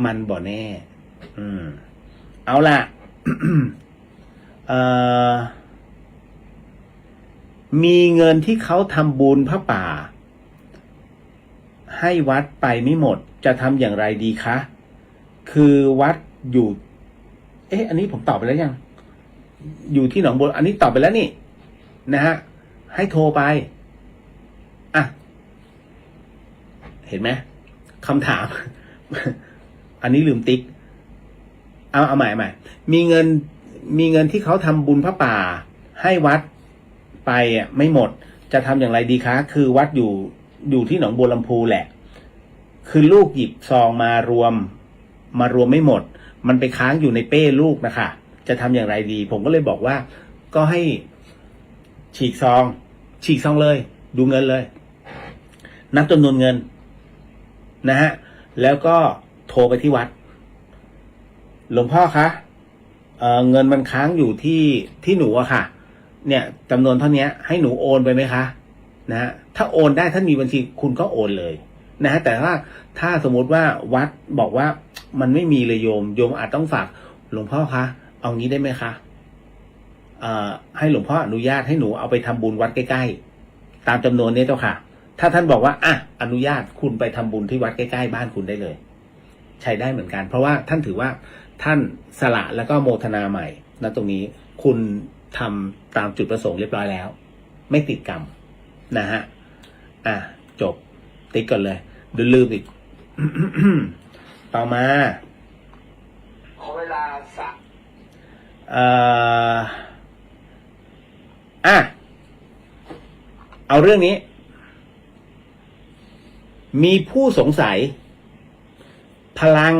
มันบ่แน่เอาล่ะ มีเงินที่เขาทำบุญพระป่าให้วัดไปไม่หมดจะทำอย่างไรดีคะคือวัดอยู่อันนี้ผมตอบไปแล้วยังอยู่ที่หนองบัวอันนี้ตอบไปแล้วนี่นะฮะให้โทรไปอ่ะเห็นไหมคำถาม อันนี้ลืมติ๊กเอาใหม่มีเงินที่เขาทำบุญพระป่าให้วัดไปไม่หมดจะทำอย่างไรดีคะคือวัดอยู่ที่หนองบัวลำพูแหละคือลูกหยิบซองมารวมไม่หมดมันไปค้างอยู่ในเป้ลูกนะคะจะทำอย่างไรดีผมก็เลยบอกว่าก็ให้ฉีกซองเลยดูเงินเลยนับจำนวนเงินนะฮะแล้วก็โทรไปที่วัดหลวงพ่อคะเงินมันค้างอยู่ที่หนูอะค่ะเนี่ยจำนวนเท่านี้ให้หนูโอนไปไหมคะนะฮะถ้าโอนได้ถ้ามีบัญชีคุณก็โอนเลยนะฮะแต่ถ้าสมมติว่าวัดบอกว่ามันไม่มีเลยโยมอาจต้องฝากหลวงพ่อคะเอางี้ได้ไหมคะให้หลวงพ่ออนุญาตให้หนูเอาไปทำบุญวัดใกล้ๆตามจำนวนนี้เจ้าค่ะถ้าท่านบอกว่าอนุญาตคุณไปทำบุญที่วัดใกล้ๆบ้านคุณได้เลยใช้ได้เหมือนกันเพราะว่าท่านถือว่าท่านสละแล้วก็โมทนาใหม่ณตรงนี้คุณทำตามจุดประสงค์เรียบร้อยแล้วไม่ติดกรรมนะฮะจบติ๊กก่อนเลยเดี๋ยวลืมอีก ต่อมาขอเวลาสักเอาเรื่องนี้ มีผู้สงสัยพลัง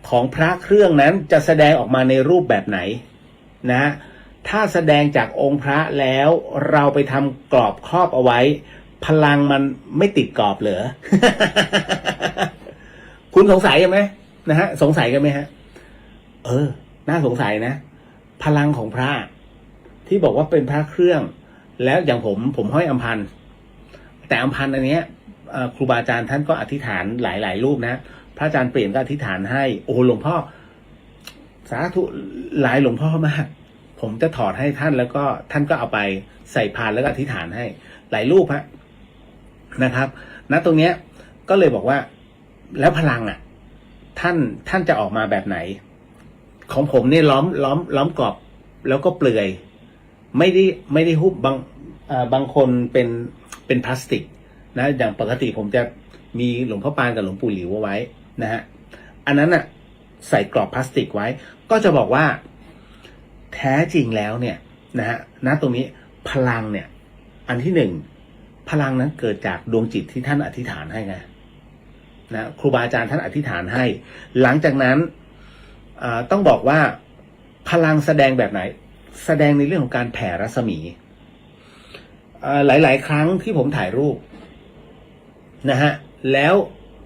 ของพระเครื่องนั้นจะแสดงออกมาในรูปแบบไหนนะถ้าแสดงจากองค์พระแล้วเราไปทำกรอบครอบเอาไว้พลังมันไม่ติดกรอบเหรอ คุณสงสัยกันไหมนะฮะสงสัยกันไหมฮะน่าสงสัยนะพลังของพระที่บอกว่าเป็นพระเครื่องแล้วอย่างผมห้อยอัมพันธ์แต่อัมพันธ์อันเนี้ยครูบาอาจารย์ท่านก็อธิษฐานหลายรูปนะพระอาจารย์เปลี่ยนก็อธิษฐานให้โอ้หลวงพ่อสาธุหลายหลวงพ่อมากผมจะถอดให้ท่านแล้วก็ท่านก็เอาไปใส่พานแล้วก็อธิษฐานให้หลายรูปนะครับณตรงเนี้ยก็เลยบอกว่าแล้วพลังท่านจะออกมาแบบไหนของผมเนี่ยล้อมกรอบแล้วก็เปลือยไม่ได้หุบบางคนเป็นพลาสติกนะอย่างปกติผมจะมีหลวงพ่อปานกับหลวงปู่หลิวเอาไว้นะฮะอันนั้นใส่กรอบพลาสติกไว้ก็จะบอกว่าแท้จริงแล้วเนี่ยนะฮะณตรงนี้พลังเนี่ยอันที่หนึ่งพลังนั้นเกิดจากดวงจิตที่ท่านอธิษฐานให้ไงนะครูบาอาจารย์ท่านอธิษฐานให้หลังจากนั้นต้องบอกว่าพลังแสดงแบบไหนแสดงในเรื่องของการแผ่รัศมีหลายๆครั้งที่ผมถ่ายรูปนะฮะแล้ว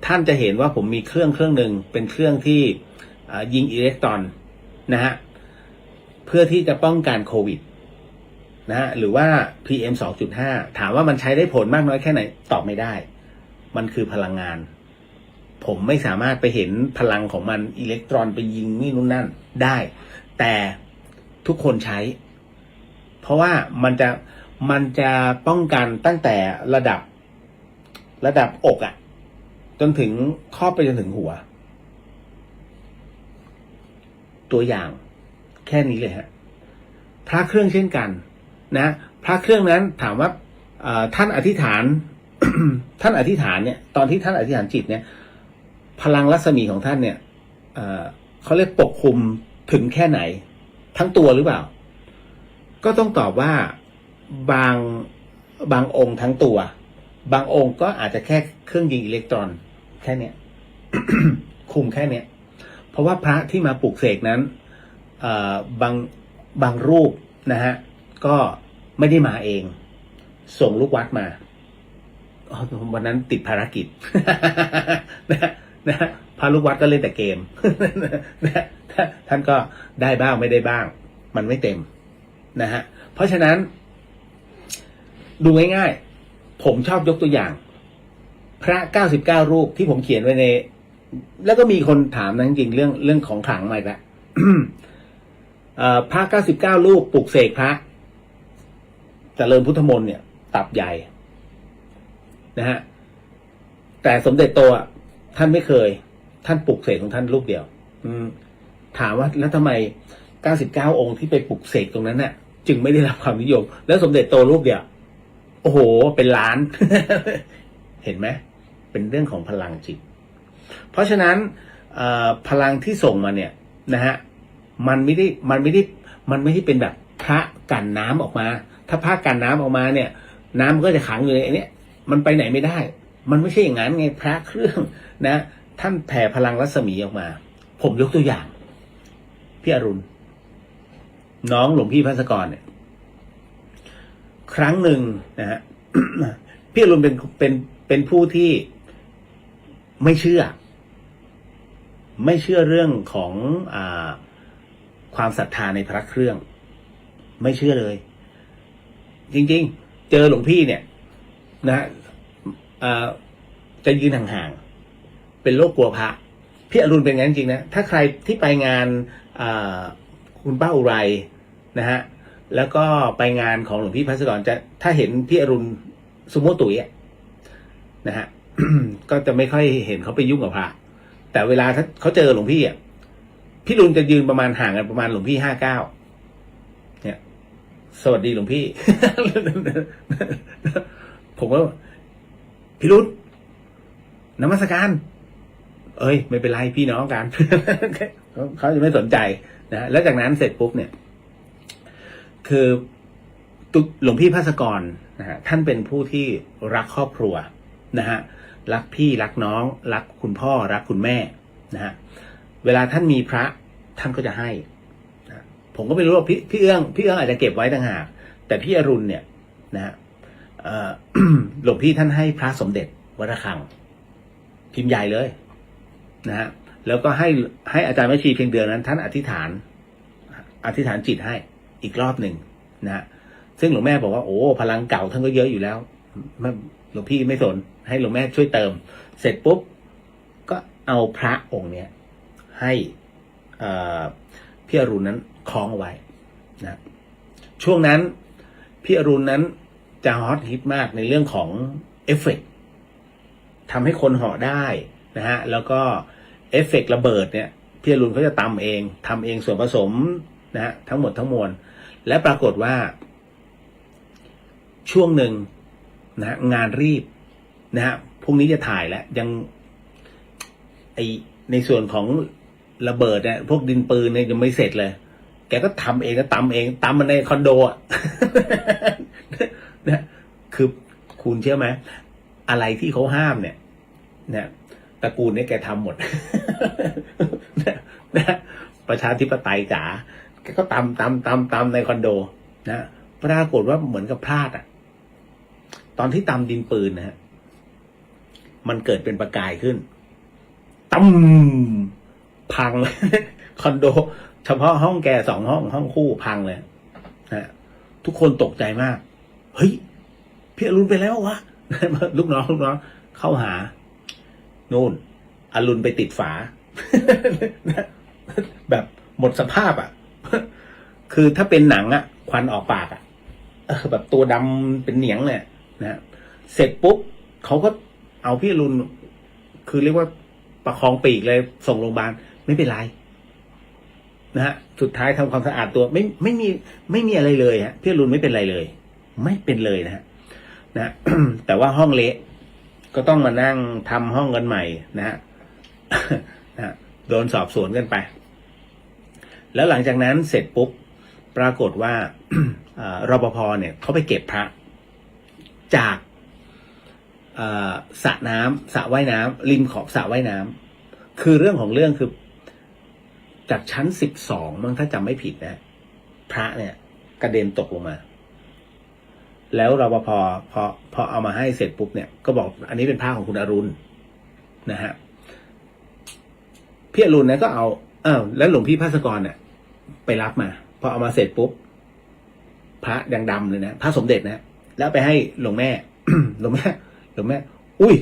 ท่านจะเห็นว่าผมมีเครื่องหนึ่งเป็นเครื่องที่ยิงอิเล็กตรอนนะฮะเพื่อที่จะป้องกันโควิดนะฮะหรือว่า PM 2.5 ถามว่ามันใช้ได้ผลมากน้อยแค่ไหนตอบไม่ได้มันคือพลังงานผมไม่สามารถไปเห็นพลังของมันอิเล็กตรอนไปยิงนี่นู่นนั่นได้แต่ทุกคนใช้เพราะว่ามันจะป้องกันตั้งแต่ระดับอกจนถึงครอบไปจนถึงหัวตัวอย่างแค่นี้เลยฮะพระเครื่องเช่นกันนะพระเครื่องนั้นถามว่าท่านอธิษฐาน ท่านอธิษฐานเนี่ยตอนที่ท่านอธิษฐานจิตเนี่ยพลังรัศมีของท่านเนี่ยเขาเรียกปกคลุมถึงแค่ไหนทั้งตัวหรือเปล่าก็ต้องตอบว่าบางองค์ทั้งตัวบางองค์ก็อาจจะแค่เครื่องยิงอิเล็กตรอนแค่เนี้ย คุมแค่เนี้ยเพราะว่าพระที่มาปลุกเสกนั้นบางรูปนะฮะก็ไม่ได้มาเองส่งลูกวัดมาวันนั้นติดภารกิจ นะภ ระลูกวัดก็เล่นแต่เกม ท่านก็ได้บ้างไม่ได้บ้าง มันไม่เต็มนะฮะเพราะฉะนั้น ดูง่ายๆผมชอบยกตัวอย่าง พระ99รูปที่ผมเขียนไว้ใน แล้วก็มีคนถามนะจริงๆเรื่องของขลังมาอีกแล้ว พระ99รูปปลุกเสกพระเจริญพุทธมนต์เนี่ยตับใหญ่นะฮะแต่สมเด็จโตท่านไม่เคยท่านปลุกเสกของท่านรูปเดียวถามว่าแล้วทำไม99องค์ที่ไปปลุกเสกตรงนั้นน่ะจึงไม่ได้รับความนิยมแล้วสมเด็จโตรูปเดียวโอ้โหเป็นล้าน เห็นไหมเป็นเรื่องของพลังจิตเพราะฉะนั้นพลังที่ส่งมาเนี่ยนะฮะมันไม่ได้เป็นแบบพระกันน้ำออกมาถ้าพระกันน้ำออกมาเนี่ยน้ำก็จะขังอยู่ในนี้มันไปไหนไม่ได้มันไม่ใช่อย่างนั้นไงพระเครื่องนะท่านแผ่พลังรัศมีออกมาผมยกตัวอย่างพี่อรุณน้องหลวงพี่ภัสกรเนี่ยครั้งหนึ่งนะฮะ พี่อรุณเป็นผู้ที่ไม่เชื่อเรื่องของความศรัทธาในพระเครื่องไม่เชื่อเลยจริงๆเจอหลวงพี่เนี่ยนะจะยืนห่างๆเป็นโรคกลัวพระพี่อรุณเป็นงั้นจริงนะถ้าใครที่ไปงานคุณป้าอุไรนะฮะแล้วก็ไปงานของหลวงพี่ภัสกรจะถ้าเห็นพี่อรุณสุโมตุ๋ยนะฮะ ก็จะไม่ค่อยเห็นเขาไปยุ่งกับพระแต่เวลาถ้าเขาเจอหลวงพี่พี่รุนจะยืนประมาณห่างกันประมาณหลวงพี่59เนี่ยสวัสดีหลวงพี่ ผมก็พี่รุนนมัสการเอ้ยไม่เป็นไรพี่น้องกัน เขาจะไม่สนใจนะแล้วจากนั้นเสร็จปุ๊บเนี่ยคือหลวงพี่ภัสกรนะฮะท่านเป็นผู้ที่รักครอบครัวนะฮะรักพี่รักน้องรักคุณพ่อรักคุณแม่นะฮะเวลาท่านมีพระท่านก็จะให้นะผมก็ไม่รู้ว่าพี่เอื้องอาจจะเก็บไว้ต่างหากแต่พี่อรุณเนี่ยนะฮะ หลวงพี่ท่านให้พระสมเด็จวัดระฆังพิมพ์ใหญ่เลยนะฮะแล้วก็ให้อาจารย์แม่ชีเพียงเดือนนั้นท่านอธิษฐานจิตให้อีกรอบหนึ่งนะฮะซึ่งหลวงแม่บอกว่าโอ้พลังเก่าท่านก็เยอะอยู่แล้วหลวงพี่ไม่สนให้หลวงแม่ช่วยเติมเสร็จปุ๊บก็เอาพระองค์เนี้ยให้พี่อรุณนั้นคล้องเอาไว้นะช่วงนั้นพี่อรุณนั้นจะฮอตฮิตมากในเรื่องของเอฟเฟกต์ทำให้คนเหาะได้นะฮะแล้วก็เอฟเฟกต์ระเบิดเนี่ยพี่อรุณเขาจะทำเองส่วนผสมนะฮะทั้งหมดทั้งมวลและปรากฏว่าช่วงหนึ่งนะงานรีบนะฮะพรุ่งนี้จะถ่ายแล้วยังในส่วนของระเบิดเนี่ยพวกดินปืนเนี่ยยังไม่เสร็จเลยแกก็ทำเองก็ตำมันในคอนโดนะคือคุณเชื่อไหมอะไรที่เขาห้ามเนี่ยนะตระกูลเนี่ยแกทำหมด นะประชาธิปไตยจ๋าแกก็ตำในคอนโดนะปรากฏว่าเหมือนกับพลาดตอนที่ตำดินปืนนะฮะมันเกิดเป็นประกายขึ้นตั้มพัง คอนโดเฉพาะห้องแก2 ห้องคู่พังเลยนะทุกคนตกใจมากเฮ้ยพี่อรุณไปแล้ววะ ลูกน้องเข้าหานู่นอรุณไปติดฝา แบบหมดสภาพคือถ้าเป็นหนังควันออกปากแบบตัวดำเป็นเหนียงเลยนะเสร็จปุ๊บเขาก็เอาพี่อรุณคือเรียกว่าประคองปีกเลยส่งโรงพยาบาลไม่เป็นไรนะฮะสุดท้ายทำความสะอาดตัวไม่มีอะไรเลยฮะพี่อรุณไม่เป็นไรเลยไม่เป็นเลยนะฮะ แต่ว่าห้องเละก็ต้องมานั่งทำห้องกันใหม่นะฮะ โดนสอบสวนกันไปแล้วหลังจากนั้นเสร็จปุ๊บปรากฏว่า รปภเนี่ยเขาไปเก็บพระจากสระว่ายน้ำริมขอบสระว่ายน้ำคือเรื่องของเรื่องคือจากชั้น12มั้งถ้าจำไม่ผิดนะพระเนี่ยกระเด็นตกลงมาแล้วรปภพอเอามาให้เสร็จปุ๊บเนี่ยก็บอกอันนี้เป็นพระของคุณอรุณนะฮะ พี่อรุณเนี่ยก็เอาแล้วหลวงพี่ภาสกรเนี่ยไปรับมาพอเอามาเสร็จปุ๊บพระแดงดำเลยนะพระสมเด็จนะแล้วไปให้หลวงแม่ หลวงแม่อุ้ย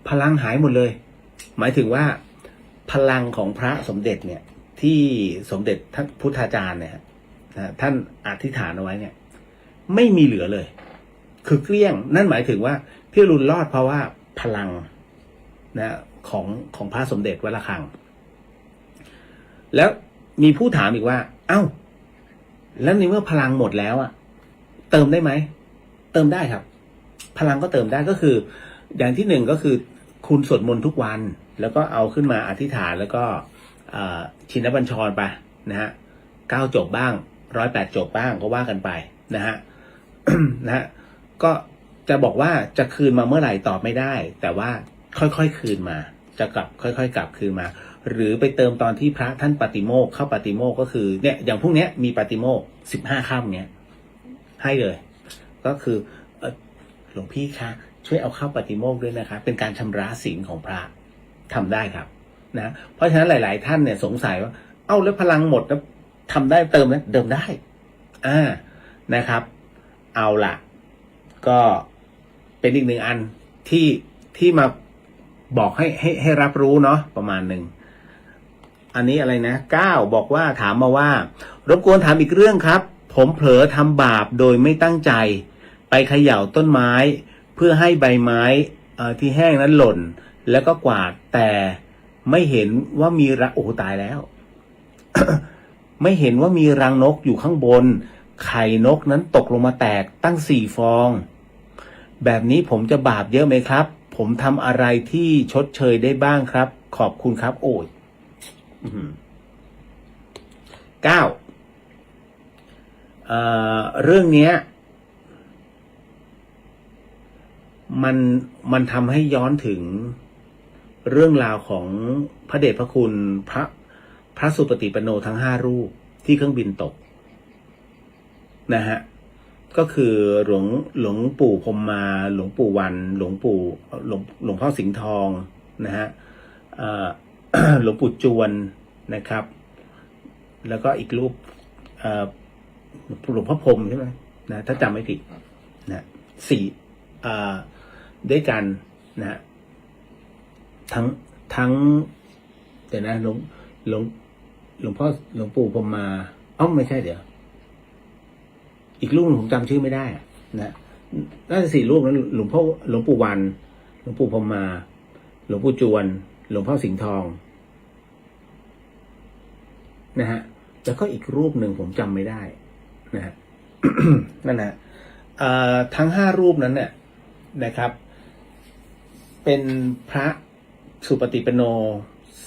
พลังหายหมดเลยหมายถึงว่าพลังของพระสมเด็จเนี่ยที่สมเด็จท่านพุทธาจารย์เนี่ยนะท่านอธิษฐานเอาไว้เนี่ยไม่มีเหลือเลยคือเกลี้ยงนั่นหมายถึงว่าพี่อรุณรอดเพราะว่าพลังนะของพระสมเด็จวัดระฆังแล้วมีผู้ถามอีกว่าเอ้าแล้วในเมื่อพลังหมดแล้วอะเติมได้ไหมเติมได้ครับพลังก็เติมได้ก็คืออย่างที่หนึ่งก็คือคุณสวดมนต์ทุกวันแล้วก็เอาขึ้นมาอธิษฐานแล้วก็ชินบัญชรไปนะฮะ9 จบบ้าง108 จบบ้างก็ว่ากันไปนะฮะ นะฮะก็จะบอกว่าจะคืนมาเมื่อไหร่ตอบไม่ได้แต่ว่าค่อยๆคืนมาจะกลับค่อยๆกลับคืนมาหรือไปเติมตอนที่พระท่านปาติโมกข์เข้าปาติโมกข์ก็คือเนี่ยอย่างพวกเนี้ยมีปาติโมกข์15 ค่ำเนี้ยให้เลยก็คือหลวงพี่คะช่วยเอาเข้าปาติโมกข์ด้วยนะคะเป็นการชำระศีลของพระทำได้ครับนะเพราะฉะนั้นหลายๆท่านเนี่ยสงสัยว่าเอ้าแล้วพลังหมดแล้วทำได้เติมนะเติมได้นะครับเอาล่ะก็เป็นอีกหนึ่งอันที่มาบอกให้รับรู้เนาะประมาณหนึ่งอันนี้อะไรนะ9บอกว่าถามมาว่ารบกวนถามอีกเรื่องครับผมเผลอทำบาปโดยไม่ตั้งใจไปเขย่าต้นไม้เพื่อให้ใบไม้ที่แห้งนั้นหล่นแล้วก็กวาดแต่ไม่เห็นว่ามีโอ้ตายแล้ว ไม่เห็นว่ามีรังนกอยู่ข้างบนไข่นกนั้นตกลงมาแตกตั้ง4 ฟองแบบนี้ผมจะบาปเยอะไหมครับผมทำอะไรที่ชดเชยได้บ้างครับขอบคุณครับโอ้ย9เรื่องเนี้ยมันทำให้ย้อนถึงเรื่องราวของพระเดชพระคุณพระสุปฏิปันโนทั้ง5 รูปที่เครื่องบินตกนะฮะก็คือหลวงปู่พรหมมาหลวงปู่วันหลวงพ่อสิงห์ทองนะฮะหลวงปู่จวนนะครับ แล้วก็อีกรูปหลวงพ่อพรหมใช่ไหมนะถ้าจำไม่ผิดนะ4ด้วยกันนะทั้งเดี๋ยวนะหลวงปู่พรหมมาไม่ใช่เดี๋ยวอีกรูปผมจำชื่อไม่ได้นะน่าจะ4 รูปนั้นหลวงปู่วันหลวงปู่พรหมมาหลวงปู่จวนหลวงพ่อสิงห์ทองนะฮะแล้วก็อีกรูปหนึ่งผมจำไม่ได้นะฮะ นั่นนะทั้ง5 รูปนั้นเนี่ยนะครับเป็นพระสุปฏิปันโน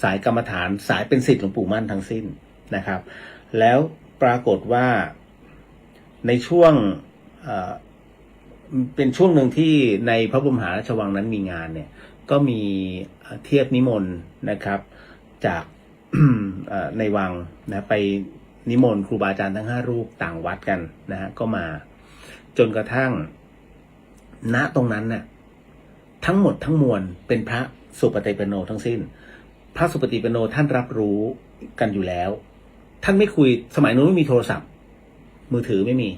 สายกรรมฐานสายเป็นศิษย์หลวงปู่มั่นทั้งสิ้นนะครับแล้วปรากฏว่าในช่วงเป็นช่วงหนึ่งที่ในพระบรมมหาราชวังนั้นมีงานเนี่ยก็มีเทียบนิมนต์นะครับจาก ในวังนะไปนิมนต์ครูบาอาจารย์ทั้ง5 รูปต่างวัดกันนะฮะก็มาจนกระทั่งณตรงนั้นเนี่ยทั้งหมดทั้งมวลเป็นพระสุปฏิปันโนทั้งสิ้นพระสุปฏิปันโนท่านรับรู้กันอยู่แล้วท่านไม่คุยสมัยนู้นไม่มีโทรศัพท์มือถือไม่มี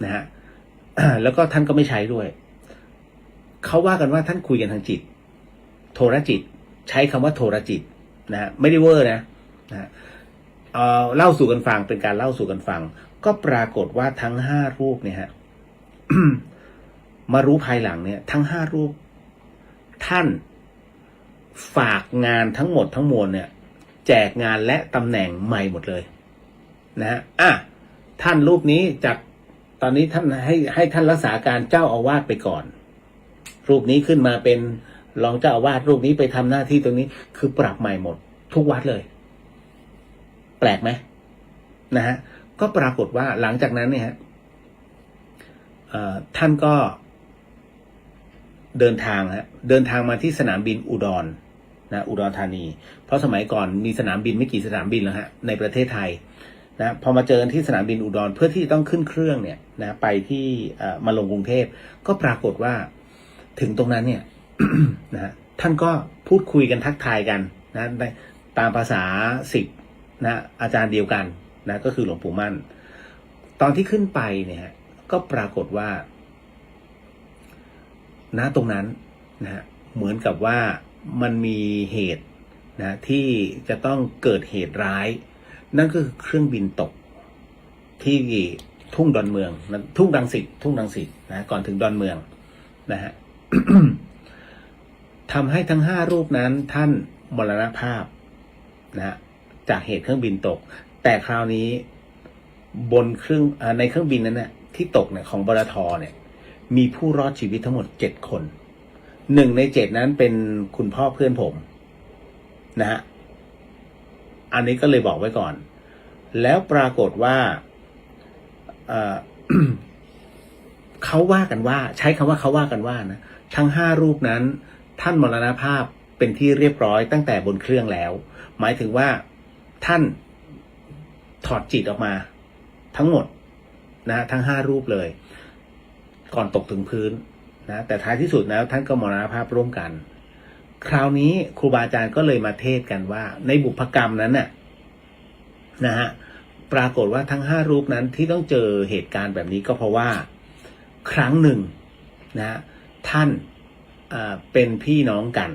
นะฮะ แล้วก็ท่านก็ไม่ใช้ด้วยเขาว่ากันว่าท่านคุยกันทางจิตโทรจิตใช้คำว่าโทรจิตนะฮะไม่ได้เวอร์นะเล่าสู่กันฟังเป็นการเล่าสู่กันฟังก็ปรากฏว่าทั้ง5 รูปเนี่ยฮะ มารู้ภายหลังเนี่ยทั้ง5 รูปท่านฝากงานทั้งหมดทั้งมวลเนี่ยแจกงานและตำแหน่งใหม่หมดเลยนะฮะท่านรูปนี้จากตอนนี้ท่านให้ท่านรักษาการเจ้าอาวาสไปก่อนรูปนี้ขึ้นมาเป็นรองเจ้าอาวาสรูปนี้ไปทำหน้าที่ตรงนี้คือปรับใหม่หมดทุกวัดเลยแปลกไหมนะฮะก็ปรากฏว่าหลังจากนั้นเนี่ยฮะท่านก็เดินทางมาที่สนามบินอุดรอุดรธานีเพราะสมัยก่อนมีสนามบินไม่กี่สนามบินแล้วฮะในประเทศไทยนะพอมาเจอกันที่สนามบินอุดรเพื่อที่ต้องขึ้นเครื่องเนี่ยนะไปที่มาลงกรุงเทพก็ปรากฏว่าถึงตรงนั้นเนี่ย นะท่านก็พูดคุยกันทักทายกันนะ ตามภาษาศิษย์นะอาจารย์เดียวกันนะก็คือหลวงปู่มั่นตอนที่ขึ้นไปเนี่ยก็ปรากฏว่าณตรงนั้นนะเหมือนกับว่ามันมีเหตุนะที่จะต้องเกิดเหตุร้ายนั่นก็คือเครื่องบินตกที่ทุ่งดอนเมืองทุ่งรังสิตนะก่อนถึงดอนเมืองนะฮะ ทำให้ทั้ง5รูปนั้นท่านมรณภาพนะจากเหตุเครื่องบินตกแต่คราวนี้บนในเครื่องบินนั้นเนี่ยที่ตกเนี่ยของบลท.เนี่ยมีผู้รอดชีวิตทั้งหมด7 คน1 ใน 7นั้นเป็นคุณพ่อเพื่อนผมนะฮะอันนี้ก็เลยบอกไว้ก่อนแล้วปรากฏว่าเขาว่ากันว่าใช้คำว่าเขาว่ากันว่านะทั้ง5รูปนั้นท่านมรณภาพเป็นที่เรียบร้อยตั้งแต่บนเครื่องแล้วหมายถึงว่าท่านถอดจิตออกมาทั้งหมดนะทั้ง5รูปเลยก่อนตกถึงพื้นนะแต่ท้ายที่สุดแล้วท่านก็มรณภาพร่วมกันคราวนี้ครูบาอาจารย์ก็เลยมาเทศกันว่าในบุพกรรมนั้นน่ะนะฮะปรากฏว่าทั้ง5รูปนั้นที่ต้องเจอเหตุการณ์แบบนี้ก็เพราะว่าครั้งหนึ่งนะท่านเป็นพี่น้องกัน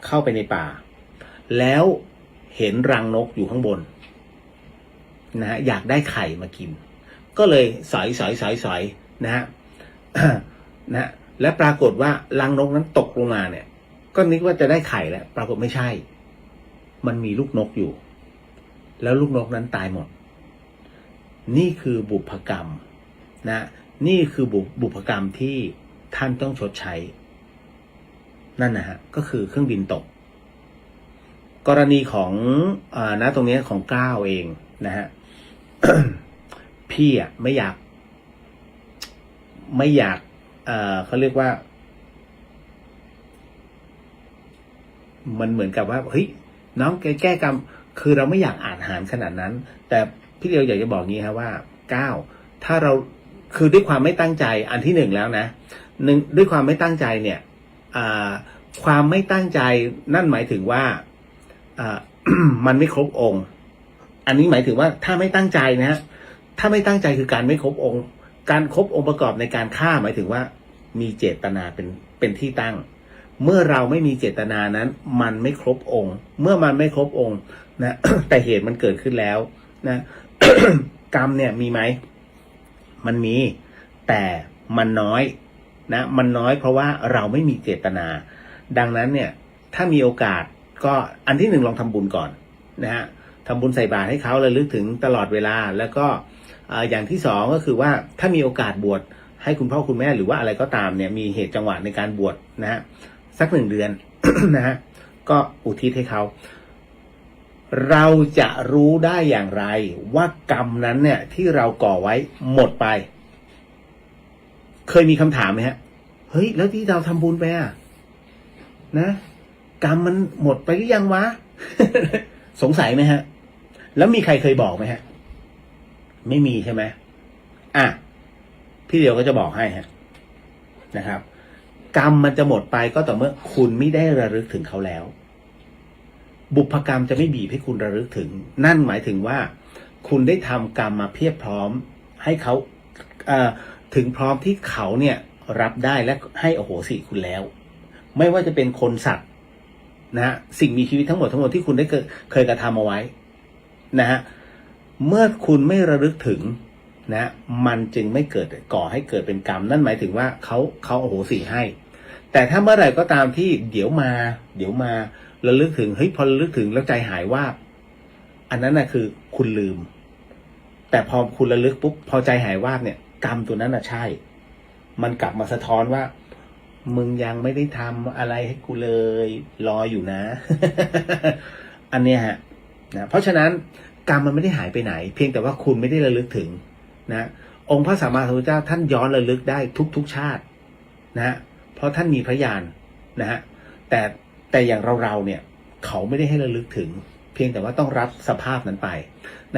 เข้าไปในป่าแล้วเห็นรังนกอยู่ข้างบนนะฮะอยากได้ไข่มากินก็เลยสอยนะฮะ นะและปรากฏว่ารังนกนั้นตกลงมาเนี่ยก็นึกว่าจะได้ไข่แล้วปรากฏไม่ใช่มันมีลูกนกอยู่แล้วลูกนกนั้นตายหมดนี่คือบุพกรรมนะนี่คือบุพกรรมที่ท่านต้องชดใช้นั่นนะฮะก็คือเครื่องบินตกกรณีของณตรงนี้ของก้าวเองนะฮะ พี่อ่ะไม่อยากเขาเรียกว่ามันเหมือนกับว่าเฮ้ยน้องแก้กรรมคือเราไม่อยากอ่านหารขนาดนั้นแต่พี่เดียวอยากจะบอกงี้ครับว่าก้าวถ้าเราคือด้วยความไม่ตั้งใจอันที่1แล้วนะด้วยความไม่ตั้งใจเนี่ยความไม่ตั้งใจนั่นหมายถึงว่ามันไม่ครบองค์อันนี้หมายถึงว่าถ้าไม่ตั้งใจนะถ้าไม่ตั้งใจคือการไม่ครบองค์การครบองค์ประกอบในการฆ่าหมายถึงว่ามีเจตนาเป็นที่ตั้งเมื่อเราไม่มีเจตนานั้นมันไม่ครบองค์เมื่อมันไม่ครบองค์นะ แต่เหตุมันเกิดขึ้นแล้วนะ กรรมเนี่ยมีไหมมันมีแต่มันน้อยนะมันน้อยเพราะว่าเราไม่มีเจตนาดังนั้นเนี่ยถ้ามีโอกาสก็อันที่1ลองทำบุญก่อนนะฮะทำบุญใส่บาตรให้เขาระลึกถึงตลอดเวลาแล้วก็อย่างที่2ก็คือว่าถ้ามีโอกาสบวชให้คุณพ่อคุณแม่หรือว่าอะไรก็ตามเนี่ยมีเหตุจังหวะในการบวชนะฮะสัก1 เดือน นะฮะก็อุทิศให้เขาเราจะรู้ได้อย่างไรว่ากรรมนั้นเนี่ยที่เราก่อไว้หมดไปเคยมีคำถามไหมฮะเฮ้ยแล้วที่เราทำบุญไปอ่ะนะกรรมมันหมดไปหรือยังวะ สงสัยไหมฮะแล้วมีใครเคยบอกไหมฮะไม่มีใช่ไหมอ่ะพี่เดียวก็จะบอกให้ฮะนะครับกรรมมันจะหมดไปก็ต่อเมื่อคุณไม่ได้ระลึกถึงเขาแล้วบุพกรรมจะไม่บีบให้คุณระลึกถึงนั่นหมายถึงว่าคุณได้ทำกรรมมาเพียบพร้อมให้เขาถึงพร้อมที่เขาเนี่ยรับได้และให้อโหสิคุณแล้วไม่ว่าจะเป็นคนสัตว์นะฮะสิ่งมีชีวิตทั้งหมดที่คุณได้เคยกระทำเอาไว้นะฮะเมื่อคุณไม่ระลึกถึงนะมันจึงไม่เกิดก่อให้เกิดเป็นกรรมนั่นหมายถึงว่าเขาอโหสิให้แต่ถ้าเมื่อไหร่ก็ตามที่เดี๋ยวมาระลึกถึงเฮ้ยพอระลึกถึงแล้วใจหายว่าอันนั้นน่ะคือคุณลืมแต่พอคุณระลึกปุ๊บพอใจหายว่าเนี่ยกรรมตัวนั้นน่ะใช่มันกลับมาสะท้อนว่ามึงยังไม่ได้ทำอะไรให้กูเลยรออยู่นะ อันเนี้ยฮะนะเพราะฉะนั้นกรรมมันไม่ได้หายไปไหนเพียงแต่ว่าคุณไม่ได้ระลึกถึงนะองค์พระสัมมาสัมพุทธเจ้าท่านย้อนระลึกได้ทุกชาตินะเพราะท่านมีพระญาณนะฮะแต่อย่างเราเนี่ยเขาไม่ได้ให้ระลึกถึงเพียงแต่ว่าต้องรับสภาพนั้นไป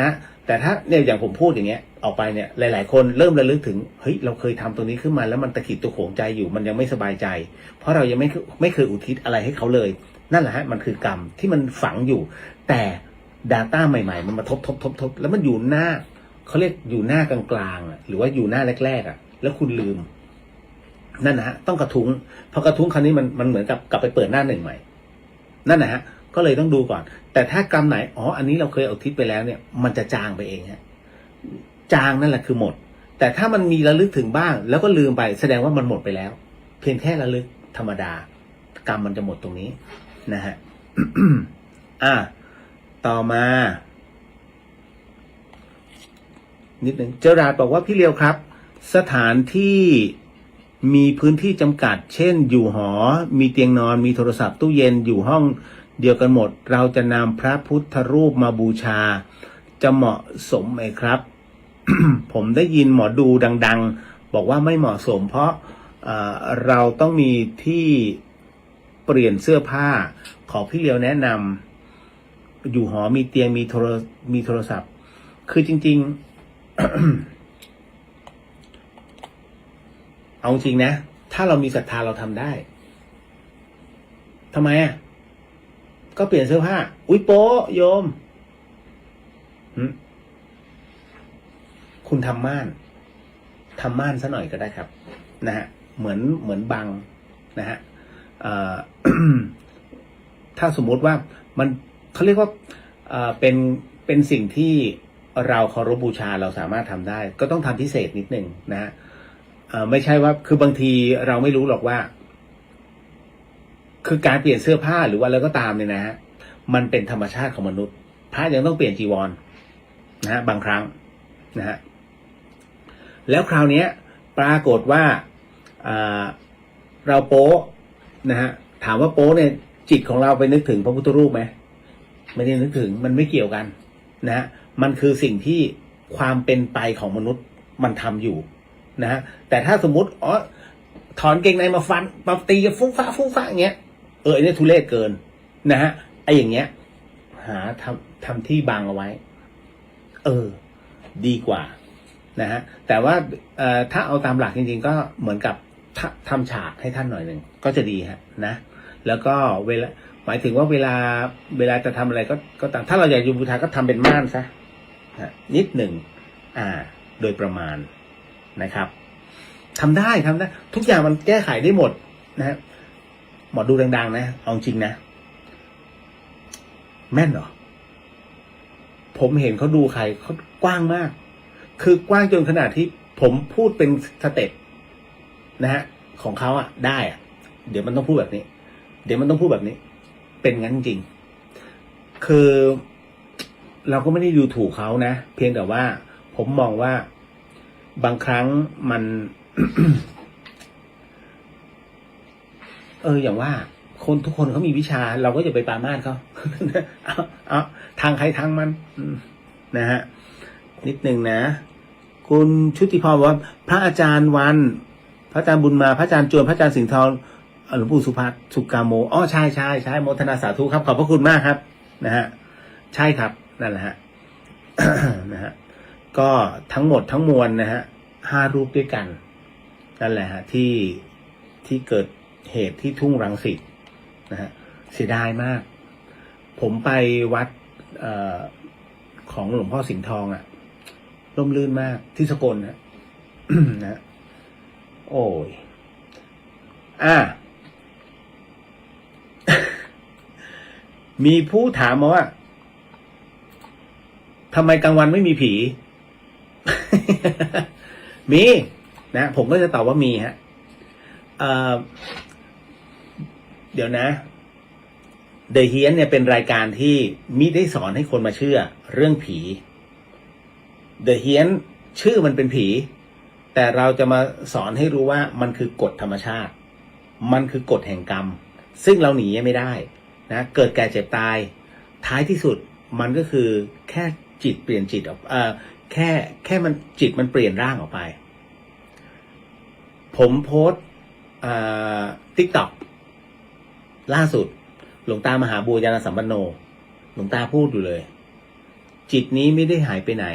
นะแต่ถ้าเนี่ยอย่างผมพูดอย่างเงี้ยออกไปเนี่ยหลายๆคนเริ่มระลึกถึงเฮ้ยเราเคยทำตรงนี้ขึ้นมาแล้วมันตะขิดตะขวงใจอยู่มันยังไม่สบายใจเพราะเรายังไม่เคยอุทิศอะไรให้เขาเลย นั่นแหละฮะมันคือกรรมที่มันฝังอยู่แต่ Data ใหม่ๆมันมาทบแล้วมันอยู่หน้าเขาเรียกอยู่หน้ากลางๆอ่ะหรือว่าอยู่หน้าแรกๆอ่ะแล้วคุณลืมนั่นนะฮะต้องกระทุ้งพอกระทุ้งคราวนี้มันเหมือนกับกลับไปเปิดหน้าหนึ่งใหม่นั่นนะฮะก็เลยต้องดูก่อนแต่ถ้ากรรมไหนอันนี้เราเคยเอาทิศไปแล้วเนี่ยมันจะจางไปเองฮะจางนั่นแหละคือหมดแต่ถ้ามันมีระลึกถึงบ้างแล้วก็ลืมไปแสดงว่ามันหมดไปแล้วเพียงแค่ระลึกธรรมดากรรมมันจะหมดตรงนี้นะฮะ ต่อมานิดหนึ่งเจอราดบอกว่าพี่เลียวครับสถานที่มีพื้นที่จำกัดเช่นอยู่หอมีเตียงนอนมีโทรศัพท์ตู้เย็นอยู่ห้องเดียวกันหมดเราจะนำพระพุทธรูปมาบูชาจะเหมาะสมไหมครับ ผมได้ยินหมอดูดังๆบอกว่าไม่เหมาะสมเพราะเราต้องมีที่เปลี่ยนเสื้อผ้าขอพี่เลียวแนะนำอยู่หอมีเตียงมีโทรศัพท์คือจริงๆ เอาจริงนะถ้าเรามีศรัทธาเราทำได้ทำไมอ่ะก็เปลี่ยนเสื้อผ้าอุ๊ยโป๊โยมคุณทำม่านซะหน่อยก็ได้ครับนะฮะเหมือนบังนะฮะถ้าสมมุติว่ามันเขาเรียกว่าเป็นสิ่งที่เราเคารพบูชาเราสามารถทำได้ก็ต้องทำพิเศษนิดนึงนะฮะไม่ใช่ว่าคือบางทีเราไม่รู้หรอกว่าคือการเปลี่ยนเสื้อผ้าหรือว่าอะไรก็ตามเนี่ยนะฮะมันเป็นธรรมชาติของมนุษย์พระยังต้องเปลี่ยนจีวรนะฮะบางครั้งนะฮะแล้วคราวนี้ปรากฏว่าเราโป๊นะฮะถามว่าโป๊เนี่ยจิตของเราไปนึกถึงพระพุทธรูปไหมไม่ได้นึกถึงมันไม่เกี่ยวกันนะฮะมันคือสิ่งที่ความเป็นไปของมนุษย์มันทำอยู่นะฮะแต่ถ้าสมมุติถอนเกงในมาฟันมาตีกันฟุ้งฟ้าอย่างเงี้ยอันนี้ทุเรศเกินนะฮะไอ้อย่างเงี้ยหาทำที่บังเอาไว้ดีกว่านะฮะแต่ว่าถ้าเอาตามหลักจริงๆก็เหมือนกับทำฉากให้ท่านหน่อยหนึ่งก็จะดีฮะนะแล้วก็เวลาหมายถึงว่าเวลาจะทำอะไรก็ตามถ้าเราอยากอยู่บูชาก็ทำเป็นม่านซะนิดหนึ่งโดยประมาณนะครับทำได้ทุกอย่างมันแก้ไขได้หมดนะฮะหมอดูดังๆนะเอาจริงนะแม่นเหรอผมเห็นเขาดูใครเขากว้างมากคือกว้างจนขนาดที่ผมพูดเป็นสเต็ปนะฮะของเขาได้เดี๋ยวมันต้องพูดแบบนี้เดี๋ยวมันต้องพูดแบบนี้เป็นงั้นจริงคือเราก็ไม่ได้ดูถูกเขานะเพียงแต่ว่าผมมองว่าบางครั้งมัน อย่างว่าคนทุกคนเขามีวิชาเราก็อย่าไปปรามาสเขา เอาทางใครทางมันนะฮะนิดนึงนะคุณชุติพรบอกว่าพระอาจารย์วันพระอาจารย์บุญมาพระอาจารย์จวนพระอาจารย์สิงห์ทองหลวงปู่สุภัทสุกาโมใช่โมทนาสาธุครับขอบพระคุณมากครับนะฮะใช่ครับนั่นแหละฮะ นะฮะก็ทั้งหมดทั้งมวลนะฮะ5 รูปด้วยกันนั่นแหละฮะที่เกิดเหตุที่ทุ่งรังสิตนะฮะเสียดายมากผมไปวัดของหลวงพ่อสิงห์ทองร่มรื่นมากที่สกลนะ นะ โอ้ยมีผู้ถามมาว่าทำไมกลางวันไม่มีผี มีนะผมก็จะตอบว่ามีฮะเดี๋ยวนะเดอะเฮียนเนี่ยเป็นรายการที่มิได้สอนให้คนมาเชื่อเรื่องผีเดอะเฮียนชื่อมันเป็นผีแต่เราจะมาสอนให้รู้ว่ามันคือกฎธรรมชาติมันคือกฎแห่งกรรมซึ่งเราหนีไม่ได้นะเกิดแก่เจ็บตายท้ายที่สุดมันก็คือแค่จิตเปลี่ยนจิตออกแค่มันจิตมันเปลี่ยนร่างออกไปผมโพสTikTok ล่าสุดหลวงตามหาบัวยานสัมปันโนหลวงตาพูดอยู่เลยจิตนี้ไม่ได้หายไปไหน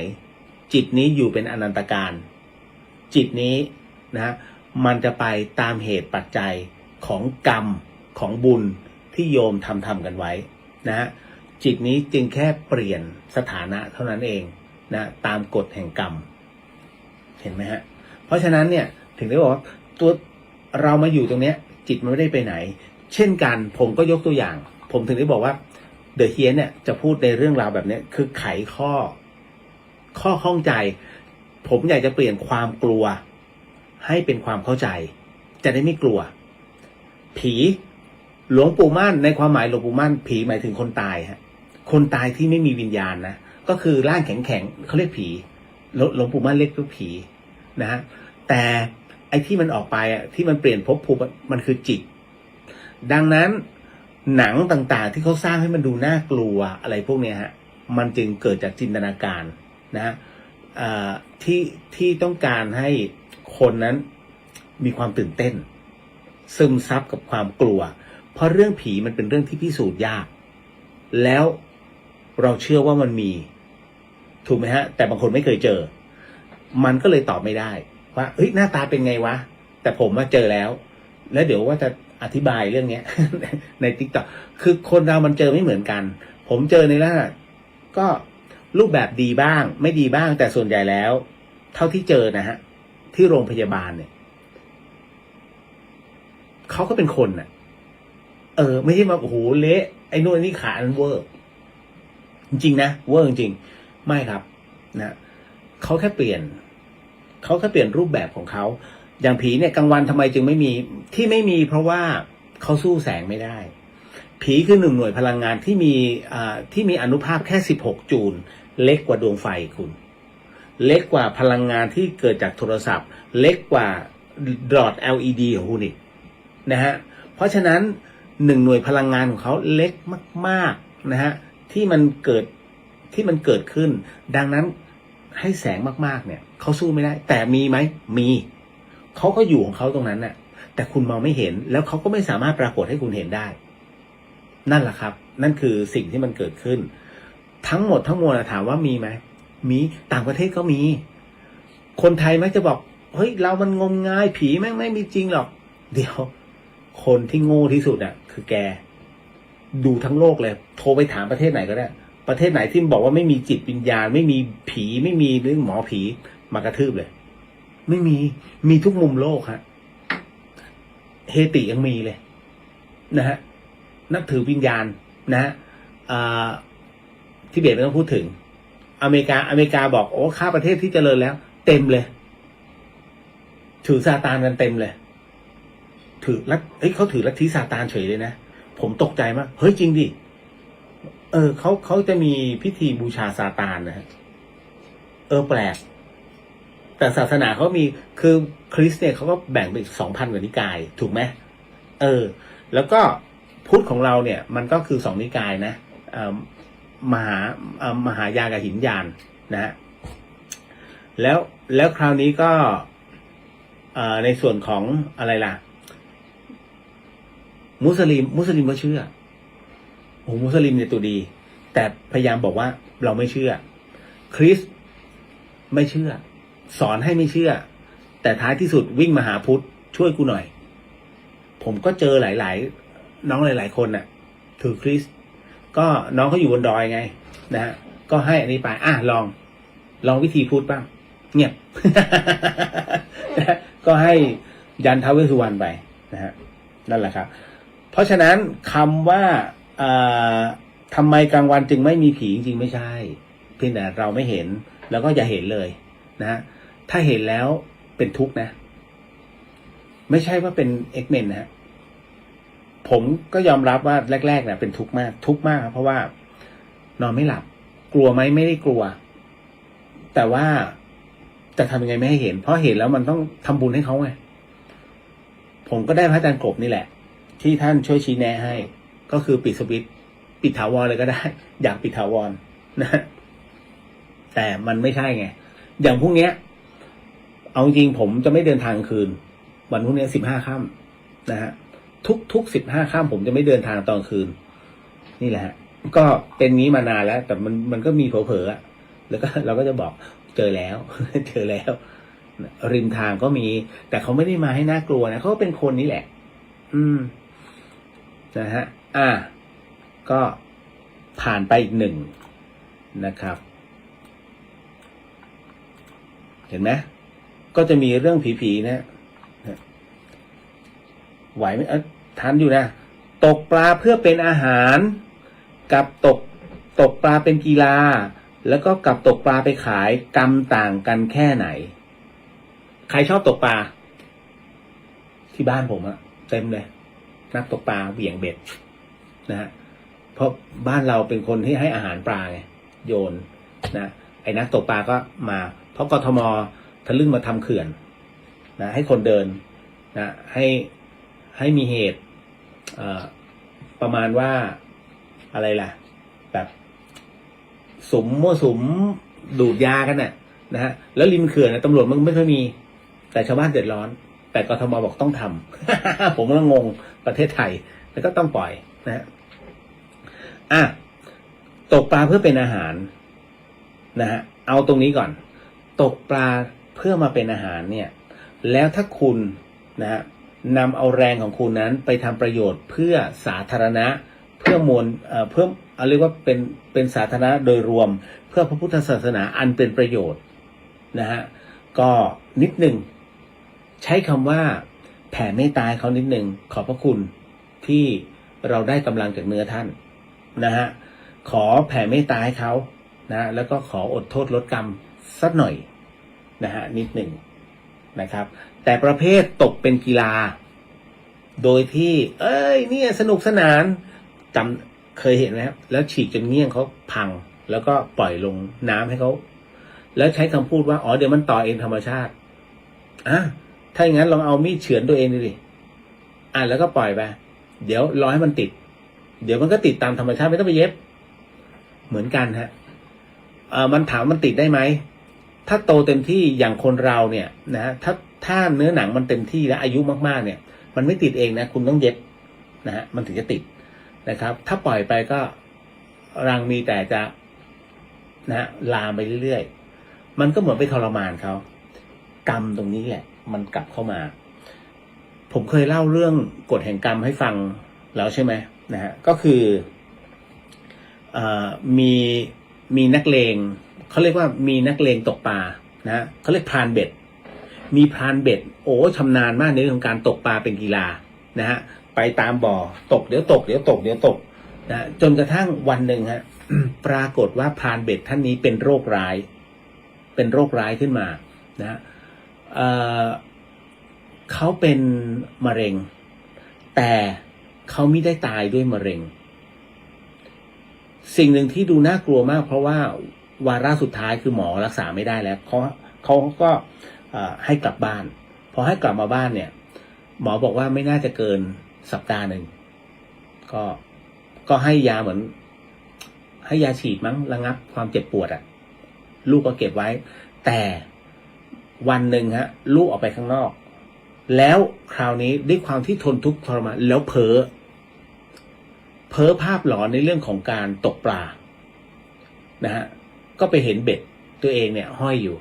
จิตนี้อยู่เป็นอนันตการจิตนี้นะมันจะไปตามเหตุปัจจัยของกรรมของบุญที่ ที่โยมทำกันไว้นะฮะจิตนี้จึงแค่เปลี่ยนสถานะเท่านั้นเองนะตามกฎแห่งกรรมเห็นไหมฮะเพราะฉะนั้นเนี่ยถึงได้บอกว่าตัวเรามาอยู่ตรงเนี้ยจิตมันไม่ได้ไปไหนเช่นกันผมก็ยกตัวอย่างผมถึงได้บอกว่าเดอะเฮียนเนี่ยจะพูดในเรื่องราวแบบนี้คือไขข้อข้องใจผมอยากจะเปลี่ยนความกลัวให้เป็นความเข้าใจจะได้ไม่กลัวผีหลวงปู่มั่นในความหมายหลวงปู่มั่นผีหมายถึงคนตายฮะคนตายที่ไม่มีวิญญาณนะก็คือร่างแข็งเขาเรียกผีหลวงปู่มั่นเรียกว่าผีนะฮะแต่ไอ้ที่มันออกไปอ่ะที่มันเปลี่ยนภพภูมิมันคือจิตดังนั้นหนังต่างๆที่เขาสร้างให้มันดูน่ากลัวอะไรพวกเนี้ยฮะมันจึงเกิดจากจินตนาการนะที่ต้องการให้คนนั้นมีความตื่นเต้นซึมซับกับความกลัวเพราะเรื่องผีมันเป็นเรื่องที่พิสูจน์ยากแล้วเราเชื่อว่ามันมีถูกไหมฮะแต่บางคนไม่เคยเจอมันก็เลยตอบไม่ได้ว่าเฮ้ยหน้าตาเป็นไงวะแต่ผมมาเจอแล้วเดี๋ยวว่าจะอธิบายเรื่องเนี้ย ใน TikTok คือคนเรามันเจอไม่เหมือนกันผมเจอในลักษณะก็รูปแบบดีบ้างไม่ดีบ้างแต่ส่วนใหญ่แล้วเท่าที่เจอนะฮะที่โรงพยาบาลเนี่ยเขาก็เป็นคนน่ะไม่ใช่มาโอ้โหเละไอ้นู่นนี่ขาอันเวอร์จริงๆนะเวอร์จริงๆไม่ครับนะเขาแค่เปลี่ยนรูปแบบของเขาอย่างผีเนี่ยกลางวันทำไมจึงไม่มีที่ไม่มีเพราะว่าเขาสู้แสงไม่ได้ผีคือ1 หน่วยพลังงานที่มีอานุภาพแค่16 จูลเล็กกว่าดวงไฟคุณเล็กกว่าพลังงานที่เกิดจากโทรศัพท์เล็กกว่าหลอด LED ของคุณอีกนะฮะเพราะฉะนั้น1 หน่วยพลังงานของเขาเล็กมากๆนะฮะที่มันเกิดขึ้นดังนั้นให้แสงมากๆเนี่ยเขาสู้ไม่ได้แต่มีไหมมีเขาก็อยู่ของเขาตรงนั้นน่ะแต่คุณมองไม่เห็นแล้วเขาก็ไม่สามารถปรากฏให้คุณเห็นได้นั่นแหละครับนั่นคือสิ่งที่มันเกิดขึ้นทั้งหมดทั้งมวลถามว่ามีไหมมีต่างประเทศก็มีคนไทยมักจะบอกเฮ้ยเรามันงมงายผีแม่งไม่มีจริงหรอกเดี๋ยวคนที่โง่ที่สุดอ่ะคือแกดูทั้งโลกเลยโทรไปถามประเทศไหนก็ได้ประเทศไหนที่บอกว่าไม่มีจิตวิญญาณไม่มีผีไม่มีเรื่องหมอผีมากระทืบเลยไม่มีทุกมุมโลกฮะเฮติยังมีเลยนะฮะนับถือวิญญาณนะฮะทิเบตไม่ต้องพูดถึงอเมริกาบอกโอ้ข้าประเทศที่เจริญแล้วเต็มเลยถือซาตานกันเต็มเลยเขาถือลัทธิซาตานเฉยเลยนะผมตกใจมากเฮ้ยจริงดิเขาจะมีพิธีบูชาซาตานนะฮะแปลกแต่ศาสนาเขามีคือคริสต์เนี่ยเขาก็แบ่งเป็น2,000 กว่านิกายถูกไหมแล้วก็พุทธของเราเนี่ยมันก็คือ2 นิกายนะมหายานกับหินยานนะฮะแล้วคราวนี้ก็ในส่วนของอะไรล่ะมุสลิมก็เชื่อโอ้มุสลิมเนี่ยตัวดีแต่พยายามบอกว่าเราไม่เชื่อคริสต์ไม่เชื่อสอนให้ไม่เชื่อแต่ท้ายที่สุดวิ่งมาหาพุทธช่วยกูหน่อยผมก็เจอหลายน้องหลายคนน่ะถือคริสต์ก็น้องเขาอยู่บนดอยไงนะฮะก็ให้อันนี้ไปลองวิธีพุทธบ้างเงียบ ก็ให้ยันท้าวเวสสุวรรณไปนะฮะนั่นแหละครับเพราะฉะนั้นคำว่าทำไมกลางวันจึงไม่มีผีจริงๆไม่ใช่เพียงแต่เราไม่เห็นแล้วก็อย่าเห็นเลยนะถ้าเห็นแล้วเป็นทุกข์นะไม่ใช่ว่าเป็น X-Men นะฮะผมก็ยอมรับว่าแรกๆเนี่ยเป็นทุกข์มากครับเพราะว่านอนไม่หลับกลัวไหมไม่ได้กลัวแต่ว่าจะทำยังไงไม่ให้เห็นเพราะเห็นแล้วมันต้องทำบุญให้เขาไงผมก็ได้พระอาจารย์กบนี่แหละที่ท่านช่วยชี้แนะให้ก็คือปิดสวิตช์ปิดถาวรเลยก็ได้อยากปิดถาวรนะแต่มันไม่ใช่ไงอย่างพวกเนี้ยเอาจริงผมจะไม่เดินทางคืนวันพรุ่งนี้15 ค่ำนะฮะทุก15 ค่ำผมจะไม่เดินทางตอนคืนนี่แหละก็เป็นนี้มานานแล้วแต่มันก็มีเผลอๆแล้วก็เราก็จะบอกเจอแล้ว ริมทางก็มีแต่เขาไม่ได้มาให้น่ากลัวนะเขาเป็นคนนี่แหละนะฮะ ก็ผ่านไปอีกหนึ่งนะครับ เห็นไหมก็จะมีเรื่องผีๆนะไหวไหมทันอยู่นะตกปลาเพื่อเป็นอาหารกับตกปลาเป็นกีฬาแล้วก็กับตกปลาไปขายกรรมต่างกันแค่ไหนใครชอบตกปลาที่บ้านผมอะเต็มเลยนักตกปลาเหวี่ยงเบ็ดนะฮะเพราะบ้านเราเป็นคนที่ให้อาหารปลาไงโยนนะไอ้นักตกปลาก็มาเพราะกทมทะลึ่งมาทำเขื่อนนะให้คนเดินนะให้มีเหตุประมาณว่าอะไรล่ะแบบมั่วสุมดูดยากันน่ะนะฮะแล้วริมเขื่อนตำรวจมันไม่ค่อยมีแต่ชาวบ้านเดือดร้อนแต่กทมบอกต้องทำ ผมก็งงประเทศไทยแล้วก็ต้องปล่อยนะฮะตกปลาเพื่อเป็นอาหารนะฮะเอาตรงนี้ก่อนตกปลาเพื่อมาเป็นอาหารเนี่ยแล้วถ้าคุณนะฮะนำเอาแรงของคุณนั้นไปทำประโยชน์เพื่อสาธารณะเพื่อมวลเพื่อเรียกว่าเป็นสาธารณะโดยรวมเพื่อพระพุทธศาสนาอันเป็นประโยชน์นะฮะก็นิดหนึ่งใช้คำว่าแผ่เมตตาเขานิดหนึ่งขอบพระคุณที่เราได้กำลังจากเนื้อท่านนะฮะขอแผ่เมตตาให้เขานะแล้วก็ขออดโทษลดกรรมสักหน่อยนะฮะนิดหนึ่งนะครับแต่ประเภทตกเป็นกีฬาโดยที่เนี่ยสนุกสนานจำเคยเห็นไหมครับแล้วฉีกจนเงี้ยงเขาพังแล้วก็ปล่อยลงน้ำให้เขาแล้วใช้คำพูดว่าเดี๋ยวมันต่อเองธรรมชาติถ้าอย่างนั้นลองเอามีดเฉือนตัวเองดูดิแล้วก็ปล่อยไปเดี๋ยวรอให้มันติดเดี๋ยวมันก็ติดตามธรรมชาติไม่ต้องไปเย็บเหมือนกันฮะมันถามมันติดได้ไหมถ้าโตเต็มที่อย่างคนเราเนี่ยนะถ้าเนื้อหนังมันเต็มที่และอายุมากๆเนี่ยมันไม่ติดเองนะคุณต้องเย็บนะฮะมันถึงจะติดนะครับถ้าปล่อยไปก็รังมีแต่จะนะลามไปเรื่อยๆมันก็เหมือนไปทรมานเขากรรมตรงนี้แหละมันกลับเข้ามาผมเคยเล่าเรื่องกฎแห่งกรรมให้ฟังแล้วใช่ไหมนะฮะก็คือมีนักเลงเขาเรียกว่ามีนักเลงตกปลานะเขาเรียกพรานเบ็ดมีพรานเบ็ดชำนาญมากในเรื่องของการตกปลาเป็นกีฬานะฮะไปตามบ่อตกเดี๋ยวตกนะจนกระทั่งวันหนึ่งฮะ ปรากฏว่าพรานเบ็ดท่านนี้เป็นโรคร้ายขึ้นมานะเขาเป็นมะเร็งแต่เขาไม่ได้ตายด้วยมะเร็งสิ่งหนึ่งที่ดูน่ากลัวมากเพราะว่าวาระสุดท้ายคือหมอรักษาไม่ได้แล้วเขาก็ให้กลับบ้านพอให้กลับมาบ้านเนี่ยหมอบอกว่าไม่น่าจะเกินสัปดาห์หนึ่งก็ให้ยาเหมือนให้ยาฉีดมั้งระงับความเจ็บปวดลูกก็เก็บไว้แต่วันหนึ่งฮะลูกออกไปข้างนอกแล้วคราวนี้ด้วยความที่ทนทุกข์ทรมานแล้วเพ้อภาพหลอนในเรื่องของการตกปลานะฮะก็ไปเห็นเบ็ดตัวเองเนี่ยห้อยอยู่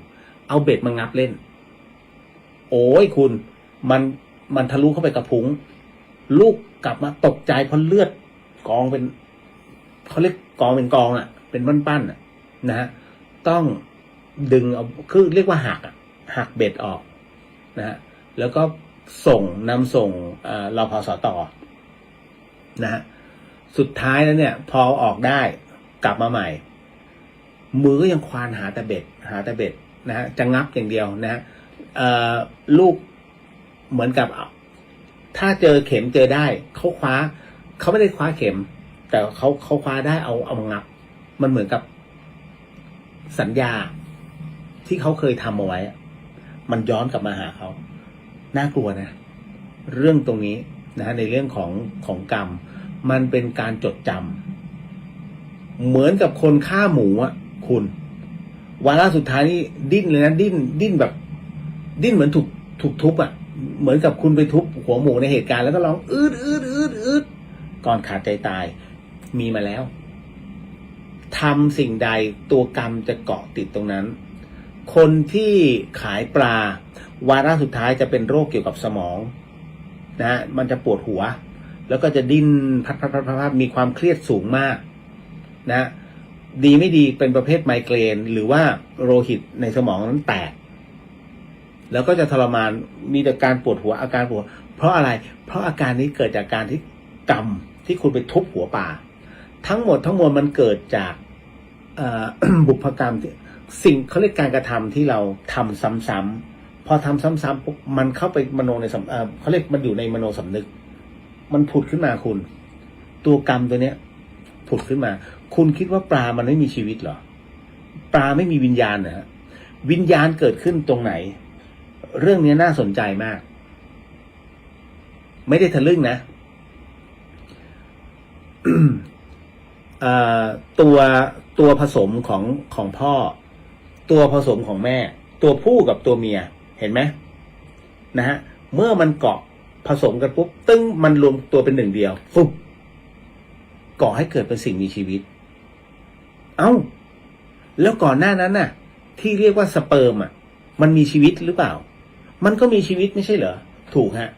เอาเบ็ดมางับเล่นคุณมันทะลุเข้าไปกระพุ้งลูกกลับมาตกใจเพราะเลือดกองเป็นเขาเรียกกองเป็นกองเป็นปั้นๆนะฮะต้องดึงเอาคือเรียกว่าหักเบ็ดออกนะฮะแล้วก็นำส่งรพสต.นะฮะสุดท้ายแล้วเนี่ยพอออกได้กลับมาใหม่มือก็ยังควานหาแต่เบ็ดนะฮะจะงับอย่างเดียวนะฮะลูกเหมือนกับถ้าเจอเข็มเจอได้เขาไม่ได้คว้าเข็มแต่เขาคว้าได้เอามางับมันเหมือนกับสัญญาที่เขาเคยทำเอาไว้มันย้อนกลับมาหาเขาน่ากลัวนะเรื่องตรงนี้นะฮะในเรื่องของกรรมมันเป็นการจดจำเหมือนกับคนฆ่าหมูคุณวาระสุดท้ายนี่ดิ้นเลยนะดิ้นแบบดิ้นเหมือนถูกทุบเหมือนกับคุณไปทุบหัวหมูในเหตุการณ์แล้วก็ร้องอืดก่อนขาดใจตายมีมาแล้วทำสิ่งใดตัวกรรมจะเกาะติดตรงนั้นคนที่ขายปลาวาระสุดท้ายจะเป็นโรคเกี่ยวกับสมองนะฮะมันจะปวดหัว แล้วก็จะดิ้นพัดมีความเครียดสูงมากนะดีไม่ดีเป็นประเภทไมเกรนหรือว่าโลหิตในสมองนั้นแตกแล้วก็จะทรมานมีแต่การปวดหัวอาการปวดเพราะอะไรเพราะอาการนี้เกิดจากการที่กรรมที่คุณไปทุบหัวป่าทั้งหมดทั้งมวลมันเกิดจากบุพกรรมสิ่งเขาเรียกการกระทำที่เราทำซ้ำๆพอทำซ้ำๆปุ๊บมันเข้าไปมโนในเขาเรียกมันอยู่ในมโนสำนึกมันผุดขึ้นมาคุณตัวกรรมตัวเนี้ยผุดขึ้นมาคุณคิดว่าปลามันไม่มีชีวิตเหรอปลาไม่มีวิญญาณนะฮะวิญญาณเกิดขึ้นตรงไหนเรื่องนี้น่าสนใจมากไม่ได้ทะลึ่งนะ ตัวผสมของพ่อตัวผสมของแม่ตัวผู้กับตัวเมียเห็นไหมนะฮะเมื่อมันเกาะผสมกันปุ๊บตึ้งมันรวมตัวเป็นหนึ่งเดียวฟุบก่อให้เกิดเป็นสิ่งมีชีวิตเอ้าแล้วก่อนหน้านั้นน่ะที่เรียกว่าสเปิร์มอ่ะมันมีชีวิตหรือเปล่ามันก็มีชีวิตไม่ใช่เหรอถูกฮะ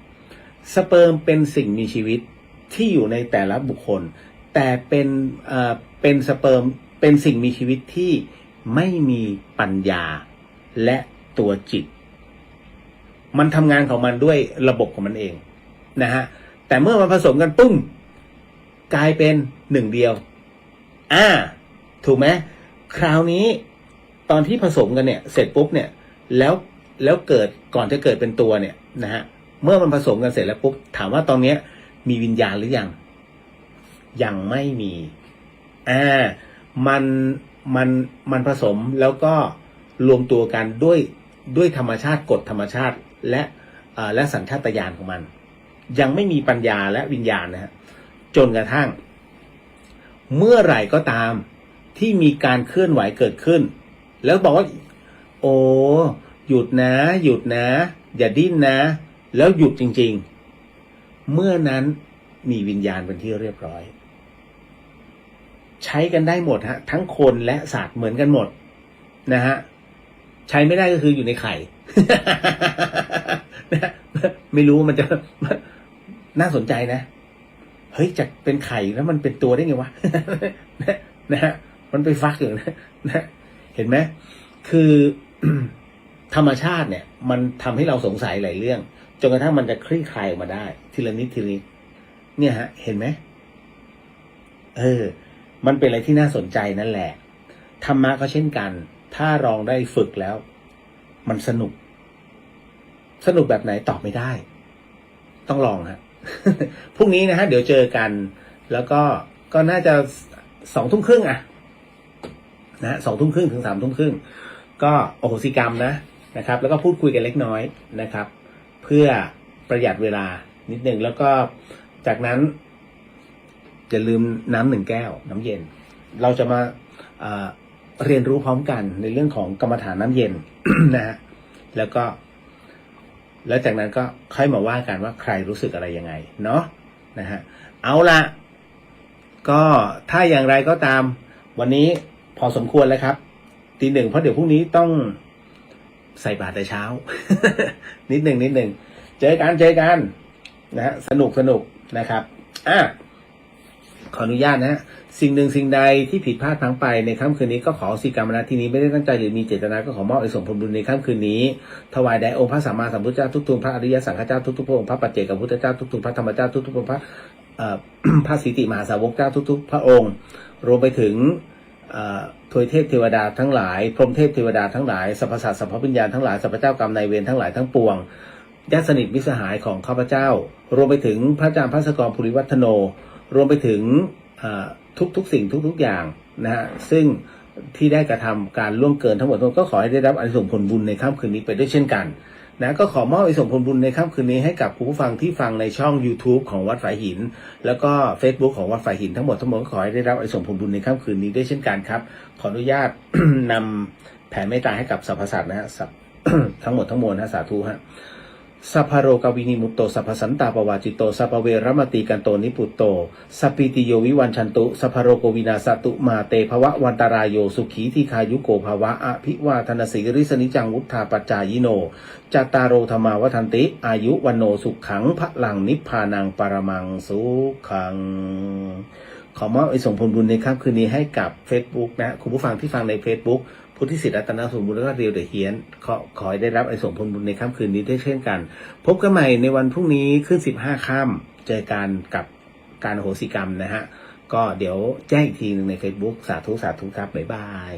สเปิร์มเป็นสิ่งมีชีวิตที่อยู่ในแต่ละบุคคลแต่เป็นสเปิร์มเป็นสิ่งมีชีวิตที่ไม่มีปัญญาและตัวจิตมันทำงานของมันด้วยระบบของมันเองนะฮะแต่เมื่อมันผสมกันปุ้มกลายเป็นหนึ่งเดียวถูกไหมคราวนี้ตอนที่ผสมกันเนี่ยเสร็จปุ๊บเนี่ยแล้วเกิดก่อนจะเกิดเป็นตัวเนี่ยนะฮะเมื่อมันผสมกันเสร็จแล้วปุ๊บถามว่าตอนนี้มีวิญญาณหรือยังไม่มีมันผสมแล้วก็รวมตัวกันด้วยธรรมชาติกฎธรรมชาติและสัญชาตญาณของมันยังไม่มีปัญญาและวิญญาณนะฮะจนกระทั่งเมื่อไหร่ก็ตามที่มีการเคลื่อนไหวเกิดขึ้นแล้วบอกว่าโอ้หยุดนะอย่าดิ้นนะแล้วหยุดจริงๆเมื่อนั้นมีวิญญาณเป็นที่เรียบร้อยใช้กันได้หมดฮะทั้งคนและสัตว์เหมือนกันหมดนะฮะใช้ไม่ได้ก็คืออยู่ในไข่ ไม่รู้มันจะน่าสนใจนะเฮ้ยจากเป็นไข่แล้วมันเป็นตัวได้ไงวะ นะฮะมันไปฟักอยู่นะเห็นไหมคือ ธรรมชาติเนี่ยมันทำให้เราสงสัยหลายเรื่องจนกระทั่งมันจะคลี่คลายออกมาได้ทีละนิดเนี่ยฮะเห็นไหมมันเป็นอะไรที่น่าสนใจนั่นแหละธรรมะก็เช่นกันถ้าลองได้ฝึกแล้วมันสนุกแบบไหนตอบไม่ได้ต้องลองฮะ พรุ่งนี้นะฮะเดี๋ยวเจอกันแล้วก็น่าจะ20:30นะ20:30ถึง3:30ก็อโหสิกรรมนะครับแล้วก็พูดคุยกันเล็กน้อยนะครับเพื่อประหยัดเวลานิดนึงแล้วก็จากนั้นอย่าลืมน้ำ1 แก้วน้ำเย็นเราจะมาเรียนรู้พร้อมกันในเรื่องของกรรมฐานน้ำเย็น นะฮะแล้วจากนั้นก็ค่อยมาว่ากันว่าใครรู้สึกอะไรยังไงเนาะนะฮะเอาละก็ถ้าอย่างไรก็ตามวันนี้พอสมควรแล้วครับ1:00เพราะเดี๋ยวพรุ่งนี้ต้องใส่บาตรแต่เช้า นิดหนึ่งเจอกันนะฮะสนุกนะครับขออนุญาตนะฮะสิ่งหนึ่งสิ่งใดที่ผิดพลาดพลั้งไปในค่ำคืนนี้ก็ขออโหสิกรรมนะที่นี้ไม่ได้ตั้งใจหรือมีเจตนาก็ขอมอบไอ้ส่งผลบุญในค่ำคืนนี้ถวายแด่องค์พระสัมมาสัมพุทธเจ้าทุกๆพระอริยสังฆเจ้าทุกๆพระองค์พระปัจเจกพุทธเจ้าทุกๆพระธรรมเจ้าทุกๆพระพระสิติมหาสาวกเจ้าทุกๆพระองค์รวมไปถึงทวยเทพเทวดาทั้งหลายพรหมเทพเทวดาทั้งหลายสรรพสัตว์สรรพวิญญาณทั้งหลายสรรพเจ้ากรรมนายเวรทั้งหลายทั้งปวงญาติสนิทมิตรสหายของข้าพเจ้ารวมไปถึงพระอาจารย์ภัสกรภูริวัฒโนรวมไปถึงทุกสิ่งทุกอย่างนะฮะซึ่งที่ได้กระทำการล่วงเกินทั้งหมดก็ขอให้ได้รับอานิสงส์ผลบุญในค่ำคืนนี้ไปด้วยเช่นกันนะก็ขอมอบอานิสงส์ผลบุญในค่ำคืนนี้ให้กับผู้ฟังที่ฟังในช่อง YouTube ของวัดฝายหินแล้วก็ Facebook ของวัดฝายหินทั้งหมดก็ขอให้ได้รับอานิสงส์ผลบุญในค่ำคืนนี้ด้วยเช่นกันครับขออนุญาต นำแผ่เมตตาให้กับสรรพสัตว์นะฮะ ทั้งหมดทั้งมวลนะสาธุฮะ สัพพะโรกวินิมุตโตสัพพสันตาปวาจิโตสัพพเวรมติกันโตนิปุตโตสัพพิติโยวิวันชันตุสัพพะโรโกวินาสตุมาเตภวะวันตารายโยสุขีทีคายุโกภวะอภิวาทนาสิริสนิจังวุฒาปัจจายโนจัตตารโอธรรมาวทันติอายุวันโนสุขังพลังนิพพานังปรมังสุขังขอมอบส่งผลบุญในค่ำคืนนี้ให้กับ Facebook นะคุณผู้ฟังที่ฟังใน Facebookพุทธิสิทธิ์รัตนสมบูรณ์แล้วก็เรียวเดอะเฮียนขอให้ได้รับไอ้ส่งผลบุญในค่ำคืนนี้ด้วยเช่นกัน พบกันใหม่ในวันพรุ่งนี้ขึ้น15ค่ำเจอกันกับการอโหสิกรรมนะฮะก็เดี๋ยวแจ้งอีกทีหนึ่งใน Facebook สาธุครับบ๊ายบาย